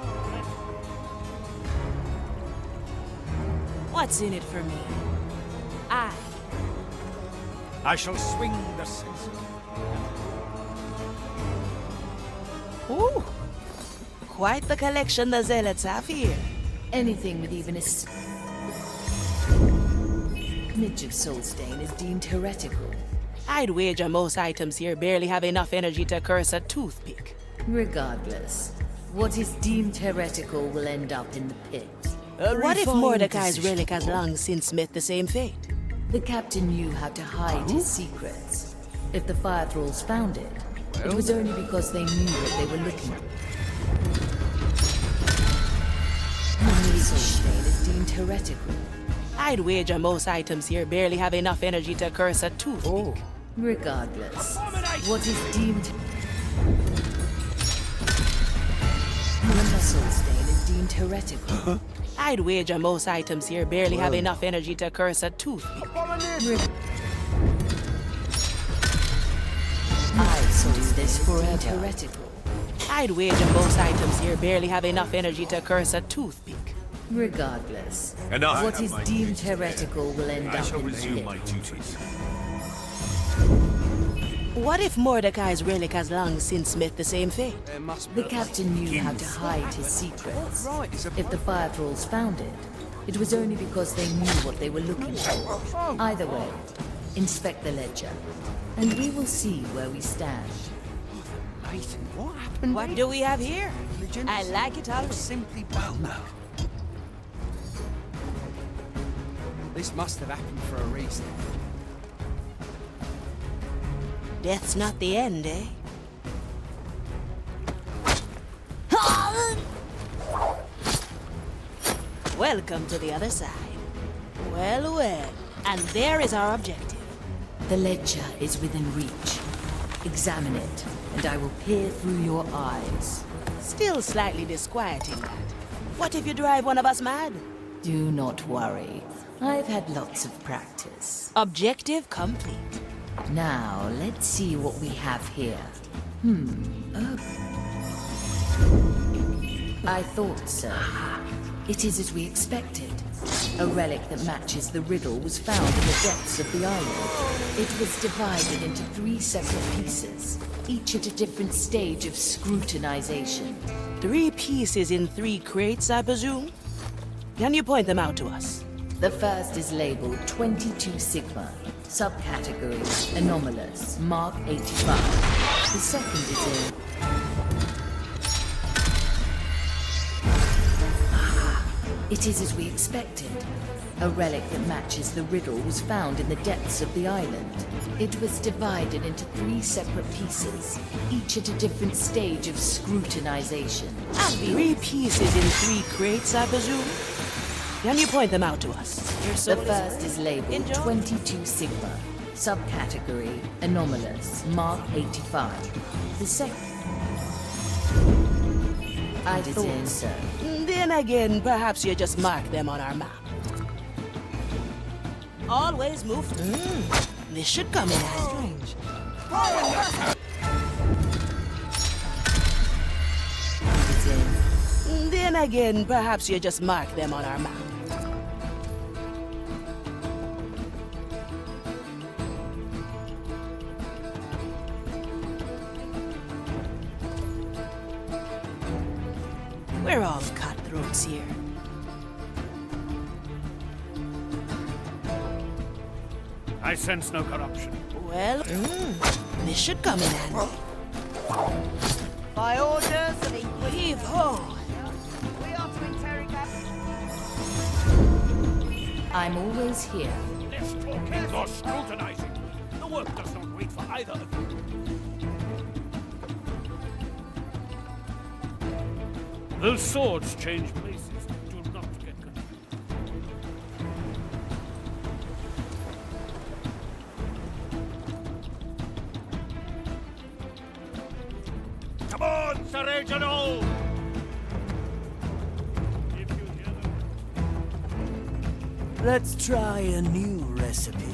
What's in it for me? I shall swing the censer. Ooh. Quite the collection the zealots have here. Anything with even a smidge of soul stain is deemed heretical. I'd wager most items here barely have enough energy to curse a toothpick. Regardless, what is deemed heretical will end up in the pit. What if Mordecai's relic has long since met the same fate? The captain knew how to hide his secrets. If the fire thralls found it, it was only because they knew what they were looking for. Soul stain is deemed heretical. I'd wager most items here barely have enough energy to curse a toothpick. Regardless, what is deemed... Soul stain is deemed heretical. I'd wager most items here barely have enough energy to curse a toothpick. I saw this forever. Heretical. I'd wager most items here barely have enough energy to curse a toothpick. Regardless, Enough. what is deemed heretical will end I up shall in the resume pit. my duties. What if Mordecai's relic has long since met the same fate? The captain knew how to hide his secrets. If the fire thralls found it, it was only because they knew what they were looking for. Either way, inspect the ledger, and we will see where we stand. Right, what happened? What do we have here? I like it already. Simply well now. This must have happened for a reason. Death's not the end, eh? Welcome to the other side. Well, well. And there is our objective. The ledger is within reach. Examine it, and I will peer through your eyes. Still slightly disquieting that. What if you drive one of us mad? Do not worry. I've had lots of practice. Objective complete. Now, let's see what we have here. I thought so. It is as we expected. A relic that matches the riddle was found in the depths of the island. It was divided into 3 separate pieces, each at a different stage of scrutinization. 3 pieces in 3 crates, I presume? Can you point them out to us? The first is labeled 22 Sigma, subcategory anomalous, mark 85. The second is in... It is as we expected. A relic that matches the riddle was found in the depths of the island. It was divided into 3 separate pieces, each at a different stage of scrutinization. 3 pieces in 3 crates, I presume? Can you point them out to us? The first is labeled 22 Sigma, subcategory anomalous, mark 85. The second... I thought so. Then again, perhaps you just mark them on our map. Always move. This should come in handy. Then again, perhaps you just mark them on our map. We're all cutthroats here. I sense no corruption. Well, this should come in handy. By orders of Heave ho! we are to interrogate. I'm always here. Less talking, more scrutinizing. The work does not wait for either of you. Those swords change places. Do not get confused. Come on, Sir Reginald! If you hear them. Let's try a new recipe.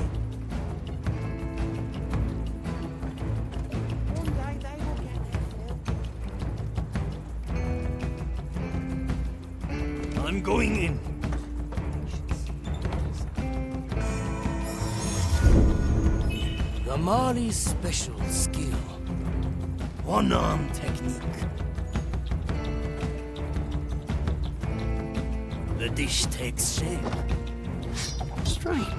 I'm going in. The Mali's special skill. One-arm technique. The dish takes shape. Straight.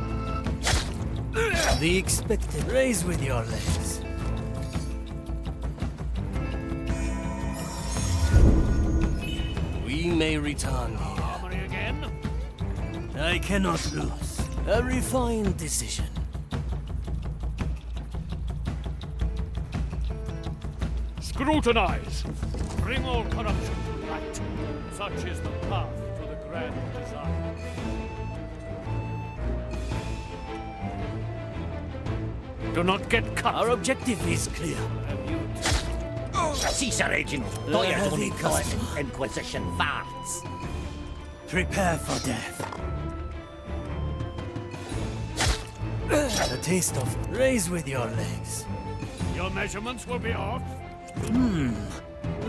The expected. Raise with your legs. We may return here. Again? I cannot lose. A refined decision. Scrutinize. Bring all corruption to light. Such is the path to the grand design. Do not get cut. Our objective is clear. Caesar Reginald, lawyers only call it Inquisition farts. Prepare for death. A taste of raise with your legs. Your measurements will be off.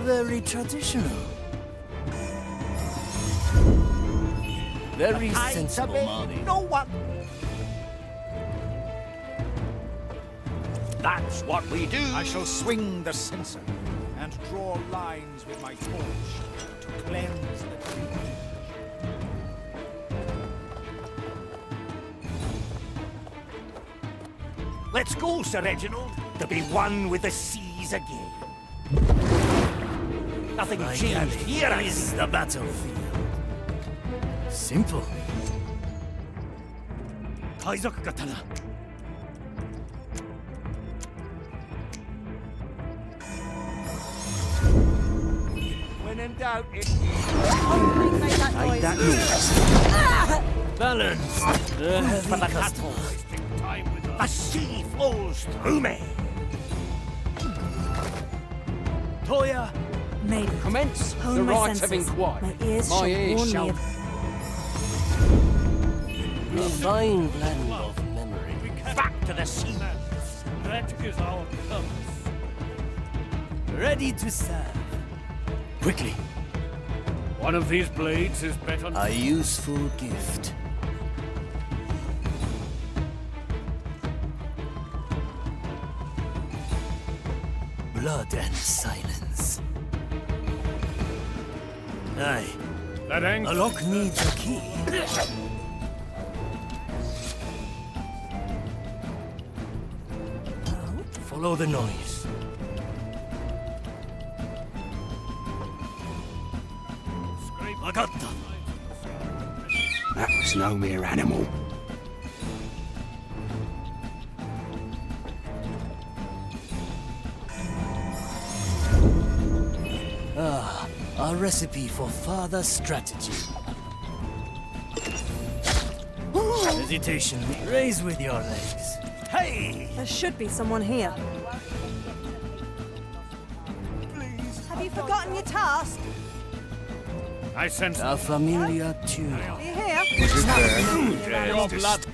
Very traditional. Very sensible, Marty. No one. That's what we do. I shall swing the censer and draw lines with my torch to cleanse the tree. Let's go, Sir Reginald, to be one with the seas again. Nothing My changed galley here, I is see. the battlefield. Simple. 海賊刀 When in doubt, it... Hide that noise. Balance. The heavy For the customer. cattle. The sea flows through me. Toya. Maiden, Commence hone the my right of senses. inquiry. My ears My shall ears warn shall- me of... A fine blend of memory. Back to the sea. That is our compass. Ready to serve. Quickly. One of these blades is better. A useful gift. Blood and silence. Aye. That angle. A lock needs a key. Follow the noise. Agatta. That was no mere animal. Ah, a recipe for further strategy. Hesitation. Raise with your legs. Hey! There should be someone here. Have you forgotten your task? I sense A familiar tune. Are you here? your blood.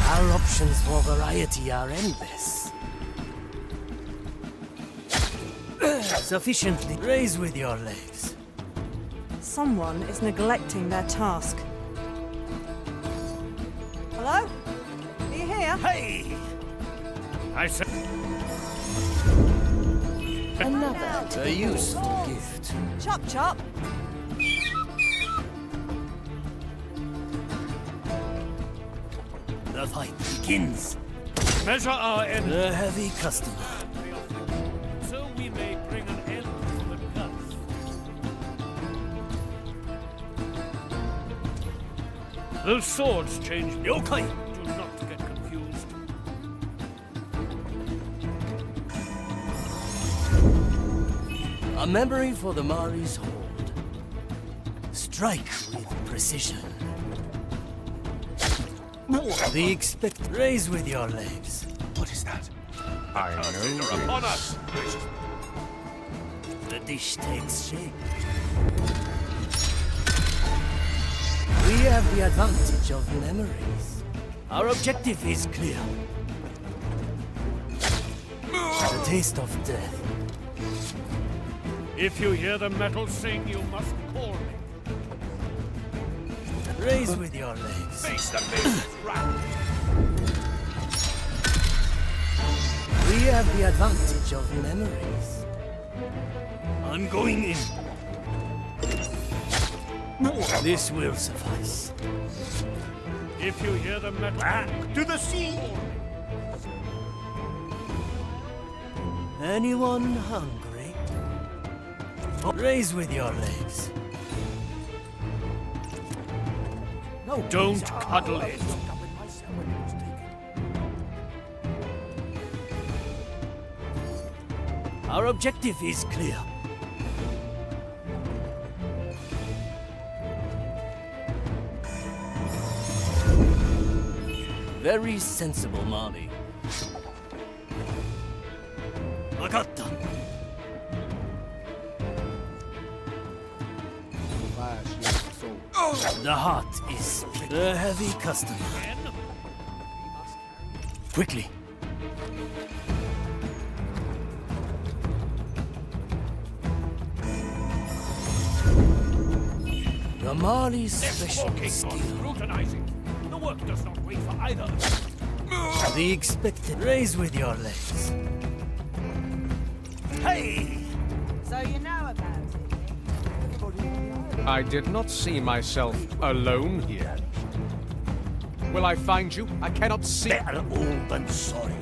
Our options for variety are endless. Sufficiently. Raise with your legs. Someone is neglecting their task. Hello? Are you here? Hey! I sense. Another A useful gift. Chop chop. The fight begins. Measure our end. The heavy customer. So we may bring an end to the curse. Those swords change. Yokai! Do not get confused. A memory for the Mari's hold. Strike with precision. The expect. Raise with your legs. What is that? I know. Upon us. The dish takes shape. We have the advantage of memories. Our objective is clear. The taste of death. If you hear the metal sing, you must call me. Raise with your legs. Face the business, rat. We have the advantage of memories. I'm going in. This will suffice. If you hear the metal Back to the sea. Anyone hungry? Raise with your legs. No, don't cuddle it. Our objective is clear. Very sensible, Marley. Agatta. The heart is split. The heavy customer. Quickly. The Marley's special skill. Scrutinizing. The work does not wait for either. The expected. Raise with your legs. Hey! So you know about it? I did not see myself alone here. Will I find you? I cannot see. Better old than sorry.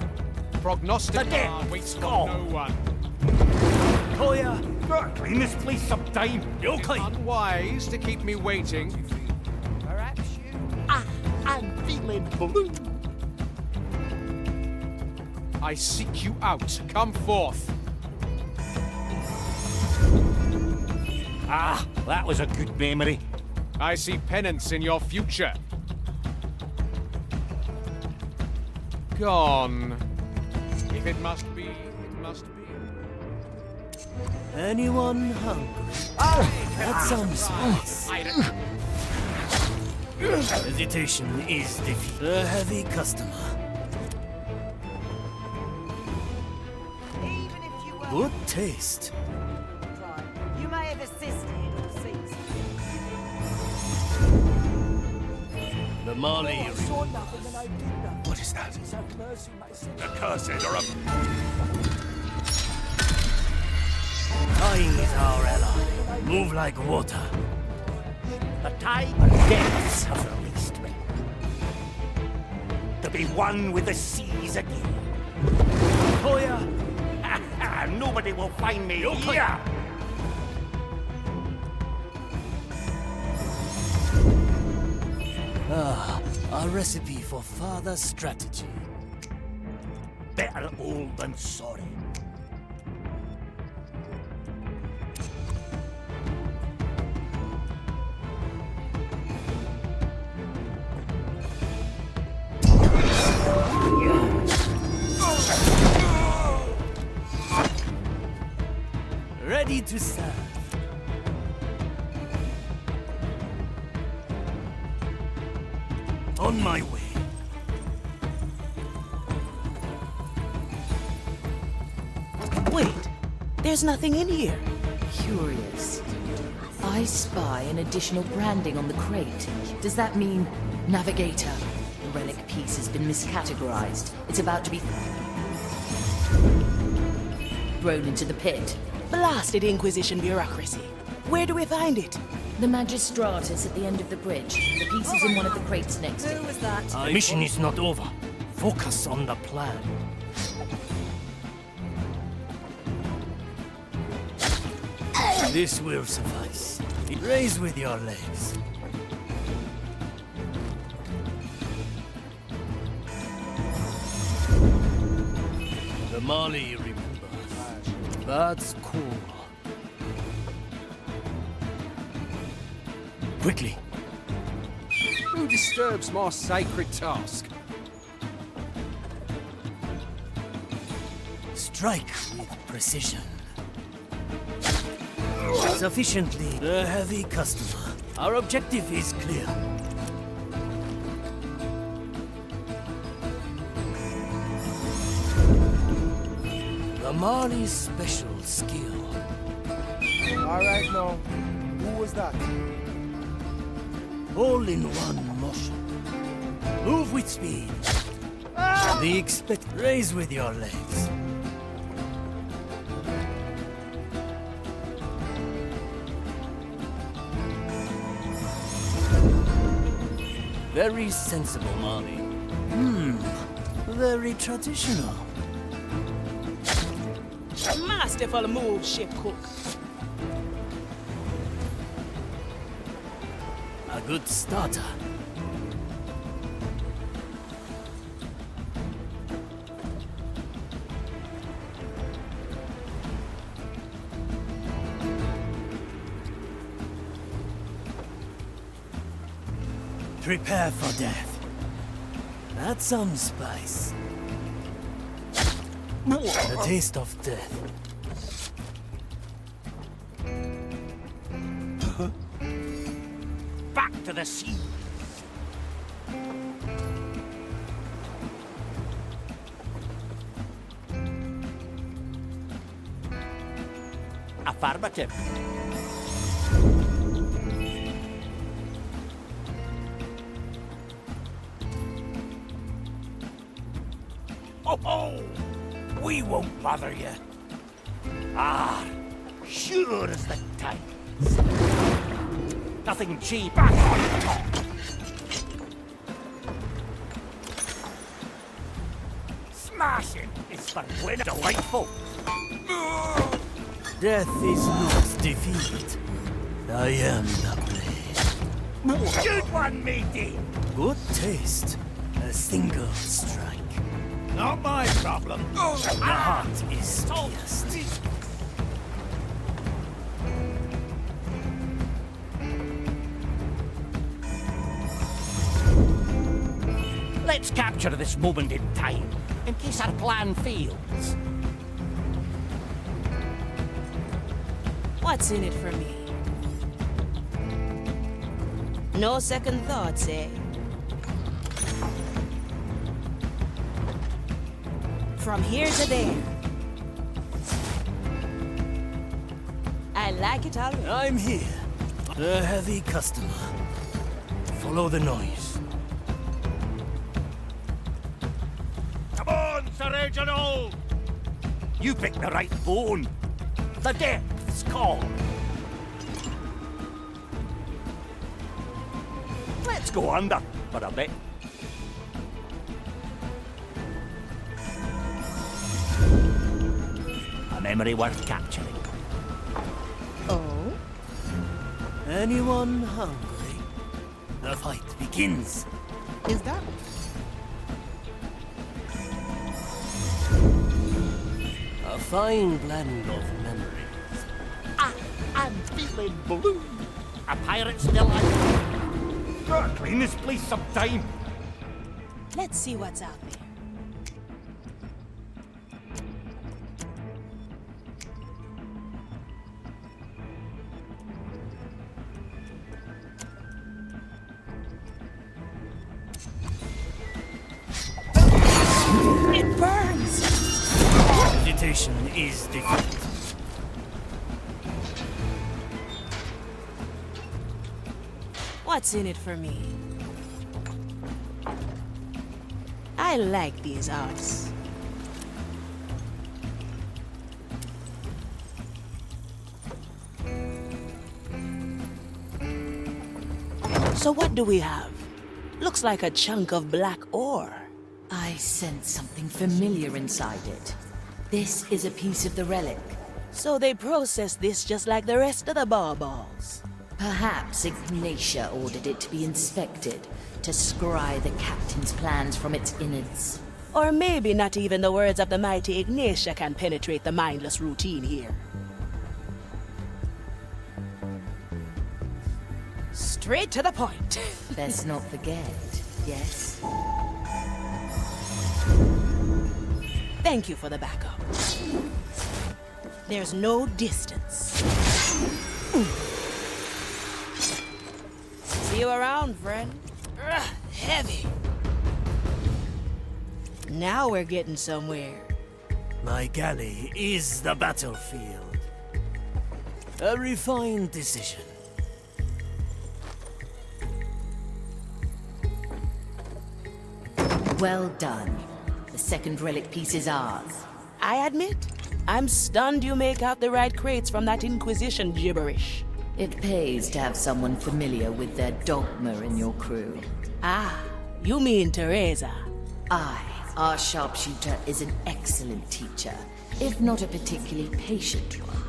Prognosticator waits for no one. Toya! Clean this place up time! It's unwise to keep me waiting. Perhaps you... I'm feeling blue. I seek you out. Come forth. Ah, that was a good memory. I see penance in your future. Gone. If it must be, it must be. Anyone hungry? That sounds spice. Hesitation is defeat. A heavy customer. Good taste. You may have assisted or ceased. The Mali. What is that? A cursed or a... Dying is our ally. Move like water. The tide of depths have released me. To be one with the seas again. Toya! Nobody will find me here! Ah, a recipe for further strategy. Better old than sorry. Ready to serve. On my way. Wait, there's nothing in here. Curious. I spy an additional branding on the crate. Does that mean navigator? The relic piece has been miscategorized. It's about to be thrown into the pit. Blasted Inquisition bureaucracy. Where do we find it? The Magistratus at the end of the bridge. The piece is in one of the crates next to it. Who was that? Our mission is not over. Focus on the plan. This will suffice. Raise with your legs. The Mali remembers. That's cool. Quickly. Who disturbs my sacred task? Strike with precision. Sufficiently the heavy customer. Our objective is clear. The Mali's special skill. All right, now. Who was that? All in one motion. Move with speed. The expect. Raise with your legs. Very sensible, Mali. Very traditional. Masterful move, ship cook. A good starter. Prepare for death. That's some spice. The taste of death. Back to the sea. Affirmative. Oh, we won't bother you. Ah, sure as the tides. Nothing cheap back on top. Smashing! It's for when delightful. Death is not defeat. I am the blade. Good one, matey! Good taste. A single strike. Not my problem. The heart is pierced. Let's capture this moment in time, in case our plan fails. What's in it for me? No second thoughts, eh? From here to there. I like it already. I'm here. A heavy customer. Follow the noise. Come on, Sir Reginald! You picked the right bone. The depth's call. Let's go under for a bit. A memory worth capturing. Oh? Anyone hungry? The fight begins. Is that? A fine blend of memories. I'm feeling blue. A pirate still alive. Gotta clean this place sometime. Let's see what's out there. It burns! Meditation is defeat. What's in it for me? I like these arts. So what do we have? Looks like a chunk of black ore. I sense something familiar inside it. This is a piece of the relic. So they process this just like the rest of the balls. Perhaps Ignatia ordered it to be inspected, to scry the captain's plans from its innards. Or maybe not even the words of the mighty Ignatia can penetrate the mindless routine here. Straight to the point. Best not forget, yes? Thank you for the backup. There's no distance. See you around, friend. Heavy. Now we're getting somewhere. My galley is the battlefield. A refined decision. Well done. The second relic piece is ours. I admit, I'm stunned you make out the right crates from that Inquisition gibberish. It pays to have someone familiar with their dogma in your crew. Ah, you mean Teresa? Our sharpshooter is an excellent teacher, if not a particularly patient one.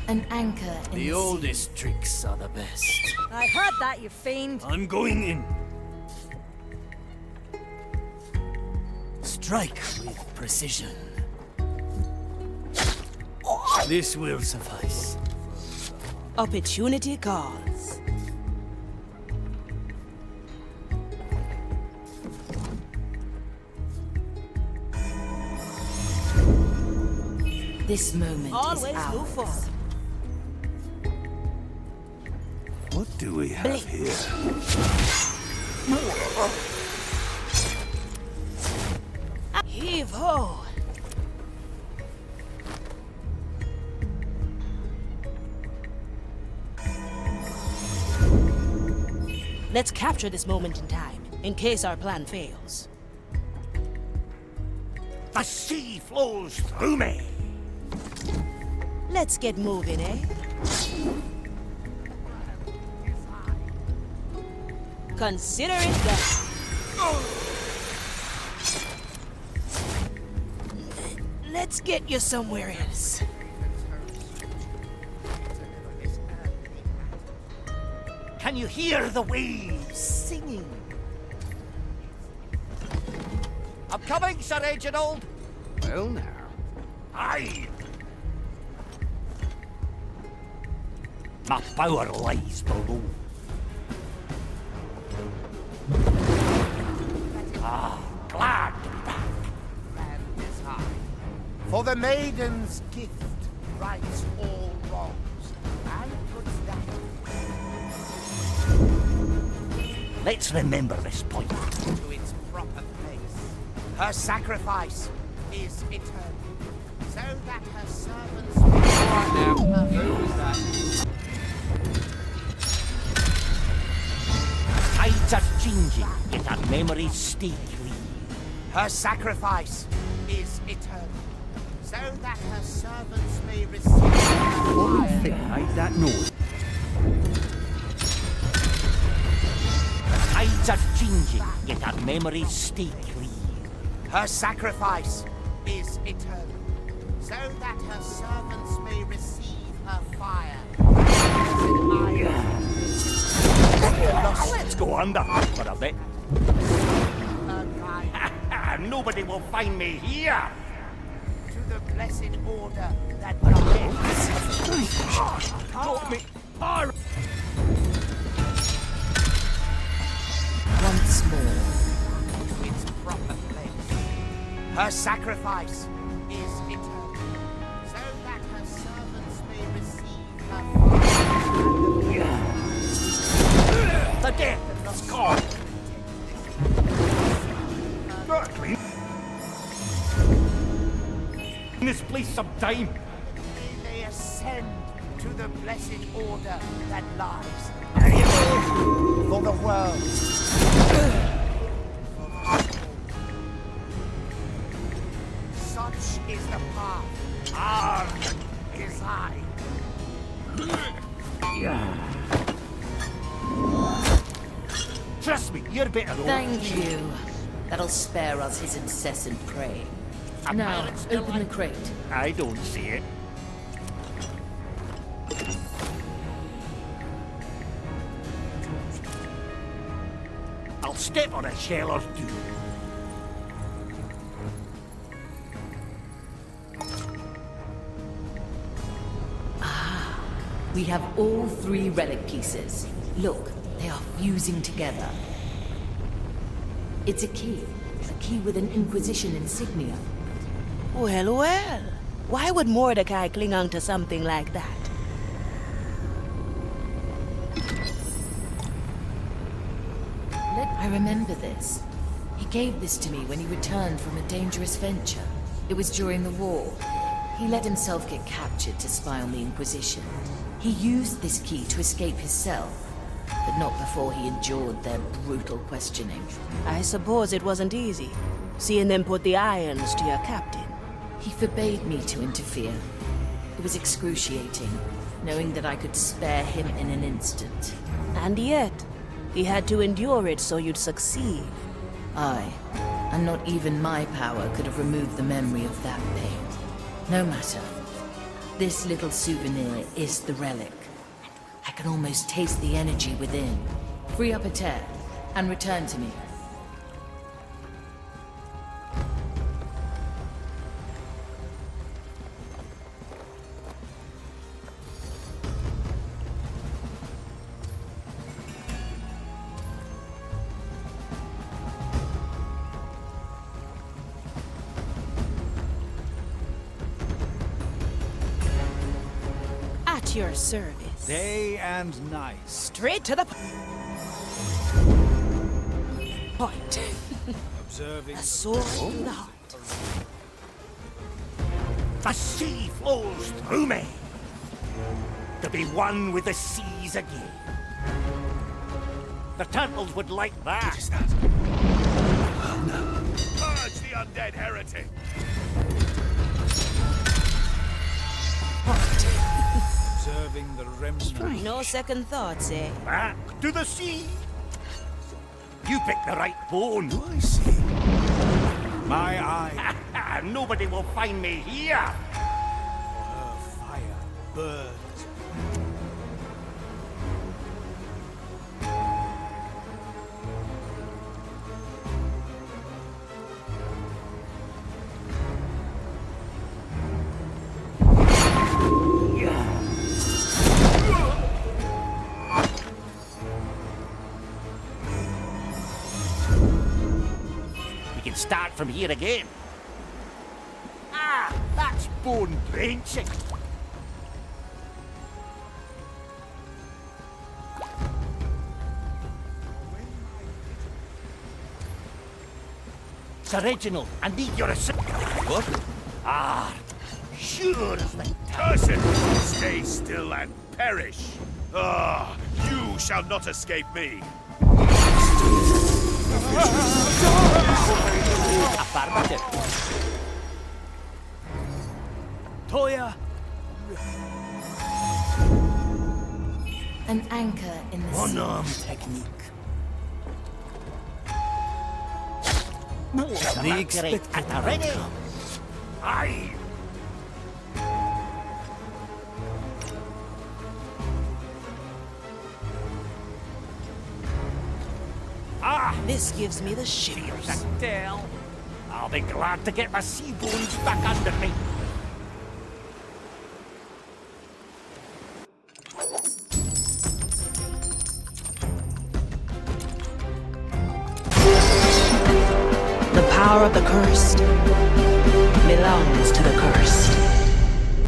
An anchor in the oldest tricks are the best. I heard that, you fiend. I'm going in. Strike with precision. This will suffice. Opportunity calls. This moment Always is ours. move forward. What do we have here? Heave ho! Let's capture this moment in time, in case our plan fails. The sea flows through me. Let's get moving, eh? Consider it done. Let's get you somewhere else. Can you hear the waves singing? I'm coming, Sir Reginald. Well now. Aye! My power lies below. Ah, glad to be back. Land is high. For the maiden's gift rights all wrongs and puts that Let's remember this point. to its proper place. Her sacrifice is eternal, so that her servants Tides are changing, yet our memories stay clean. Her sacrifice is eternal, so that her servants may receive Hide that note. Tides are changing, yet our memories stay clean. Her sacrifice is eternal, so that her servants may receive her fire. Let's go under for a bit. Nobody will find me here. To the blessed order that Got me. Once more. to its proper place. Her sacrifice is eternal, so that her servants may receive her fire. The death of the scar. In this place sometime. They ascend to the blessed order that lies for the world. Such is the path our design. Trust me, you're better off. Thank you. That'll spare us his incessant praying. Now, open the crate. I don't see it. I'll step on a shell or two. We have all 3 relic pieces. Look, they are fusing together. It's a key with an Inquisition insignia. Well, well. Why would Mordecai cling on to something like that? I remember this. He gave this to me when he returned from a dangerous venture. It was during the war. He let himself get captured to spy on the Inquisition. He used this key to escape his cell, but not before he endured their brutal questioning. I suppose it wasn't easy, seeing them put the irons to your captain. He forbade me to interfere. It was excruciating, knowing that I could spare him in an instant. And yet, he had to endure it so you'd succeed. Aye, and not even my power could have removed the memory of that pain. No matter. This little souvenir is the relic. I can almost taste the energy within. Free up a tear, and return to me. At your service. Day and night. Straight to the point. Observing A sword to the heart. The sea flows through me. To be one with the seas again. The turtles would like that. What is that? Oh no. Purge the undead heretic. observing the remnant. No second thoughts, eh? Back to the sea. You picked the right bone. I see. My eye. Nobody will find me here. Her fire burns. Start from here again. Ah, that's bone-drenching. Sir Reginald, I need your assistance. What? Ah, sure as the Curse it! Stay still and perish. Ah, you shall not escape me. Affirmative. Toya! An anchor in the sea. One-arm technique. The expected outcome. Aye. Ah! This gives me the shivers. Tell. I'll be glad to get my sea bones back under me. The power of the cursed belongs to the cursed.